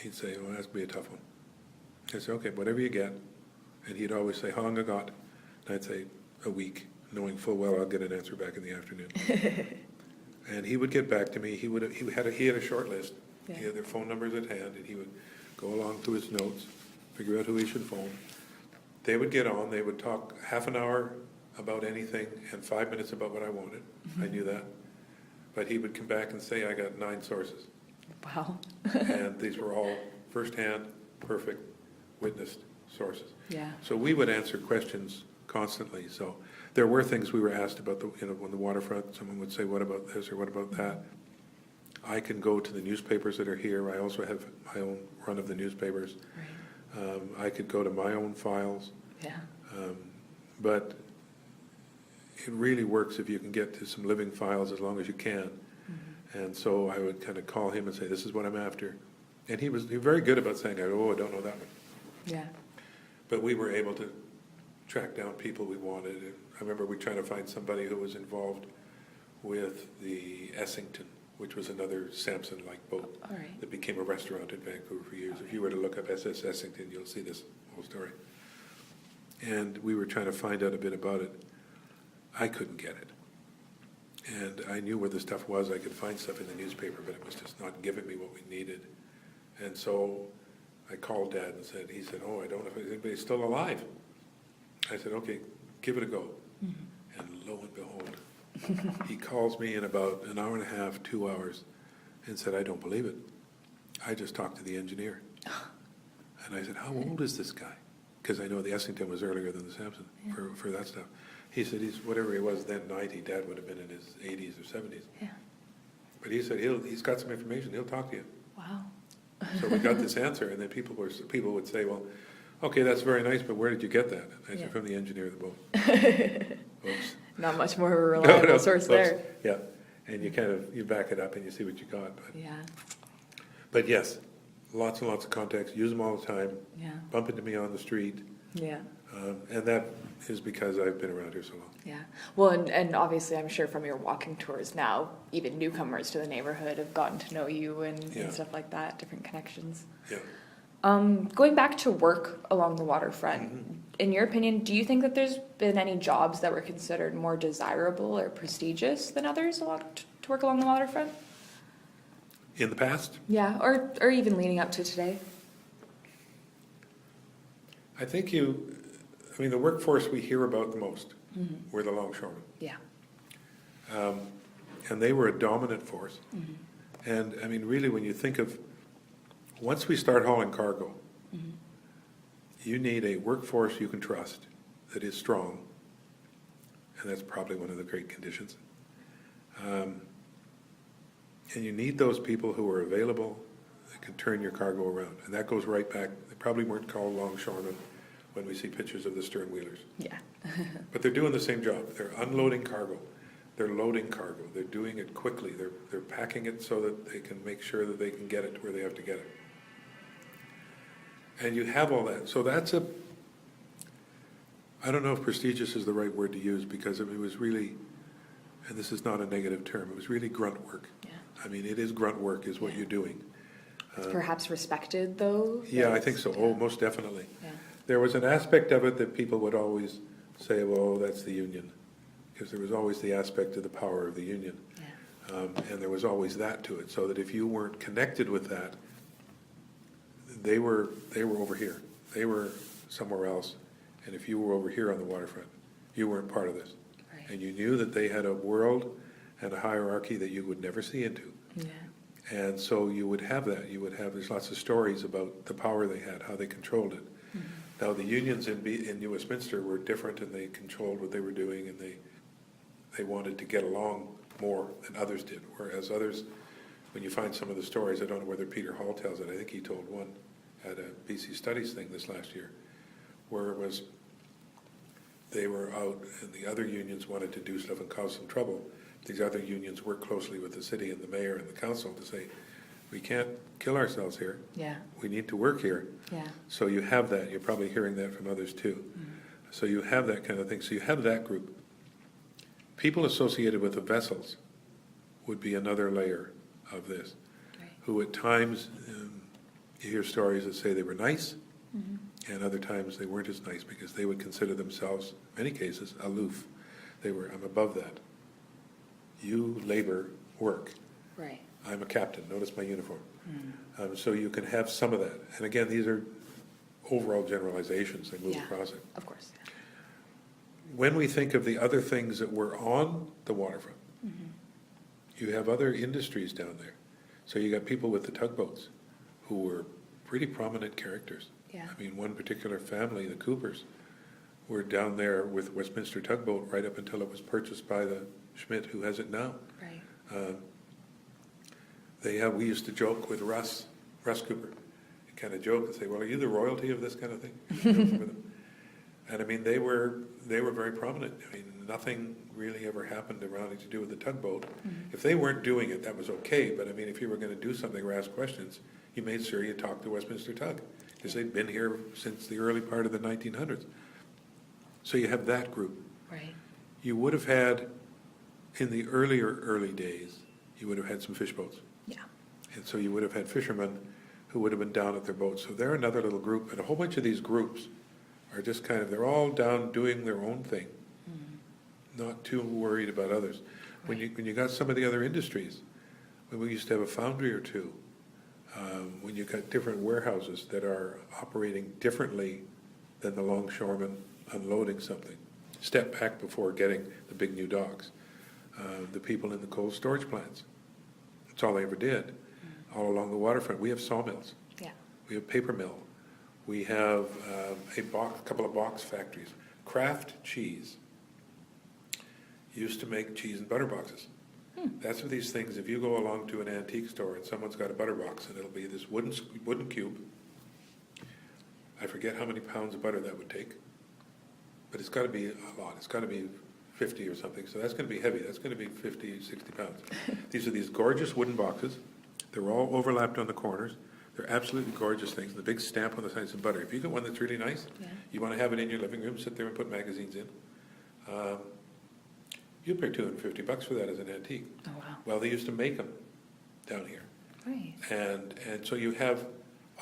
He'd say, "Oh, that's be a tough one." I'd say, "Okay, whatever you get." And he'd always say, "How long I got?" And I'd say, "A week," knowing full well I'll get an answer back in the afternoon. And he would get back to me. He had a short list. Yeah. He had their phone numbers at hand, and he would go along to his notes, figure out who he should phone. They would get on. They would talk half an hour about anything and 5 minutes about what I wanted. I knew that. But he would come back and say, "I got 9 sources." Wow. And these were all firsthand, perfect, witnessed sources. Yeah. So we would answer questions constantly. So there were things we were asked about, on the waterfront. Someone would say, "What about this?" or "What about that?" I can go to the newspapers that are here. I also have my own run of the newspapers. Right. I could go to my own files. Yeah. But it really works if you can get to some living files as long as you can. And so I would kind of call him and say, "This is what I'm after." And he was very good about saying, "Oh, I don't know that one." Yeah. But we were able to track down people we wanted. And I remember we tried to find somebody who was involved with the Essington, which was another Samson-like boat All right. that became a restaurant in Vancouver for years. If you were to look up SS Essington, you'll see this whole story. And we were trying to find out a bit about it. I couldn't get it. And I knew where the stuff was. I could find stuff in the newspaper, but it was just not giving me what we needed. And so I called Dad and said, he said, "Oh, I don't know if anybody's still alive." I said, "Okay, give it a go." And lo and behold, he calls me in about an hour and a half, 2 hours, and said, "I don't believe it. I just talked to the engineer." And I said, how old is this guy? Because I know the Essington was earlier than the Sampson for that stuff. He said he's, whatever he was then, 90, Dad would have been in his 80s or 70s. Yeah. But he said he's got some information, he'll talk to you. Wow. So we got this answer, and then people would say, well, okay, that's very nice, but where did you get that? I said, from the engineer of the boat. Oops. Not much more of a reliable source oops. there. Yeah, and you back it up and you see what you got. But yes, lots and lots of contacts, use them all the time, bump into me on the street. Yeah. And that is because I've been around here so long. Yeah. Well, and obviously I'm sure from your walking tours now, even newcomers to the neighborhood have gotten to know you and stuff like that, different connections. Yeah. Going back to work along the waterfront, in your opinion, do you think that there's been any jobs that were considered more desirable or prestigious than others to work along the waterfront? In the past? Yeah, or even leading up to today? I think the workforce we hear about the most were the longshoremen. Yeah. And they were a dominant force. And I mean, really, when you think of, once we start hauling cargo, you need a workforce you can trust that is strong. And that's probably one of the great conditions. And you need those people who are available that can turn your cargo around. And that goes right back, they probably weren't called longshoremen when we see pictures of the stern wheelers. Yeah. But they're doing the same job. They're unloading cargo. They're loading cargo. They're doing it quickly. They're packing it so that they can make sure that they can get it to where they have to get it. And you have all that. So that's I don't know if prestigious is the right word to use, because it was really, and this is not a negative term, it was really grunt work. Yeah. I mean, it is grunt work is what you're doing. It's perhaps respected, though? Yeah, I think so. Oh, most definitely. Yeah. There was an aspect of it that people would always say, well, that's the union, because there was always the aspect of the power of the union. Yeah. And there was always that to it, so that if you weren't connected with that, they were over here. They were somewhere else. And if you were over here on the waterfront, you weren't part of this. Right. And you knew that they had a world and a hierarchy that you would never see into. Yeah. And so you would have that. There's lots of stories about the power they had, how they controlled it. Now, the unions in New Westminster were different, and they controlled what they were doing, and they wanted to get along more than others did. Whereas others, when you find some of the stories, I don't know whether Peter Hall tells it, I think he told one at a BC Studies thing this last year, where it was they were out and the other unions wanted to do stuff and cause some trouble. These other unions worked closely with the city and the mayor and the council to say, we can't kill ourselves here. Yeah. We need to work here. Yeah. So you have that. You're probably hearing that from others too. So you have that kind of thing. So you have that group. People associated with the vessels would be another layer of this, who at times, you hear stories that say they were nice, and other times they weren't as nice because they would consider themselves, in many cases, aloof. I'm above that. You labor work. Right. I'm a captain, notice my uniform. So you can have some of that. And again, these are overall generalizations, they move across it. Of course. Yeah. When we think of the other things that were on the waterfront, you have other industries down there. So you got people with the tugboats who were pretty prominent characters. Yeah. I mean, one particular family, the Coopers, were down there with Westminster Tugboat right up until it was purchased by the Schmidt, who has it now. Right. We used to joke with Russ Cooper, kind of joke and say, well, are you the royalty of this kind of thing? And I mean, they were very prominent. I mean, nothing really ever happened around to do with the tugboat. If they weren't doing it, that was okay. But I mean, if you were going to do something or ask questions, you made sure you talked to Westminster Tug, because they'd been here since the early part of the 1900s. So you have that group. Right. You would have had, in the early days, you would have had some fish boats. Yeah. And so you would have had fishermen who would have been down at their boats. So they're another little group. And a whole bunch of these groups are just they're all down doing their own thing, not too worried about others. When you got some of the other industries, when we used to have a foundry or two, when you got different warehouses that are operating differently than the longshoremen unloading something, step back before getting the big new docks. The people in the cold storage plants, that's all they ever did. All along the waterfront, we have sawmills. Yeah. We have paper mill. We have a couple of box factories. Kraft Cheese used to make cheese in butter boxes. That's what these things, if you go along to an antique store and someone's got a butter box and it'll be this wooden cube. I forget how many pounds of butter that would take, but it's got to be a lot. It's got to be 50 or something, so that's going to be heavy. That's going to be 50, 60 pounds. These are these gorgeous wooden boxes. They're all overlapped on the corners. They're absolutely gorgeous things. The big stamp on the side says butter. If you get one that's really nice, you want to have it in your living room, sit there and put magazines in. You'll pay $250 for that as an antique. Oh, wow. Well, they used to make them down here. Right. And so you have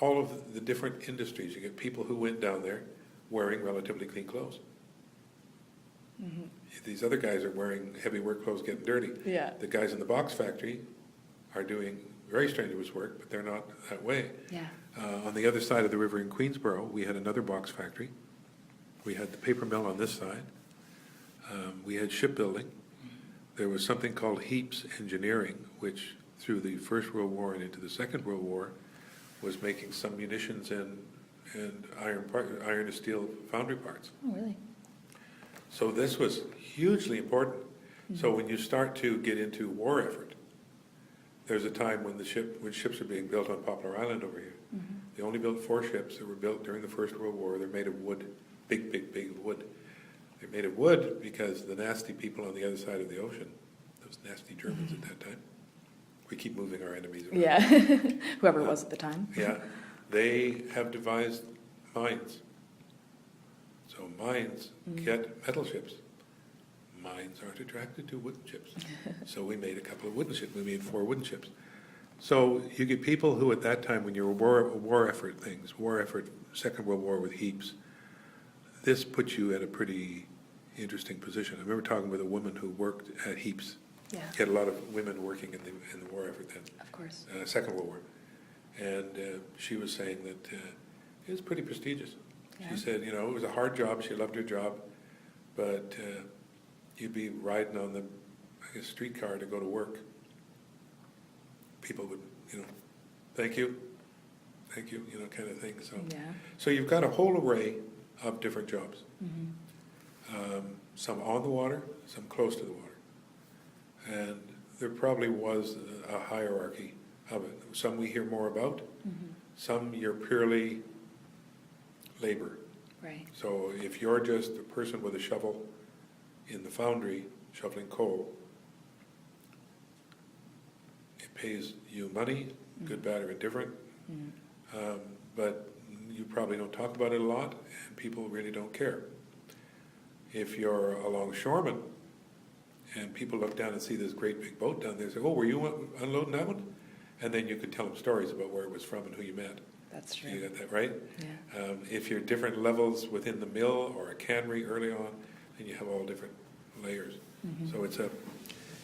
all of the different industries. You get people who went down there wearing relatively clean clothes. Mm-hmm. These other guys are wearing heavy work clothes, getting dirty. Yeah. The guys in the box factory are doing very strenuous work, but they're not that way. Yeah. On the other side of the river in Queensboro, we had another box factory. We had the paper mill on this side. We had shipbuilding. There was something called Heaps Engineering, which through the First World War and into the Second World War was making some munitions and iron and steel foundry parts. Oh, really? So this was hugely important. So when you start to get into war effort, there's a time when ships are being built on Poplar Island over here. They only built 4 ships that were built during the First World War. They're made of wood, big wood. They're made of wood because the nasty people on the other side of the ocean, those nasty Germans at that time, we keep moving our enemies around. Yeah. Whoever it was at the time. Yeah, they have devised mines. So mines get metal ships. Mines aren't attracted to wooden ships. So we made a couple of wooden ships. We made 4 wooden ships. So you get people who at that time, when you were war effort things, war effort, Second World War with heaps, this puts you at a pretty interesting position. I remember talking with a woman who worked at heaps. Yeah. You had a lot of women working in the war effort then. Of course. Second World War. And she was saying that it was pretty prestigious. Yeah. She said, it was a hard job. She loved her job. But you'd be riding on the streetcar to go to work. People would, thank you, kind of thing. So you've got a whole array of different jobs. Some on the water, some close to the water. And there probably was a hierarchy of it. Some we hear more about. Some you're purely labor. Right. So if you're just a person with a shovel in the foundry shoveling coal, it pays you money, good, bad, or indifferent. But you probably don't talk about it a lot, and people really don't care. If you're a longshoreman, and people look down and see this great big boat down there, say, "Oh, were you unloading that one?" And then you could tell them stories about where it was from and who you met. That's true. You got that right? Yeah. If you're different levels within the mill or a cannery early on, then you have all different layers. So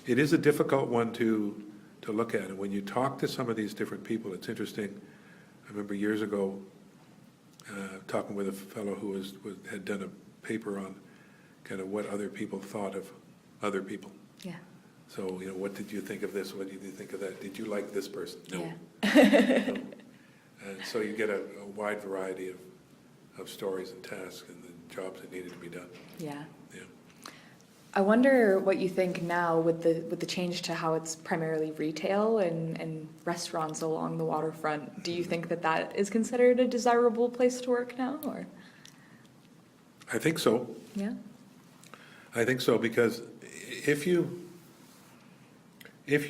it is a difficult one to look at. And when you talk to some of these different people, it's interesting. I remember years ago talking with a fellow who had done a paper on kind of what other people thought of other people. Yeah. So, what did you think of this? What did you think of that? Did you like this person? No. Yeah. No. And so you get a wide variety of stories and tasks and the jobs that needed to be done. Yeah. Yeah. I wonder what you think now with the change to how it's primarily retail and restaurants along the waterfront. Do you think that is considered a desirable place to work now, or? I think so. Yeah. I think so, because if you're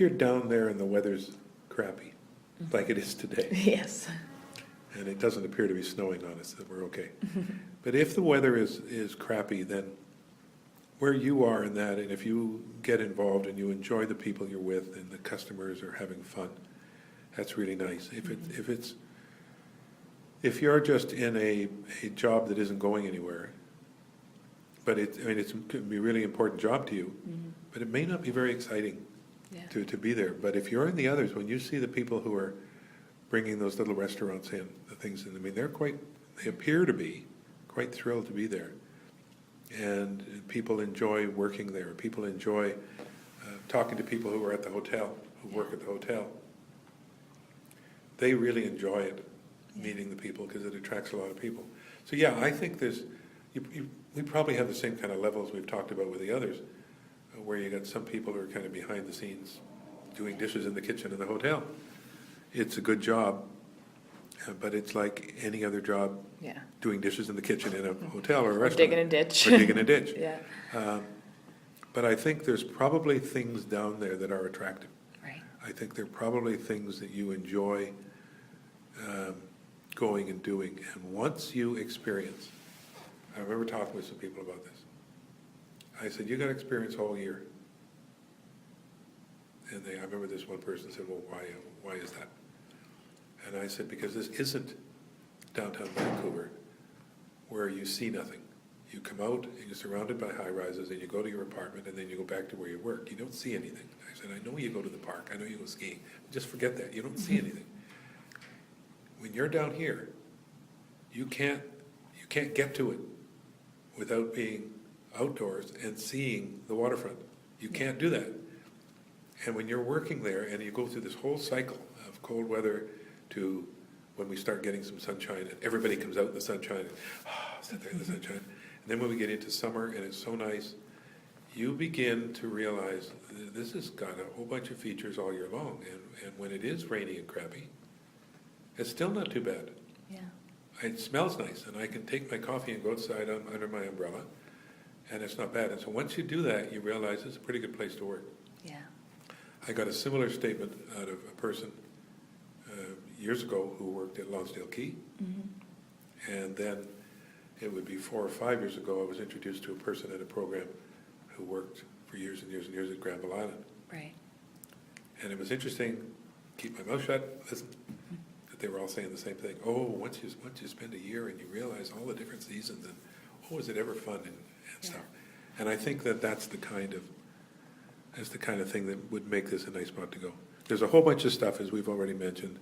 down there and the weather's crappy, like it is today, Yes. and it doesn't appear to be snowing on us, then we're okay. But if the weather is crappy, then where you are in that, and if you get involved and you enjoy the people you're with and the customers are having fun, that's really nice. If you're just in a job that isn't going anywhere, but it could be a really important job to you, but it may not be very exciting to be there. But if you're in the others, when you see the people who are bringing those little restaurants in, the things, they appear to be quite thrilled to be there. And people enjoy working there. People enjoy talking to people who are at the hotel, who work at the hotel. They really enjoy it. meeting the people because it attracts a lot of people. So yeah, I think we probably have the same kind of levels we've talked about with the others, where you got some people who are kind of behind the scenes doing dishes in the kitchen in the hotel. It's a good job, but it's like any other job, Yeah. doing dishes in the kitchen in a hotel or a Or restaurant. digging a ditch. Or digging a ditch. Yeah. But I think there's probably things down there that are attractive. Right. I think there are probably things that you enjoy going and doing. And once you experience, I remember talking with some people about this. I said, you got experience all year. And I remember this one person said, well, why is that? And I said, because this isn't downtown Vancouver where you see nothing. You come out and you're surrounded by high rises and you go to your apartment and then you go back to where you work. You don't see anything. I said, I know you go to the park. I know you go skiing. Just forget that. You don't see anything. When you're down here, you can't get to it without being outdoors and seeing the waterfront. You can't do that. And when you're working there and you go through this whole cycle of cold weather to when we start getting some sunshine and everybody comes out in the sunshine and sit there in the sunshine. And then when we get into summer and it's so nice, you begin to realize this has got a whole bunch of features all year long. And when it is rainy and crappy, it's still not too bad. Yeah. It smells nice, and I can take my coffee and go outside under my umbrella, and it's not bad. And so once you do that, you realize it's a pretty good place to work. Yeah. I got a similar statement out of a person years ago who worked at Lonsdale Quay, and then it would be 4 or 5 years ago I was introduced to a person in a program who worked for years and years and years at Granville Island. Right. And it was interesting, keep my mouth shut, listen, that they were all saying the same thing. Oh, once you spend a year and you realize all the different seasons and oh, is it ever fun and stuff. And I think that's the kind of thing that would make this a nice spot to go. There's a whole bunch of stuff, as we've already mentioned,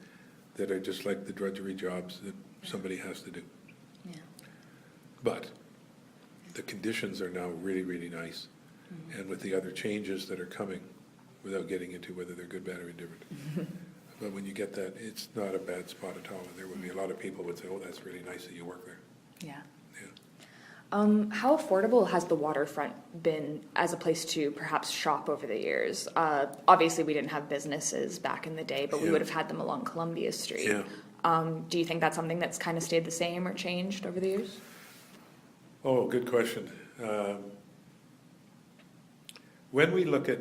that are just like the drudgery jobs that somebody has to do. Yeah. But the conditions are now really, really nice. And with the other changes that are coming, without getting into whether they're good, bad, or indifferent. But when you get that, it's not a bad spot at all. And there would be a lot of people would say, oh, that's really nice that you work there. Yeah. Yeah. How affordable has the waterfront been as a place to perhaps shop over the years? Obviously, we didn't have businesses back in the day, but we would have had them along Columbia Street. Yeah. Do you think that's something that's kind of stayed the same or changed over the years? Oh, good question. When we look at,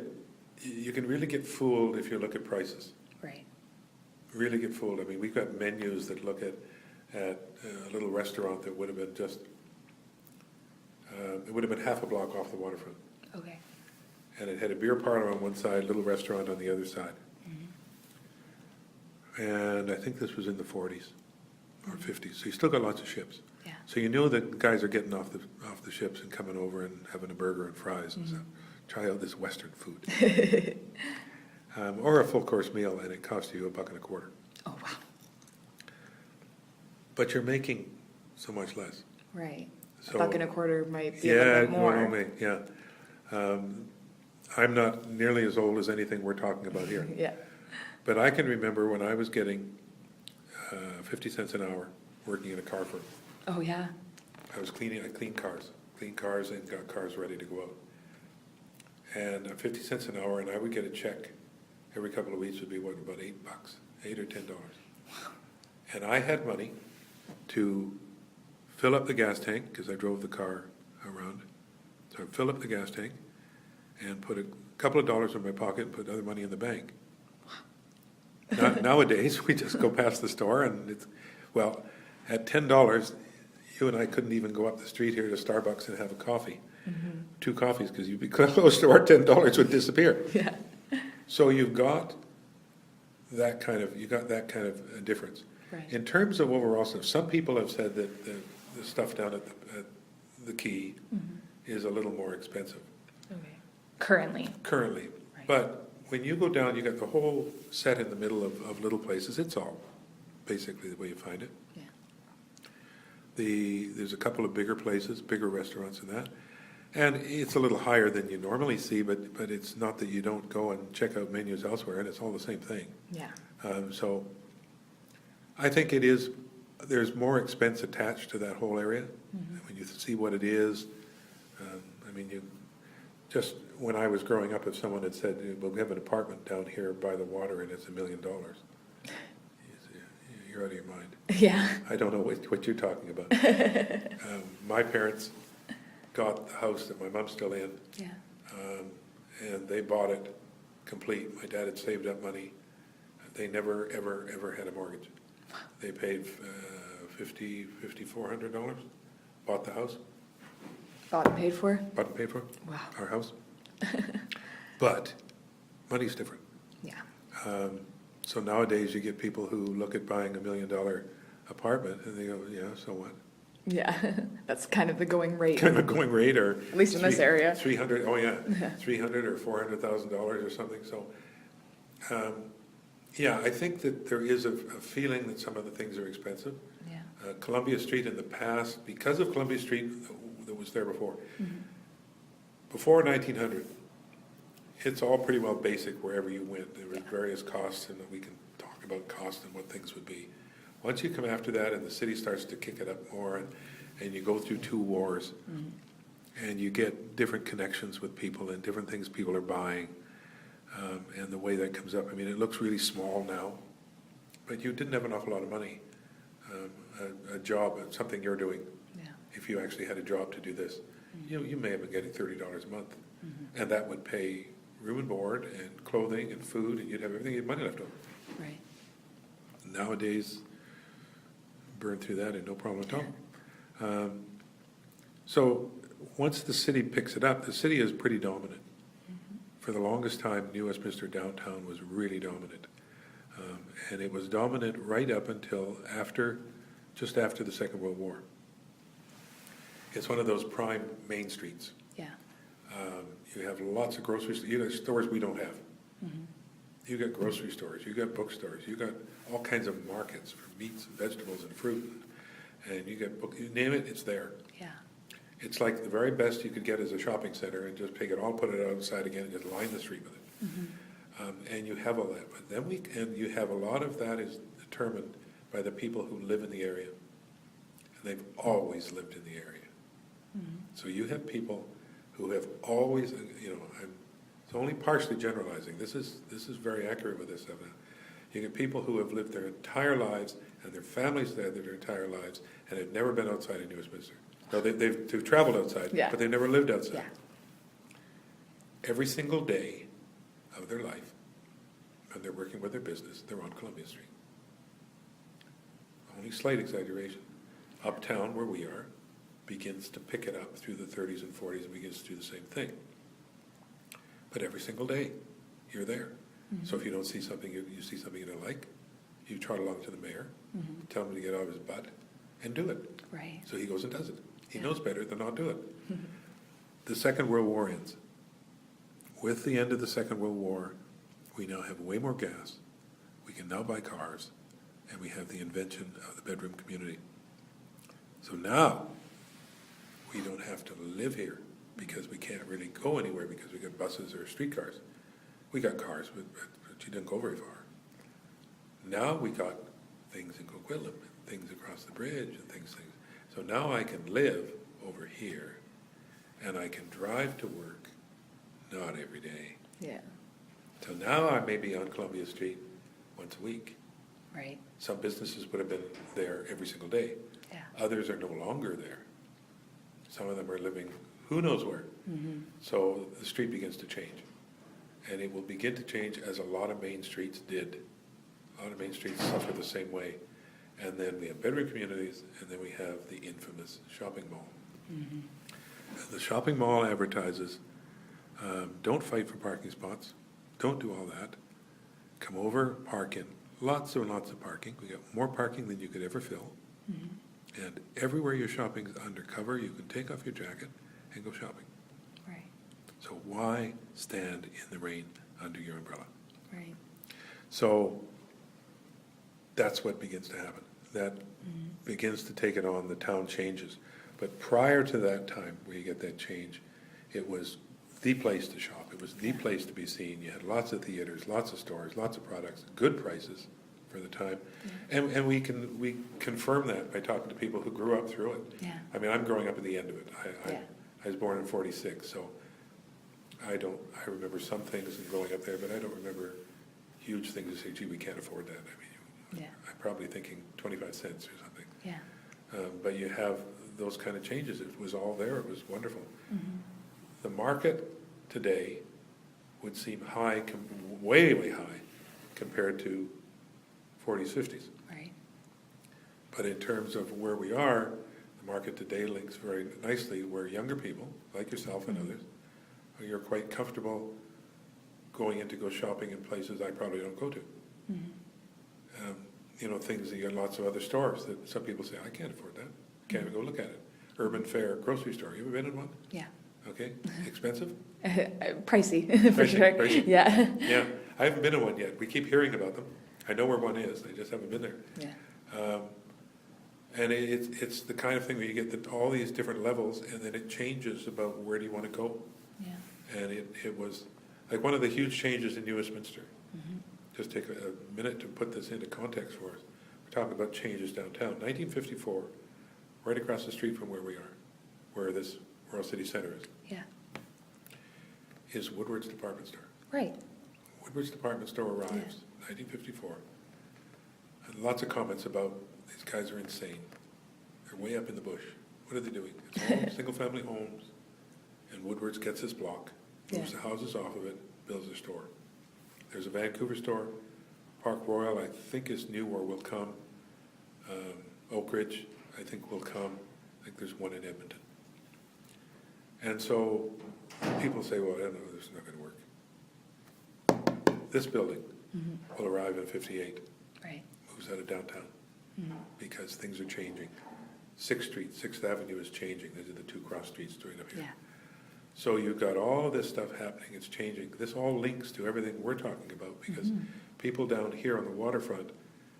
you can really get fooled if you look at prices. Right. Really get fooled. I mean, we've got menus that look at a little restaurant that would have been just, it would have been half a block off the waterfront. Okay. And it had a beer parlor on one side, little restaurant on the other side. And I think this was in the 40s or 50s. So you still got lots of ships. Yeah. So you know that guys are getting off the ships and coming over and having a burger and fries and stuff. Try out this Western food. Or a full course meal, and it costs you $1.25. Oh, wow. But you're making so much less. Right. So, $1.25 might be a little bit more. Yeah. I'm not nearly as old as anything we're talking about here. Yeah. But I can remember when I was getting 50 cents an hour working in a car firm. Oh, yeah. I cleaned cars and got cars ready to go out. And 50 cents an hour, and I would get a check every couple of weeks would be what, about $8, $8 or $10. And I had money to fill up the gas tank, because I drove the car around. So I'd fill up the gas tank and put a couple of dollars in my pocket and put other money in the bank. Nowadays, we just go past the store and it's, well, at $10, you and I couldn't even go up the street here to Starbucks and have a coffee. 2 coffees, because you'd be close to our $10 would disappear. Yeah. So you've got that kind of a difference. Right. In terms of overall stuff, some people have said that the stuff down at the Quay is a little more expensive. Okay. Currently. Right. But when you go down, you got the whole set in the middle of little places. It's all basically the way you find it. Yeah. There's a couple of bigger places, bigger restaurants and that. And it's a little higher than you normally see, but it's not that you don't go and check out menus elsewhere, and it's all the same thing. Yeah. So I think it is there's more expense attached to that whole area. When you see what it is, I mean, just when I was growing up, if someone had said, "Well, we have an apartment down here by the water and it's $1 million," you're out of your mind. Yeah. I don't know what you're talking about. My parents got the house that my mom's still in, Yeah. and they bought it complete. My dad had saved up money. They never, ever, ever had a mortgage. They paid $5,400, bought the house. Bought and paid for? Bought and paid for Wow. our house. But money's different. Yeah. So nowadays you get people who look at buying $1 million apartment and they go, yeah, so what? Yeah, that's kind of the going rate. Kind of a going rate, or At least in this area. 300. Oh yeah, $300,000 or $400,000 or something. So, yeah, I think that there is a feeling that some of the things are expensive. Yeah. Columbia Street in the past, because of Columbia Street that was there before, before 1900, it's all pretty well basic wherever you went. There were various costs, and we can talk about cost and what things would be. Once you come after that and the city starts to kick it up more, and you go through 2 wars, and you get different connections with people and different things people are buying, and the way that comes up. I mean, it looks really small now, but you didn't have an awful lot of money. A job, something you're doing, Yeah. if you actually had a job to do this, you may have been getting $30 a month, and that would pay room and board and clothing and food, and you'd have everything, you had money left over. Right. Nowadays, burn through that and no problem at all. So once the city picks it up, the city is pretty dominant. For the longest time, New Westminster downtown was really dominant. And it was dominant right up until just after the Second World War. It's one of those prime main streets. Yeah. You have lots of grocery stores. You got stores we don't have. You got grocery stores. You got bookstores. You got all kinds of markets for meats and vegetables and fruit. And you got you name it, it's there. Yeah. It's like the very best you could get as a shopping center, and just take it all, put it outside again, and just line the street with it. And you have all that. But then and you have a lot of that is determined by the people who live in the area. And they've always lived in the area. So you have people who have always, it's only partially generalizing. This is very accurate with this stuff now. You get people who have lived their entire lives, and their families there their entire lives, and have never been outside of New Westminster. No, they've traveled outside, Yeah. but they've never lived outside. Yeah. Every single day of their life, when they're working with their business, they're on Columbia Street. Only slight exaggeration. Uptown, where we are, begins to pick it up through the 30s and 40s and begins to do the same thing. But every single day, you're there. So if you don't see something, you see something you don't like, you trot along to the mayor, tell him to get out of his butt, and do it. Right. So he goes and does it. He knows better than not do it. The Second World War ends. With the end of the Second World War, we now have way more gas. We can now buy cars, and we have the invention of the bedroom community. So now, we don't have to live here because we can't really go anywhere because we got buses or streetcars. We got cars, but you didn't go very far. Now we got things in Coquitlam, and things across the bridge, and things. So now I can live over here, and I can drive to work, not every day. Yeah. So now I may be on Columbia Street once a week. Right. Some businesses would have been there every single day. Yeah. Others are no longer there. Some of them are living who knows where. So the street begins to change. And it will begin to change as a lot of main streets did. A lot of main streets suffer the same way. And then we have bedroom communities, and then we have the infamous shopping mall. The shopping mall advertises, don't fight for parking spots. Don't do all that. Come over, park in. Lots and lots of parking. We got more parking than you could ever fill. And everywhere you're shopping is undercover. You can take off your jacket and go shopping. Right. So why stand in the rain under your umbrella? Right. So that's what begins to happen. That begins to take it on. The town changes. But prior to that time where you get that change, it was the place to shop. It was the place to be seen. You had lots of theaters, lots of stores, lots of products, good prices, for the time. And we confirm that by talking to people who grew up through it. Yeah. I mean, I'm growing up at the end of it. Yeah. I was born in 46, so I remember some things and growing up there, but I don't remember huge things to say, gee, we can't afford that. I mean, I'm probably thinking 25 cents or something. Yeah. But you have those kind of changes. It was all there. It was wonderful. Mm-hmm. The market today would seem high, way, way high, compared to 40s, 50s. Right. But in terms of where we are, the market today links very nicely where younger people, like yourself and others, you're quite comfortable going in to go shopping in places I probably don't go to. Mm-hmm. Things that you got lots of other stores that some people say, I can't afford that. Can't even go look at it. Urban Fare grocery store. You ever been in one? Yeah. Okay. Expensive? Pricey, for Pricey, sure. pricey. Yeah. Yeah. I haven't been in one yet. We keep hearing about them. I know where one is. I just haven't been there. Yeah. And it's the kind of thing where you get all these different levels, and then it changes about where do you want to go. Yeah. And it was like one of the huge changes in New Westminster. Mm-hmm. Just take a minute to put this into context for us. We're talking about changes downtown. 1954, right across the street from where we are, where this Royal City Centre Yeah. is Woodward's department store. Right. Woodward's department store arrives, 1954. And lots of comments about these guys are insane. They're way up in the bush. What are they doing? It's all single-family homes, and Woodward's gets this block, moves the houses off of it, builds a store. There's a Vancouver store. Park Royal, I think, is new or will come. Oak Ridge, I think, will come. I think there's one in Edmonton. And so people say, well, I don't know, this is not going to work. This building will arrive in 58. Right. Moves out of downtown because things are changing. 6th Street, 6th Avenue is changing. These are the two cross streets straight up here. Yeah. So you've got all of this stuff happening. It's changing. This all links to everything we're talking about because people down here on the waterfront,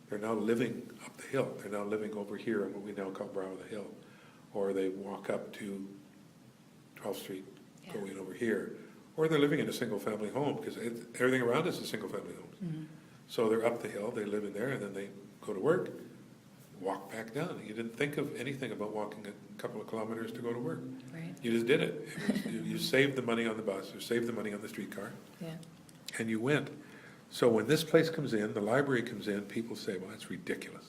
they're now living up the hill. They're now living over here on what we now call Borough of the Hill. Or they walk up to 12th Street, going over here. Or they're living in a single-family home because everything around us is single-family homes. Mm-hmm. So they're up the hill, they live in there, and then they go to work, walk back down. You didn't think of anything about walking a couple of kilometers to go to work. Right. You just did it. You saved the money on the bus or saved the money on the streetcar, Yeah. and you went. So when this place comes in, the library comes in, people say, well, that's ridiculous.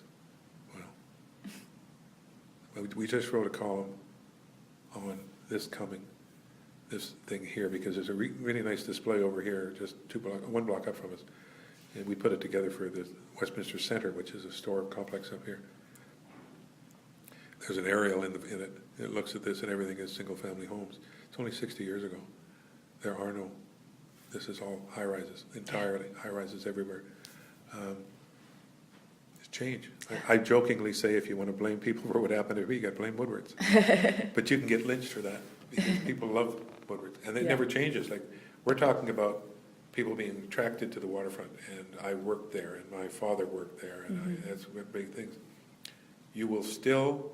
Well, we just wrote a column on this thing here, because there's a really nice display over here, just one block up from us. And we put it together for the Westminster Centre, which is a store complex up here. There's an aerial in it. It looks at this and everything is single-family homes. It's only 60 years ago. This is all high-rises, entirely, high-rises everywhere. It's change. I jokingly say if you want to blame people for what happened to me, you got to blame Woodward's. But you can get lynched for that because people love Woodward's. And it never changes. Like, we're talking about people being attracted to the waterfront, and I worked there, and my father worked there, and that's big things. You will still,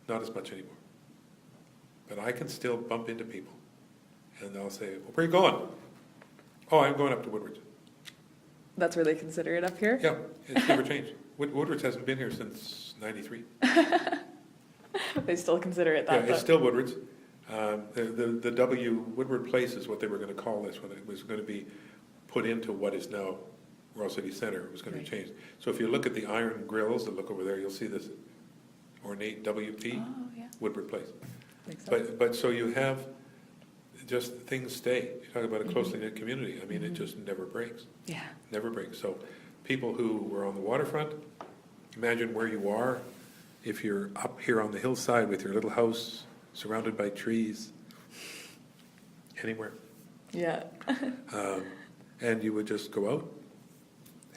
not as much anymore, but I can still bump into people, and they'll say, well, where are you going? Oh, I'm going up to Woodward's. That's where they consider it up here? Yeah, it's never changed. Woodward's hasn't been here since '93. They still consider it that. Yeah, it's still Woodward's. The W Woodward Place is what they were going to call this when it was going to be put into what is now Royal City Centre. It was going to be changed. So if you look at the iron grills that look over there, you'll see this ornate WP, Woodward Place. Makes sense. But so you have just things stay. You talk about a closely knit community. I mean, it just never breaks. Yeah. Never breaks. So people who were on the waterfront, imagine where you are if you're up here on the hillside with your little house surrounded by trees, anywhere. Yeah. And you would just go out,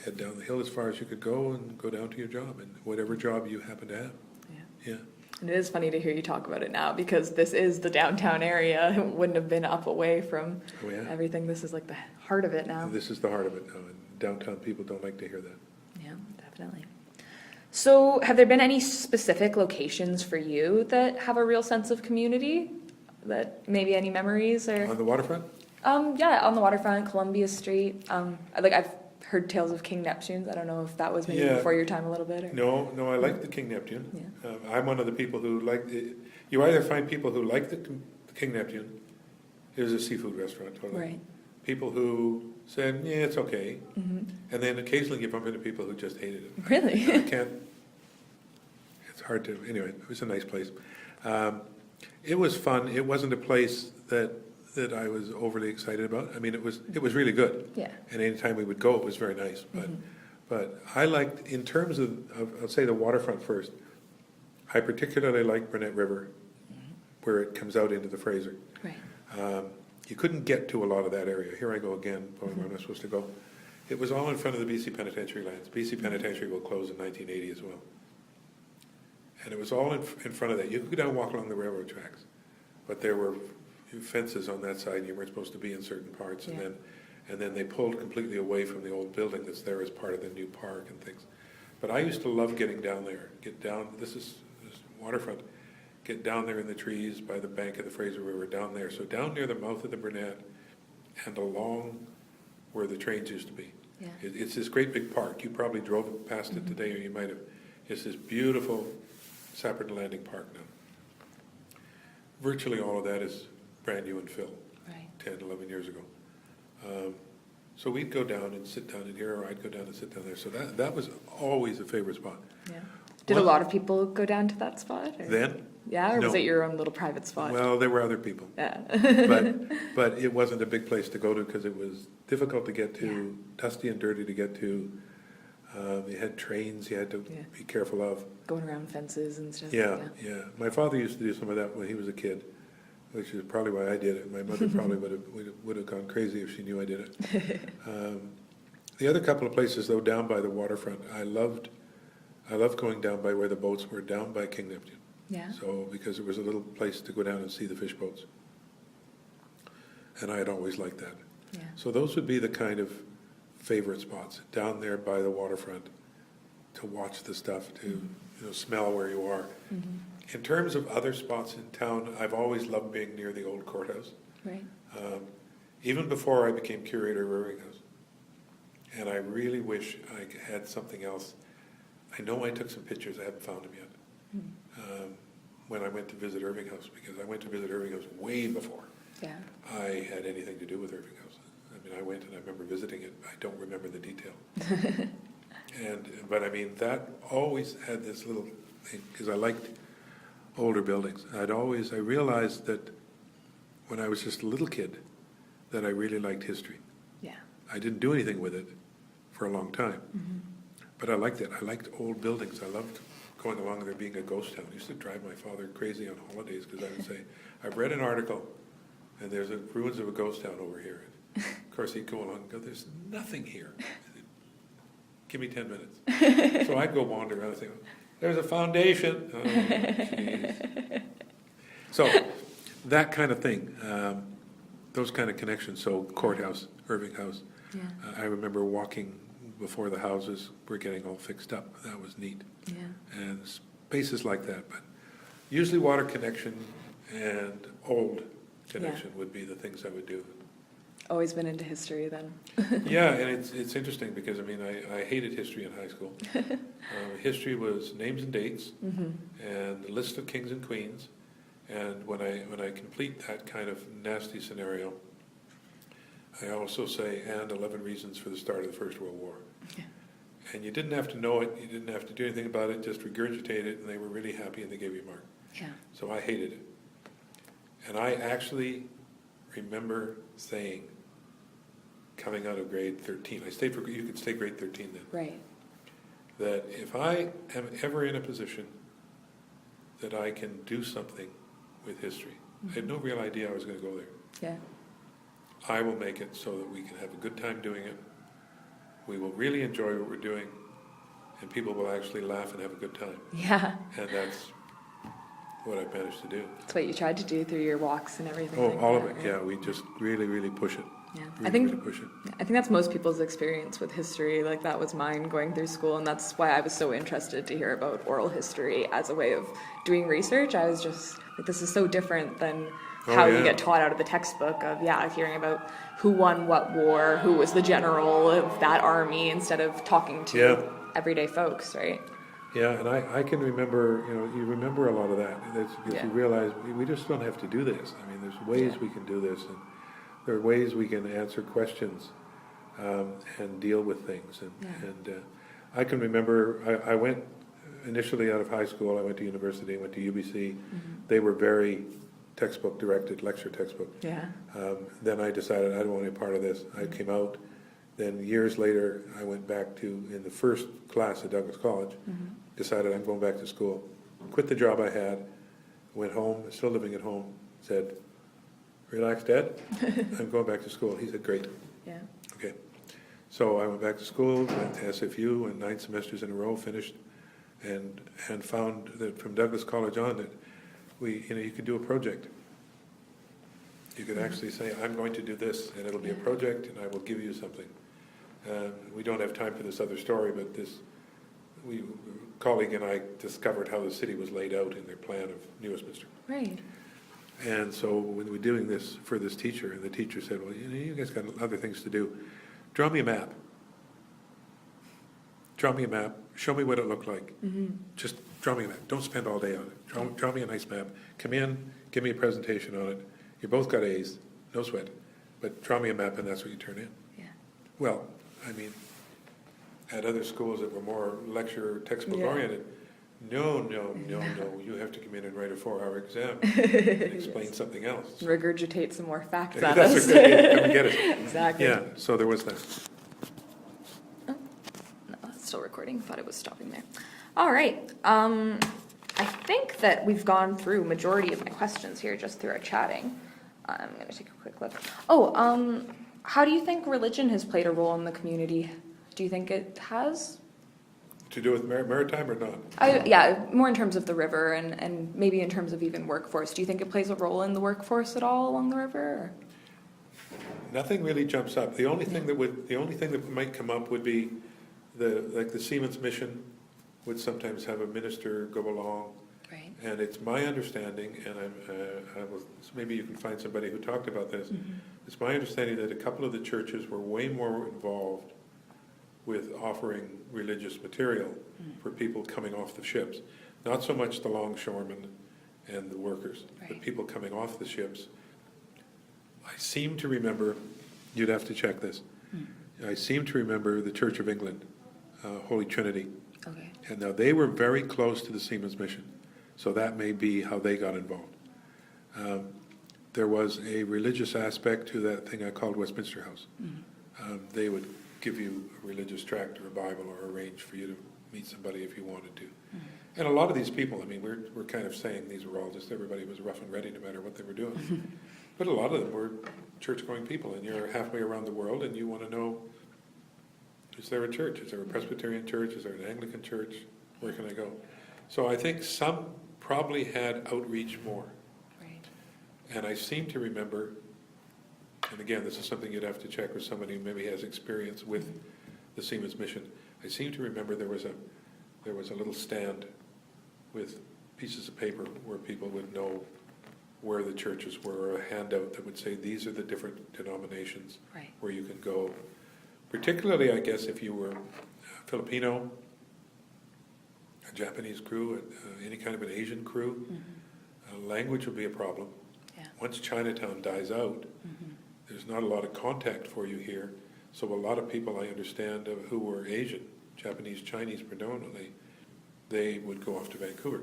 head down the hill as far as you could go, and go down to your job, and whatever job you happen to have. Yeah. And it is funny to hear you talk about it now, because this is the downtown area. It wouldn't have been up away from everything. This is like the heart of it now. This is the heart of it now, and downtown people don't like to hear that. Yeah, definitely. So have there been any specific locations for you that have a real sense of community? That maybe any memories or? On the waterfront? Yeah, on the waterfront, Columbia Street. Like I've heard tales of King Neptunes. I don't know if that was maybe Yeah. before your time a little bit. Or... No, I like the King Neptune. Yeah. I'm one of the people who like it. You either find people who like the King Neptune, it was a seafood restaurant, totally. Right. People who said, yeah, it's okay. Mm-hmm. And then occasionally you bump into people who just hated it. Really? I can't, it's hard to, anyway, it was a nice place. It was fun. It wasn't a place that I was overly excited about. I mean, it was really good. Yeah. And anytime we would go, it was very nice. But I liked, in terms of I'll say the waterfront first, I particularly liked Burnett River, where it comes out into the Fraser. Right. You couldn't get to a lot of that area. Here I go again, going where I'm not supposed to go. It was all in front of the BC Penitentiary lands. BC Penitentiary will close in 1980 as well. And it was all in front of that. You could go down and walk along the railroad tracks, but there were fences on that side. You weren't supposed to be in certain parts, Yeah. and then they pulled completely away from the old building that's there as part of the new park and things. But I used to love getting down there. This is waterfront. Get down there in the trees by the bank of the Fraser River, down there. So down near the mouth of the Burnett and along where the trains used to be. Yeah. It's this great big park. You probably drove past it today, or you might have. It's this beautiful Sapperton Landing Park now. Virtually all of that is brand new and filled, Right. 10, 11 years ago. So we'd go down and sit down in here, or I'd go down and sit down there. So that was always a favorite spot. Yeah. Did a lot of people go down to that spot? Or? Then? Yeah, or was No. it your own little private spot? Well, there were other people. Yeah. but it wasn't a big place to go to because it was difficult to get to, dusty and dirty to get to. You had trains you had to Yeah. be careful of. Going around fences and stuff. Yeah. My father used to do some of that when he was a kid, which is probably why I did it. My mother probably would have gone crazy if she knew I did it. The other couple of places, though, down by the waterfront, I loved going down by where the boats were, down by King Neptune. Yeah. So, because it was a little place to go down and see the fish boats. And I had always liked that. Yeah. So those would be the kind of favorite spots, down there by the waterfront, to watch the stuff, to smell where you are. Mm-hmm. In terms of other spots in town, I've always loved being near the old courthouse. Right. Even before I became curator of Irving House. And I really wish I had something else. I know I took some pictures, I haven't found them yet. When I went to visit Irving House, because I went to visit Irving House way before Yeah. I had anything to do with Irving House. I mean, I went and I remember visiting it. I don't remember the detail. But I mean, that always had this little thing, because I liked older buildings. I realized that when I was just a little kid, that I really liked history. Yeah. I didn't do anything with it for a long time, but I liked it. I liked old buildings. I loved going along there being a ghost town. It used to drive my father crazy on holidays because I would say, I've read an article and there's ruins of a ghost town over here. And of course, he'd go along and go, there's nothing here. Give me 10 minutes. So I'd go wander around and think, there's a foundation. Oh, jeez. So that kind of thing, those kind of connections. So courthouse, Irving House. Yeah. I remember walking before the houses were getting all fixed up. That was neat. Yeah. And spaces like that. But usually water connection and old connection would be the things I would do. Always been into history then. Yeah, and it's interesting because, I mean, I hated history in high school. History was names and dates and the list of kings and queens. And when I complete that kind of nasty scenario, I also say, and 11 reasons for the start of the First World War. Yeah. And you didn't have to know it, you didn't have to do anything about it, just regurgitate it, and they were really happy and they gave you a mark. Yeah. So I hated it. And I actually remember saying, coming out of grade 13, you could stay grade 13 then, Right. that if I am ever in a position that I can do something with history, I had no real idea I was going to go there. Yeah. I will make it so that we can have a good time doing it. We will really enjoy what we're doing, and people will actually laugh and have a good time. Yeah. And that's what I've managed to do. That's what you tried to do through your walks and everything. Oh, like all that, of it, right? yeah. We just really, really push it. Yeah. Really, really push it. I think that's most people's experience with history. Like that was mine going through school, and that's why I was so interested to hear about oral history as a way of doing research. I was just like, this is so different than how yeah. you get taught out of the textbook of, hearing about who won what war, who was the general of that army, instead of talking to everyday folks, right? Yeah, and I can remember, you remember a lot of that. That's because you realize we just don't have to do this. I mean, there's ways we can do this, and there are ways we can answer questions and deal with things. And I can remember, I went initially out of high school, I went to university, I went to UBC. They were very textbook directed, lecture textbook. Yeah. Then I decided I don't want to be a part of this. I came out. Then years later, I went back to, in the first class at Douglas College, decided I'm going back to school. Quit the job I had, went home, still living at home, said, relax, Dad, I'm going back to school. He said, great. Yeah. Okay. So I went back to school, went to SFU, and 9 semesters in a row, finished, and found that from Douglas College on that you could do a project. You could actually say, I'm going to do this, and it'll be a project, and I will give you something. We don't have time for this other story, but a colleague and I discovered how the city was laid out in their plan of New Westminster. Right. And so when we were doing this for this teacher, and the teacher said, well, you guys got other things to do. Draw me a map. Draw me a map. Show me what it looked like. Just draw me a map. Don't spend all day on it. Draw me a nice map. Come in, give me a presentation on it. You both got A's, no sweat. But draw me a map, and that's what you turn in. Yeah. Well, I mean, at other schools that were more lecture textbook oriented, no, you have to come in and write a 4-hour exam and explain something else. Regurgitate some more facts at That's us. come and get it. Exactly. Yeah, so there was that. No, it's still recording. Thought it was stopping there. All right. I think that we've gone through majority of my questions here just through our chatting. I'm going to take a quick look. How do you think religion has played a role in the community? Do you think it has? To do with maritime or not? More in terms of the river and maybe in terms of even workforce. Do you think it plays a role in the workforce at all along the river? Or? Nothing really jumps up. The only thing that might come up would be the Seamen's Mission would sometimes have a minister go along. Right. And it's my understanding, and maybe you can find somebody who talked about this. It's my understanding that a couple of the churches were way more involved with offering religious material for people coming off the ships. Not so much the longshoremen and the workers, but people coming off the ships. I seem to remember, you'd have to check this, I seem to remember the Church of England, Holy Trinity. Okay. And now they were very close to the Seamen's Mission, so that may be how they got involved. There was a religious aspect to that thing I called Westminster House. They would give you a religious tract or a Bible or arrange for you to meet somebody if you wanted to. And a lot of these people, I mean, we're kind of saying these were all just everybody was rough and ready no matter what they were doing. But a lot of them were church-going people, and you're halfway around the world and you want to know, is there a church? Is there a Presbyterian church? Is there an Anglican church? Where can I go? So I think some probably had outreach more. Right. And I seem to remember, and again, this is something you'd have to check with somebody who maybe has experience with the Seamen's Mission. I seem to remember there was a little stand with pieces of paper where people would know where the churches were, or a handout that would say these are the different denominations where you can go. Particularly, I guess, if you were Filipino, a Japanese crew, any kind of an Asian crew, language would be a problem. Yeah. Once Chinatown dies out, there's not a lot of contact for you here. So a lot of people I understand who were Asian, Japanese, Chinese predominantly, they would go off to Vancouver.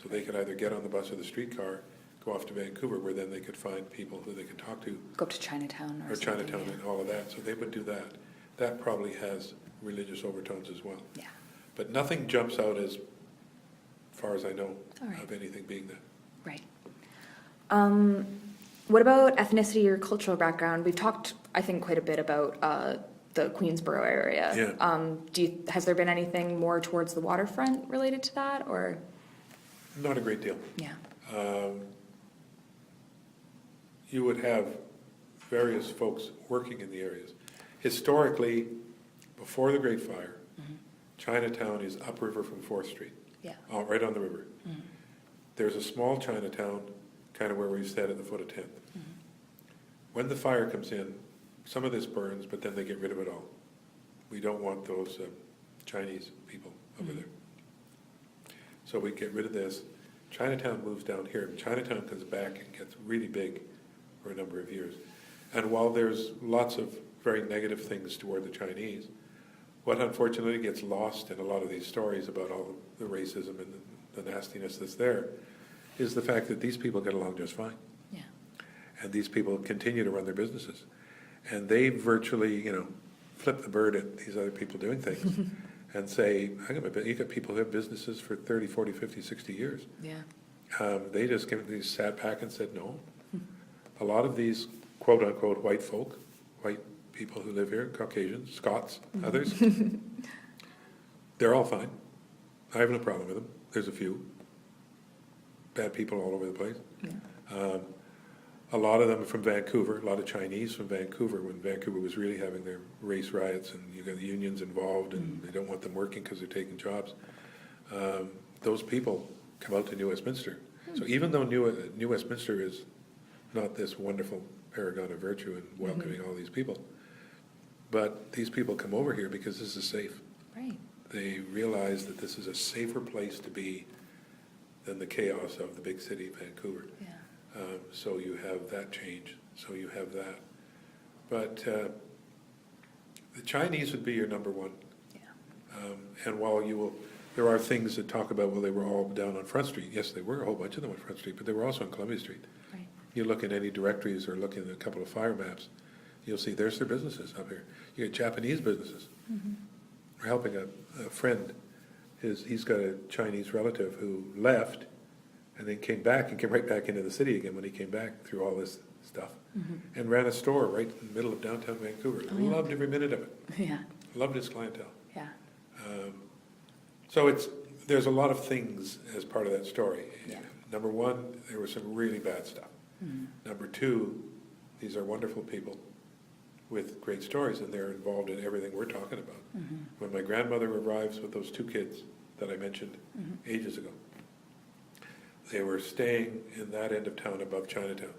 So they could either get on the bus or the streetcar, go off to Vancouver, where then they could find people who they could talk to. Go up to Chinatown or Chinatown and all of that. So they would do that. That probably has religious overtones as well. Yeah. But nothing jumps out as far as I know of anything being that. Right. What about ethnicity or cultural background? We've talked, I think, quite a bit about the Queensboro area. Yeah. Has there been anything more towards the waterfront related to that, or? Not a great deal. Yeah. You would have various folks working in the areas. Historically, before the Great Fire, Chinatown is upriver from 4th Street, right on the river. There's a small Chinatown kind of where we've said at the foot of 10th. When the fire comes in, some of this burns, but then they get rid of it all. We don't want those Chinese people over there. So we get rid of this. Chinatown moves down here. Chinatown comes back and gets really big for a number of years. And while there's lots of very negative things toward the Chinese, what unfortunately gets lost in a lot of these stories about all the racism and the nastiness that's there is the fact that these people get along just fine. Yeah. And these people continue to run their businesses. And they virtually, flip the bird at these other people doing things and say, you got people who have businesses for 30, 40, 50, 60 years. Yeah. They just sat back and said no. A lot of these quote-unquote white folk, white people who live here, Caucasians, Scots, others, they're all fine. I have no problem with them. There's a few bad people all over the place. Yeah. A lot of them are from Vancouver, a lot of Chinese from Vancouver, when Vancouver was really having their race riots and you got the unions involved and they don't want them working because they're taking jobs. Those people come out to New Westminster. So even though New Westminster is not this wonderful paragon of virtue and welcoming all these people, but these people come over here because this is safe. Right. They realize that this is a safer place to be than the chaos of the big city of Vancouver. Yeah. So you have that change. So you have that. But the Chinese would be your number one. Yeah. And while there are things that talk about, well, they were all down on Front Street. Yes, they were, a whole bunch of them on Front Street, but they were also on Columbia Street. Right. You look at any directories or look at a couple of fire maps, you'll see there's their businesses up here. You get Japanese businesses. We're helping a friend. He's got a Chinese relative who left and then came back and came right back into the city again when he came back through all this stuff and ran a store right in the middle of downtown Vancouver. Loved every minute of it. Yeah. Loved his clientele. Yeah. So there's a lot of things as part of that story. Yeah. Number one, there was some really bad stuff. Number two, these are wonderful people with great stories, and they're involved in everything we're talking about. When my grandmother arrives with those two kids that I mentioned ages ago, they were staying in that end of town above Chinatown.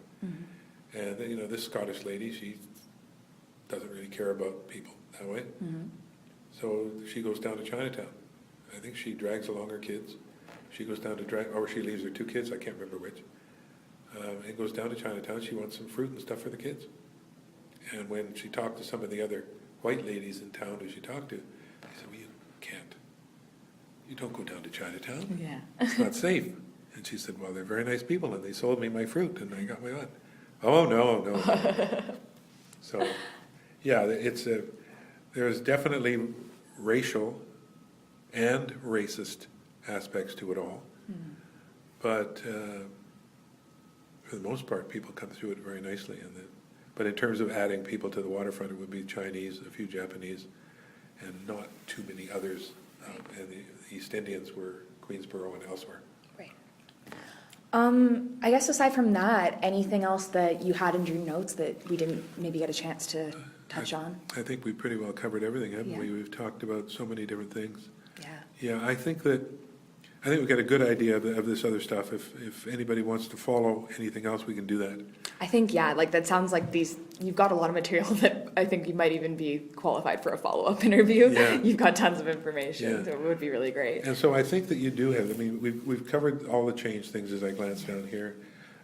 And this Scottish lady, she doesn't really care about people that way. So she goes down to Chinatown. I think she drags along her kids. She goes down or she leaves her two kids, I can't remember which. And goes down to Chinatown. She wants some fruit and stuff for the kids. And when she talked to some of the other white ladies in town who she talked to, they said, well, you can't. You don't go down to Chinatown. Yeah. It's not safe. And she said, well, they're very nice people, and they sold me my fruit, and I got my own. Oh, no. So, yeah, there's definitely racial and racist aspects to it all. But for the most part, people come through it very nicely. But in terms of adding people to the waterfront, it would be Chinese, a few Japanese, and not too many others. And the East Indians were Queensboro and elsewhere. Right. I guess aside from that, anything else that you had in your notes that we didn't maybe get a chance to touch on? I think we pretty well covered everything, haven't Yeah. we? We've talked about so many different things. Yeah. Yeah, I think we've got a good idea of this other stuff. If anybody wants to follow anything else, we can do that. I think, that sounds like you've got a lot of material that I think you might even be qualified for a follow-up interview. Yeah. You've got tons of information, Yeah. so it would be really great. And so I think that you do have, we've covered all the change things as I glance down here.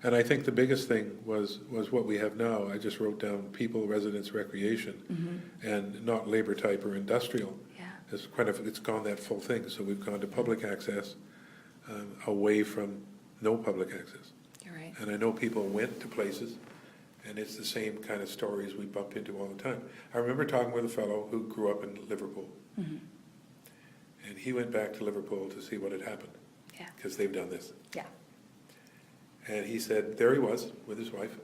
And I think the biggest thing was what we have now. I just wrote down people, residents, recreation, and not labor type or industrial. Yeah. It's gone that full thing. So we've gone to public access, away from no public access. You're right. And I know people went to places, and it's the same kind of stories we bump into all the time. I remember talking with a fellow who grew up in Liverpool, and he went back to Liverpool to see what had happened, Yeah. because they've done this. Yeah. And he said there he was with his wife,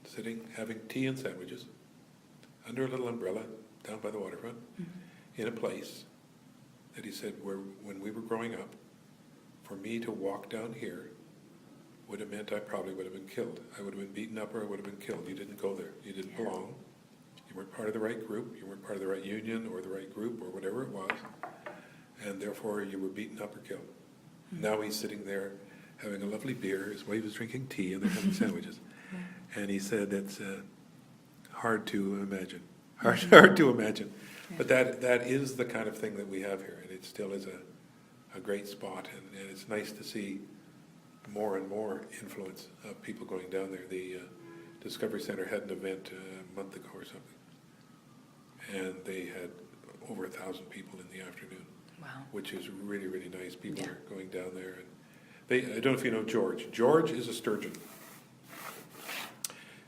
sitting having tea and sandwiches under a little umbrella down by the waterfront, in a place that he said where when we were growing up, for me to walk down here would have meant I probably would have been killed. I would have been beaten up or I would have been killed. You didn't go there. You didn't belong. You weren't part of the right group. You weren't part of the right union or the right group or whatever it was. And therefore you were beaten up or killed. Now he's sitting there having a lovely beer. His wife is drinking tea, and they're having sandwiches. And he said it's hard to imagine. Hard to imagine. But that is the kind of thing that we have here, and it still is a great spot, and it's nice to see more and more influence of people going down there. The Discovery Center had an event a month ago or something, and they had over 1,000 people in the afternoon. Wow. Which is really, really nice. People are going down there, and I don't know if you know George. George is a sturgeon.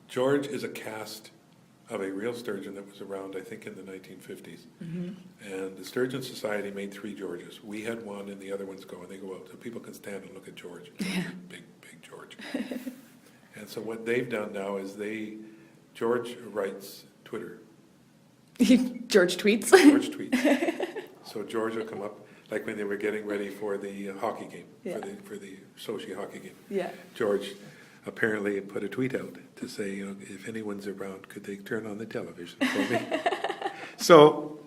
George is a cast of a real sturgeon that was around, I think, in the 1950s. And the Sturgeon Society made 3 Georges. We had one, and the other ones go, and they go out, so people can stand and look at George. Big George. And so what they've done now is George writes Twitter. George tweets. George tweets. So George will come up, like when they were getting ready for the hockey game, for the Sochi hockey game. Yeah. George apparently put a tweet out to say, if anyone's around, could they turn on the television for me? So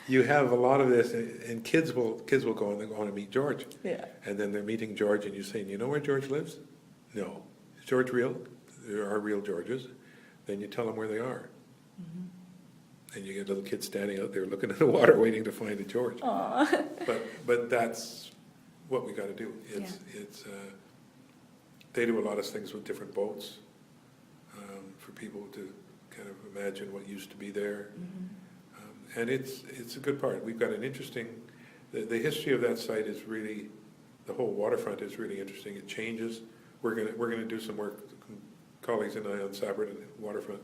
you have a lot of this, and kids will go and they want to meet George. Yeah. And then they're meeting George, and you're saying, you know where George lives? No. Is George real? There are real Georges. Then you tell them where they are. And you get little kids standing out there looking at the water, waiting to find a George. Aww. But that's what we got to do. It's they do a lot of things with different boats for people to kind of imagine what used to be there, and it's a good part. We've got an interesting. The history of that site is really, the whole waterfront is really interesting. It changes. We're gonna do some work, colleagues and I, on Sabre and Waterfront.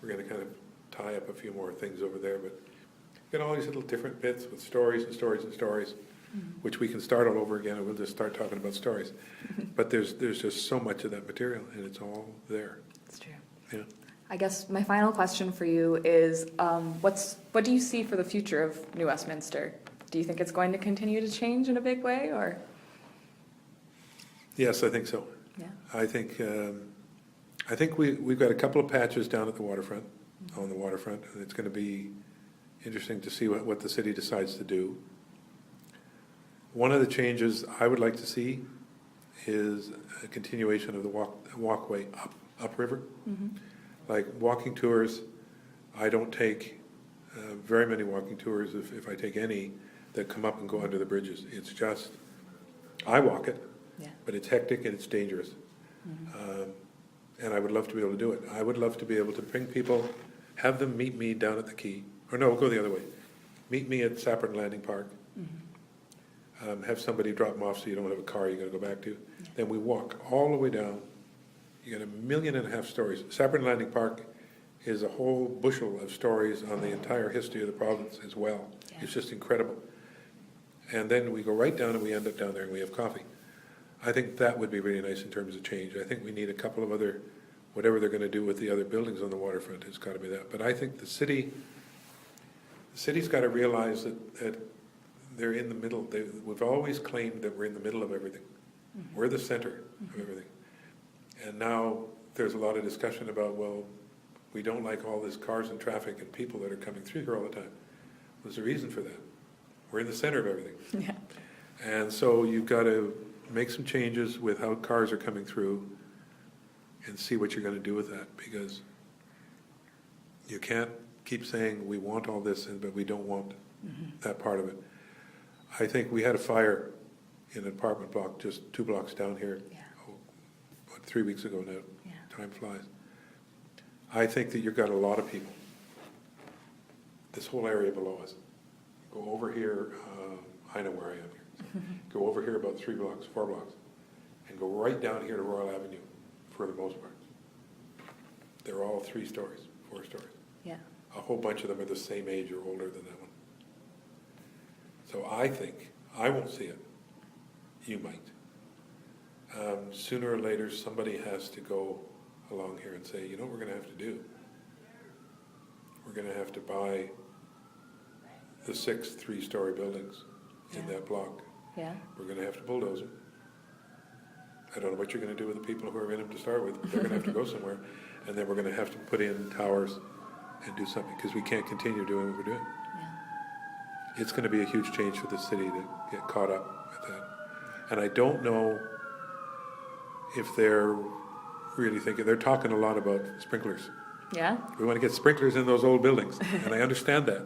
We're gonna kind of tie up a few more things over there, but got all these little different bits with stories and stories and stories, which we can start all over again, and we'll just start talking about stories. But there's just so much of that material, and it's all there. That's true. Yeah. I guess my final question for you is, what do you see for the future of New Westminster? Do you think it's going to continue to change in a big way, or? Yes, I think so. Yeah. I think we've got a couple of patches down at the waterfront, on the waterfront, and it's going to be interesting to see what the city decides to do. One of the changes I would like to see is a continuation of the walkway upriver. Like walking tours, I don't take very many walking tours, if I take any, that come up and go under the bridges. It's just, I walk it, but it's hectic and it's dangerous. And I would love to be able to do it. I would love to be able to bring people, have them meet me down at the quay, or no, go the other way. Meet me at Sapperton Landing Park. Have somebody drop them off so you don't have a car you got to go back to. Then we walk all the way down. You get 1.5 million stories. Sapperton Landing Park is a whole bushel of stories on the entire history of the province as well. It's just incredible. And then we go right down and we end up down there and we have coffee. I think that would be really nice in terms of change. I think we need a couple of other, whatever they're going to do with the other buildings on the waterfront, it's got to be that. But I think the city's got to realize that they're in the middle. We've always claimed that we're in the middle of everything. We're the center of everything. And now there's a lot of discussion about, well, we don't like all this cars and traffic and people that are coming through here all the time. There's a reason for that. We're in the center of everything. Yeah. And so you've got to make some changes with how cars are coming through and see what you're going to do with that, because you can't keep saying we want all this, but we don't want that part of it. I think we had a fire in an apartment block just 2 blocks down here, 3 weeks ago now. Time flies. I think that you've got a lot of people, this whole area below us. Go over here, I know where I am here. Go over here about 3 blocks, 4 blocks, and go right down here to Royal Avenue for the most part. They're all 3 stories, 4 stories. Yeah. A whole bunch of them are the same age or older than that one. So I think, I won't see it. You might. Sooner or later, somebody has to go along here and say, you know what we're going to have to do? We're going to have to buy the 6 3-story buildings in that block. Yeah. We're going to have to bulldoze them. I don't know what you're going to do with the people who are in them to start with. They're going to have to go somewhere. And then we're going to have to put in towers and do something, because we can't continue doing what we're doing. Yeah. It's going to be a huge change for the city to get caught up with that. And I don't know if they're really thinking, they're talking a lot about sprinklers. Yeah? We want to get sprinklers in those old buildings, and I understand that.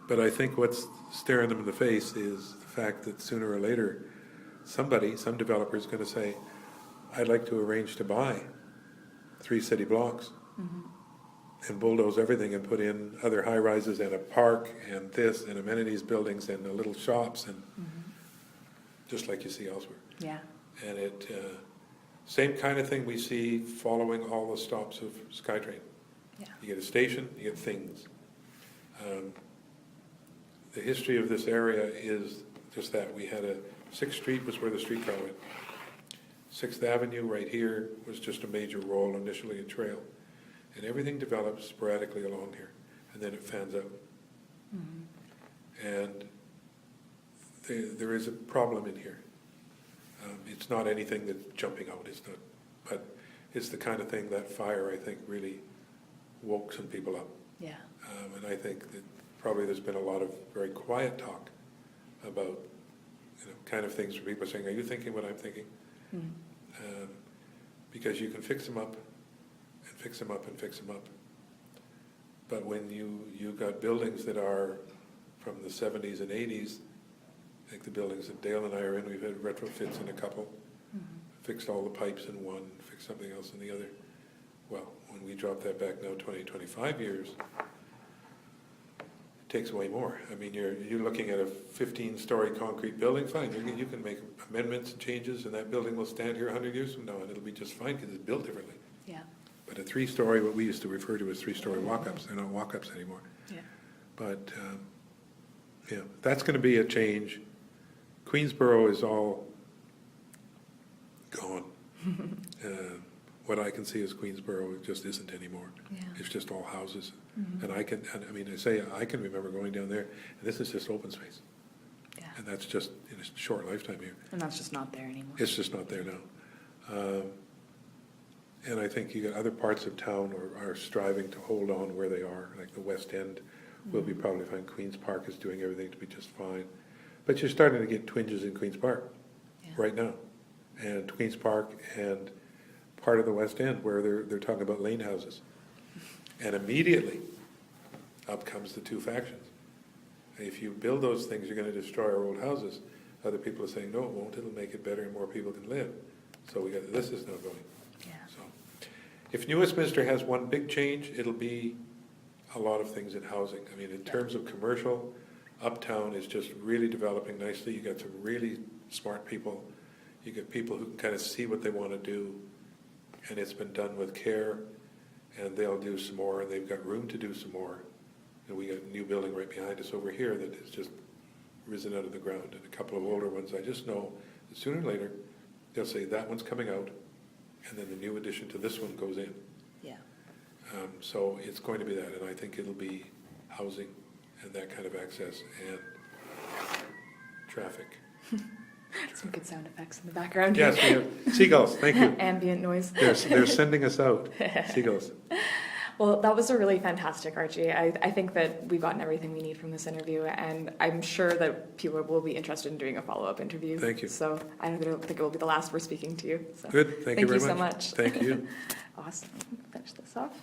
But I think what's staring them in the face is the fact that sooner or later, some developer is going to say, I'd like to arrange to buy 3 city blocks and bulldoze everything and put in other high-rises and a park and this and amenities buildings and the little shops and just like you see elsewhere. Yeah. And it, same kind of thing we see following all the stops of SkyTrain. Yeah. You get a station, you get things. The history of this area is just that. We had 6th Street was where the streetcar went. 6th Avenue right here was just a major roll, initially a trail. And everything develops sporadically along here, and then it fans out. And there is a problem in here. It's not anything that's jumping out, it's not, but it's the kind of thing that fire, I think, really woke some people up. Yeah. And I think that probably there's been a lot of very quiet talk about, kind of things where people are saying, are you thinking what I'm thinking? Because you can fix them up and fix them up and fix them up. But when you got buildings that are from the 70s and 80s, like the buildings that Dale and I are in, we've had retrofits in a couple, fixed all the pipes in one, fixed something else in the other. Well, when we drop that back now 20, 25 years, it takes way more. I mean, you're looking at a 15-story concrete building, fine, you can make amendments and changes, and that building will stand here 100 years from now, and it'll be just fine because it's built differently. Yeah. But a 3-story, what we used to refer to as 3-story walk-ups, they're not walk-ups anymore. Yeah. But, that's going to be a change. Queensboro is all gone. What I can see as Queensboro, it just isn't anymore. Yeah. It's just all houses. And I can remember going down there, and this is just open space. Yeah. And that's just in a short lifetime here. And that's just not there anymore. It's just not there now. And I think you got other parts of town are striving to hold on where they are, like the West End will be probably fine. Queen's Park is doing everything to be just fine. But you're starting to get twinges in Queen's Park right now. And Queen's Park and part of the West End where they're talking about lane houses. And immediately up comes the two factions. If you build those things, you're going to destroy our old houses. Other people are saying, no, it won't. It'll make it better and more people can live. So this is now going. Yeah. So if New Westminster has one big change, it'll be a lot of things in housing. I mean, in terms of commercial, Uptown is just really developing nicely. You got some really smart people. You get people who can kind of see what they want to do, and it's been done with care, and they'll do some more, and they've got room to do some more. And we got a new building right behind us over here that has just risen out of the ground, and a couple of older ones. I just know that sooner or later they'll say that one's coming out, and then the new addition to this one goes in. Yeah. So it's going to be that, and I think it'll be housing and that kind of access and traffic. Some good sound effects in the background. Yes, we have seagulls. Thank you. Ambient noise. They're sending us out. Seagulls. Well, that was a really fantastic, Archie. I think that we've gotten everything we need from this interview, and I'm sure that people will be interested in doing a follow-up interview. Thank you. So I don't think it will be the last we're speaking to you. So Good. Thank you very much. Thank you. Awesome. Finish this off.